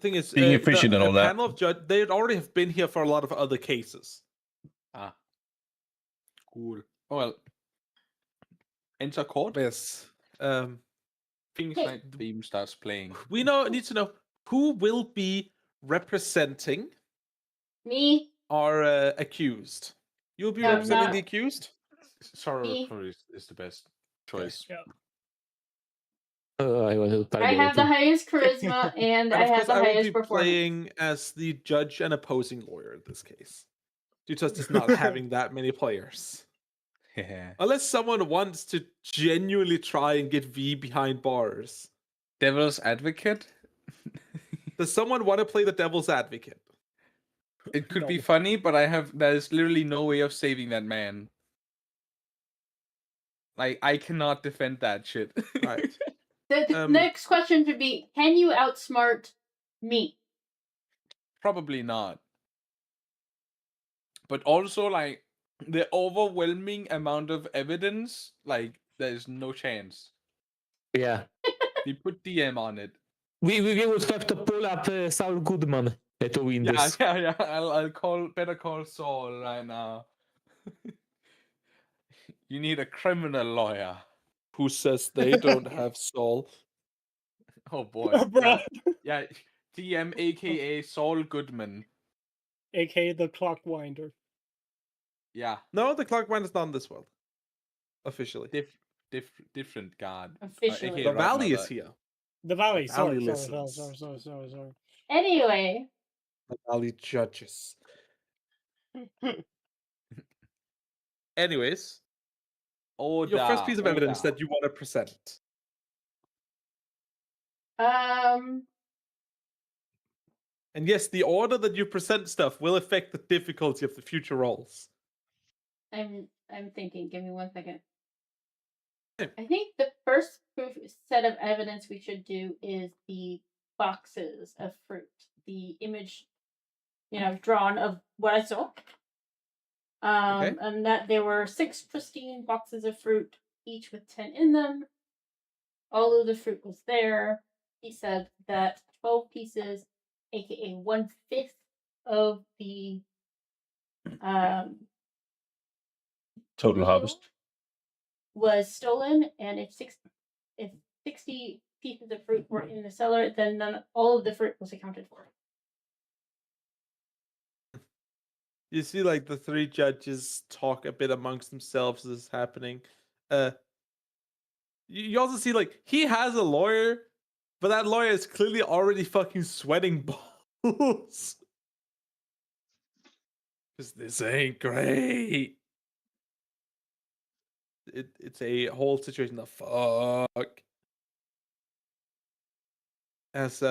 thing is, Being efficient and all that. panel of judges, they already have been here for a lot of other cases. Ah. Cool. Oh, well. Enter court. Yes. Things like theme starts playing. We need to know who will be representing Me? our accused. You'll be No, representing not- the accused? Sorry, Me? probably is the best choice. Yeah. I was I have the highest charisma and I of have course, the I will highest be performance. playing as the judge and opposing lawyer in this case, due to us just not having that many players. Yeah. Unless someone wants to genuinely try and get V behind bars. Devil's advocate? Does someone want to play the devil's advocate? It could be No. funny, but there's literally no way of saving that man. Like, I cannot defend that shit. Right. The next question should be, can you outsmart me? Probably not. But also, like, the overwhelming amount of evidence, like, there's no chance. Yeah. We put DM on it. We would have to pull up Saul Goodman to win this. Yeah. I'll better call Saul right now. You need a criminal lawyer. Who says they don't have Saul? Oh boy. Bruh. Yeah. DM aka Saul Goodman. AKA the Clockwinder. Yeah. No, the Clockwind is not in this world. Officially. Different god. Officially. The Valley is here. The Valley. Sorry. listens. Anyway. The Valley judges. Anyways, your first piece of evidence that you want to present. And yes, the order that you present stuff will affect the difficulty of the future rolls. I'm thinking. Give me 1 second. Okay. I think the first set of evidence we should do is the boxes of fruit. The image, drawn of what I saw. Okay. And that there were 6 pristine boxes of fruit, each with 10 in them. All of the fruit was there. He said that 12 pieces, aka 1/5 of the Total harvest. was stolen, and if 60 pieces of fruit were in the cellar, then all of the fruit was accounted for. You see, like, the 3 judges talk a bit amongst themselves as this is happening. You also see, like, he has a lawyer, but that lawyer is clearly already fucking sweating balls. Because this ain't great. It's a whole situation. The fuck. As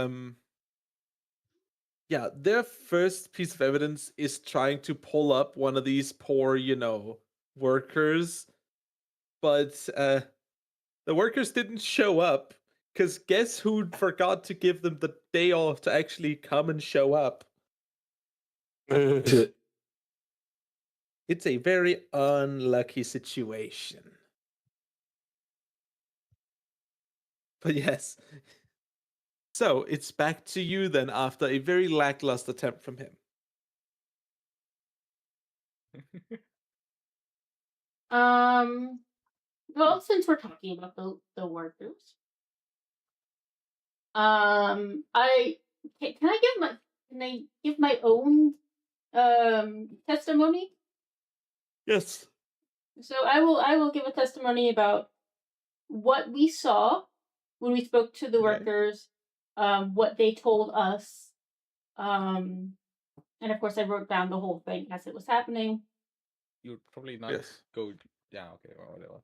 yeah, their first piece of evidence is trying to pull up one of these poor, workers, but the workers didn't show up. Because guess who forgot to give them the day off to actually come and show up? It's a very unlucky situation. But yes. So it's back to you then after a very lackluster attempt from him. Well, since we're talking about the workers, can I give my own testimony? Yes. So I will give a testimony about what we saw when we spoke to the workers, what they told us, and of course I wrote down the whole thing as it was happening. You would probably not go. Yeah. Okay. Well, whatever.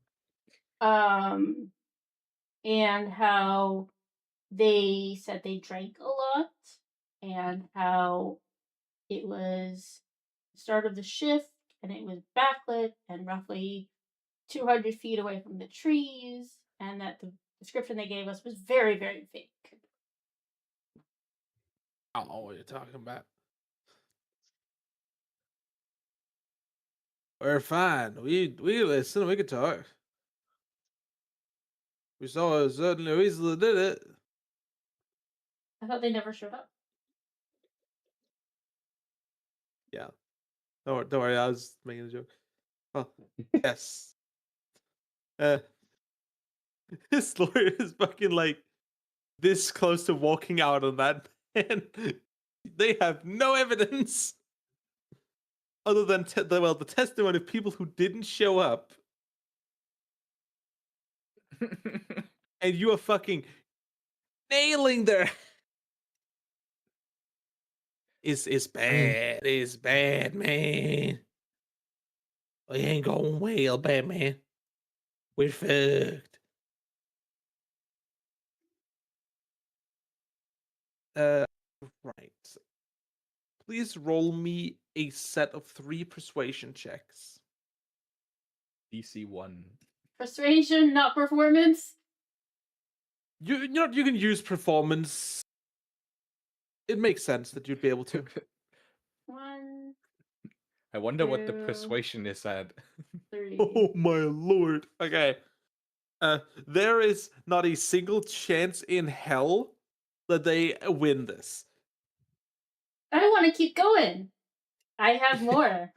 And how they said they drank a lot, and how it was the start of the shift, and it was backlit and roughly 200 feet away from the trees, and that the description they gave us was very, very fake. I don't know what you're talking about. We're fine. We listen. We can talk. We saw certainly Weasley did it. I thought they never showed up. Yeah. Don't worry. I was making a joke. Oh, yes. His lawyer is fucking like this close to walking out on that, and they have no evidence other than the testimony of people who didn't show up. And you are fucking nailing their it's bad. It's bad, man. We ain't going well, Batman. We're fucked. Right. Please roll me a set of 3 persuasion checks. DC 1. Persuasion, not performance. You know you can use performance. It makes sense that you'd be able to. 1, I wonder what the 2, persuasion is at. 3. Oh my lord. Okay. There is not a single chance in hell that they win this. I want to keep going. I have more.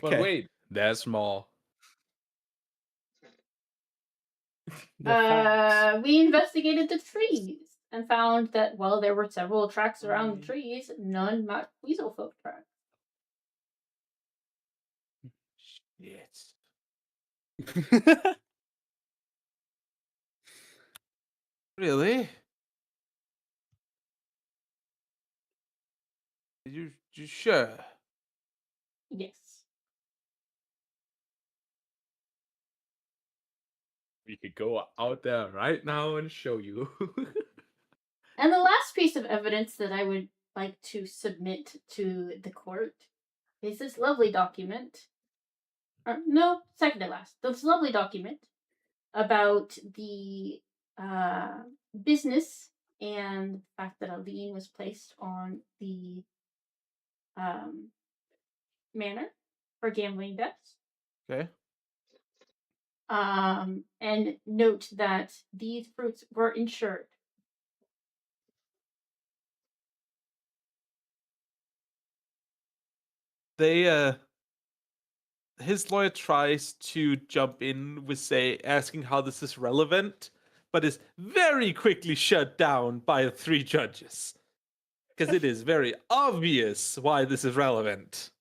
But wait, there's more. We investigated the trees and found that while there were several tracks around the trees, none matched weasel folk tracks. Shit. Really? You sure? Yes. We could go out there right now and show you. And the last piece of evidence that I would like to submit to the court is this lovely document. No, second to last. This lovely document about the business and the fact that a lien was placed on the manor for gambling debts. Okay. And note that these fruits were insured. They his lawyer tries to jump in with asking how this is relevant, but is very quickly shut down by the 3 judges. Because it is very obvious why this is relevant.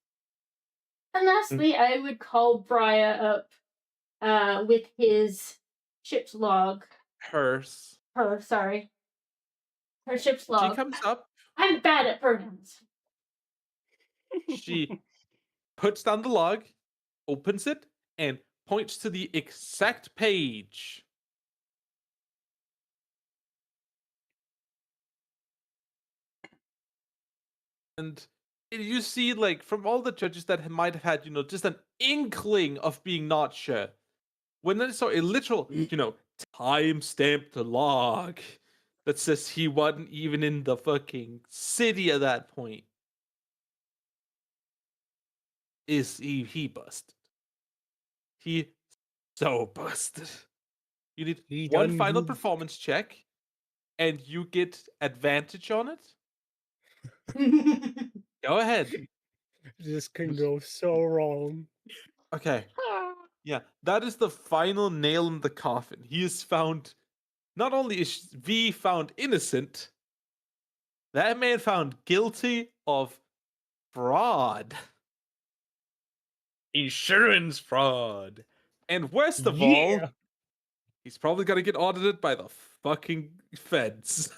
And lastly, I would call Briar up with his ship's log. Her ship's log. She comes up. I'm bad at pronouns. She puts down the log, opens it, and points to the exact page. And you see, like, from all the judges that might have had, just an inkling of being not sure, when I saw a literal, time-stamped log that says he wasn't even in the fucking city at that point, he busted. He so busted. You need He one done final goofed. performance check, and you get advantage on it. Go ahead. This can go so wrong. Okay. Yeah, that is the final nail in the coffin. He is found. Not only is V found innocent, that man found guilty of fraud. Insurance fraud. And worst of all, he's probably gonna get audited by the fucking feds.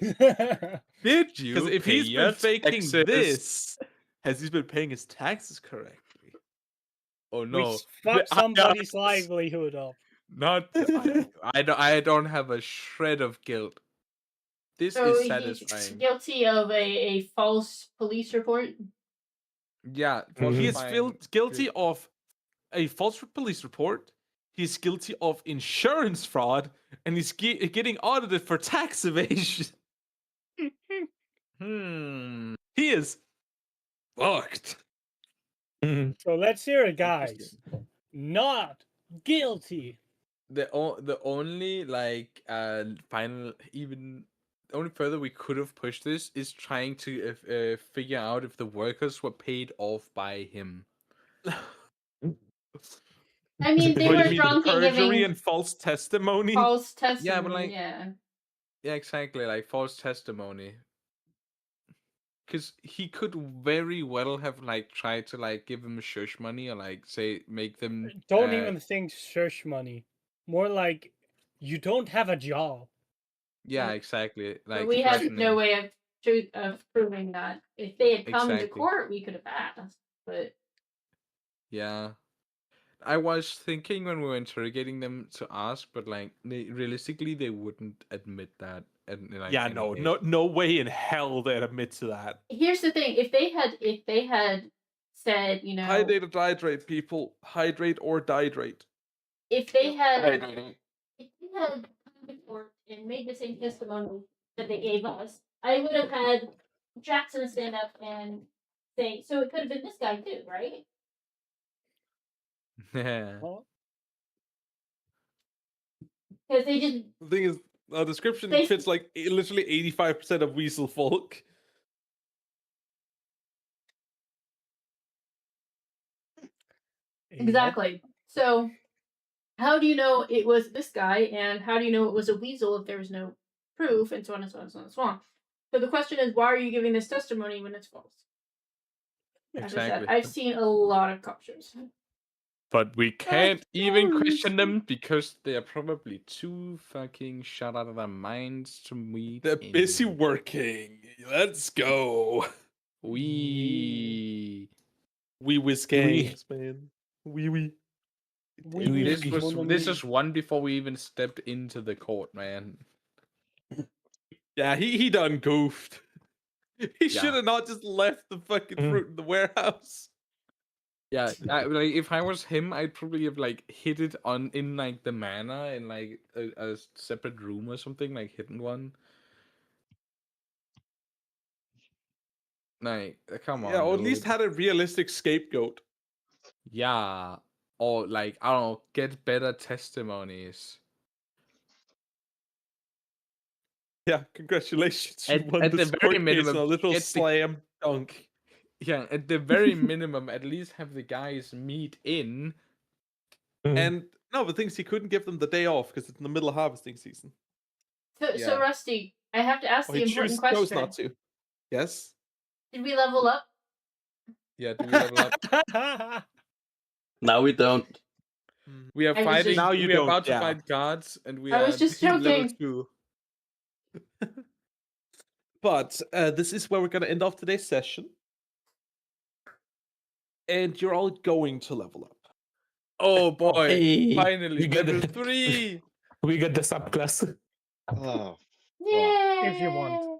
Did you? Because if pay he's your been faking taxes? this, has he been paying his taxes correctly? Oh We no! fucked I- somebody's livelihood up. Not. I don't have a shred of guilt. This So is he's satisfying. guilty of a false police report. Yeah, He is falsifying guilty of a false police report. He's guilty of insurance fraud, and he's getting audited for tax evasion. He is fucked. So let's hear it, guys. Not guilty. The only final even the only further we could have pushed this is trying to figure out if the workers were paid off by him. I mean, they What do were you mean, drunk and perjury giving and false testimony? false Yeah, testimony. but like Yeah. yeah, exactly, like false testimony. Because he could very well have like tried to like give them shush money or like say make them Don't even think shush money. More like you don't have a job. yeah, exactly. But Like we had threatening. no way of proving that. If they had come to Exactly. court, we could have asked. But Yeah. I was thinking when we were interrogating them to ask, but like realistically they wouldn't admit that. And like Yeah, no way in hell they'd admit to that. here's the thing: if they had said, Hydrate or dihydrate, people. Hydrate or dihydrate. if they had come to court and made the same testimony that they gave us, I would have had Jackson stand up and say, "So it could have been this guy too, right?" Yeah. Because they just The thing is, the description They- fits like literally 85% of Weasel folk. exactly. So, how do you know it was this guy, and how do you know it was a weasel if there was no proof, and so on and so on and so on and so on? So the question is, why are you giving this testimony when it's false? As I said, Exactly. I've seen a lot of captures. But we can't even question them because they are probably too fucking shut out of their minds to meet. They're busy working. Let's go. We whiz games, man. We. This was one before we even stepped into the court, man. Yeah, he done goofed. He should have not just left the fucking fruit in the warehouse. Yeah, like if I was him, I'd probably have like hid it in like the manor in like a separate room or something, like hidden one. Like, come on. Yeah, or at least dude. had a realistic scapegoat. Yeah, or like I don't know, get better testimonies. Yeah, congratulations. You won At this the court very case minimum, in a little get the- slam dunk. Yeah, at the very minimum, at least have the guys meet in. And no, the things he couldn't give them the day off because it's in the middle of harvesting season. So Rusty, I have to ask Or the he important chose question: not to. Yes. Did we level up? Yeah, do we level up? No, we don't. We are I was fighting. just- Now you we are don't, about to yeah. fight guards, and we I are was just level joking. 2. But this is where we're going to end off today's session. And you're all going to level up. Oh boy! Hey, Finally, we got level the- 3. We got the subclass. Oh, Yay! If you want.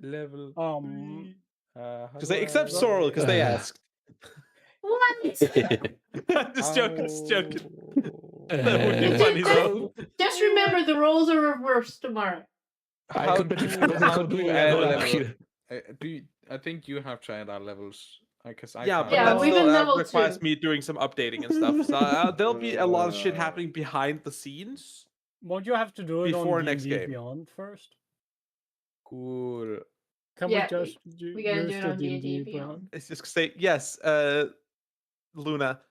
Level. Um, Because they accept Sorrel because they asked. What? I'm just joking, just joking. That would be Uh, funny though. Just remember the roles are reversed tomorrow. I How completely do forgot you we add are level? here. I think you have to add our levels. Because I Yeah, can't. but Yeah, that we've still been level requires 2. me doing some updating and stuff. So there'll be a lot of shit happening behind the scenes. Won't you have to do it Before on next D&D game. Beyond first? Cool. Can Yeah, we just we gotta do use it the on D&D D&D Beyond. It's just say yes, Luna.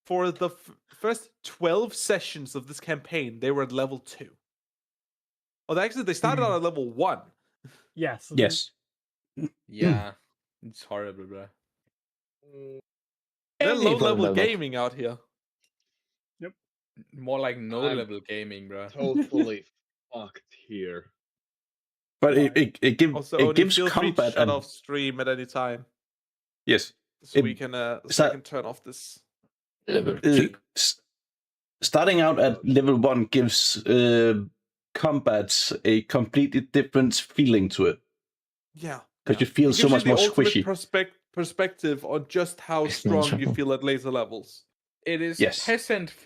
For the first 12 sessions of this campaign, they were at level 2. Oh, actually, they started out at level 1. Yes. Yes. Yeah. It's horrible, bro. They're Any low-level level. gaming out here. More like I'm no-level gaming, bro. Totally fucked here. But Why? it Also, only gives feel free to combat shut and off stream at any time, yes, so It- we can I so- can turn off this. Level 3. starting out at level 1 gives combats a completely different feeling to it Yeah, because you feel It so gives much you more the ultimate squishy. perspective on just how It's strong you natural. feel at laser levels. It is Yes. peasant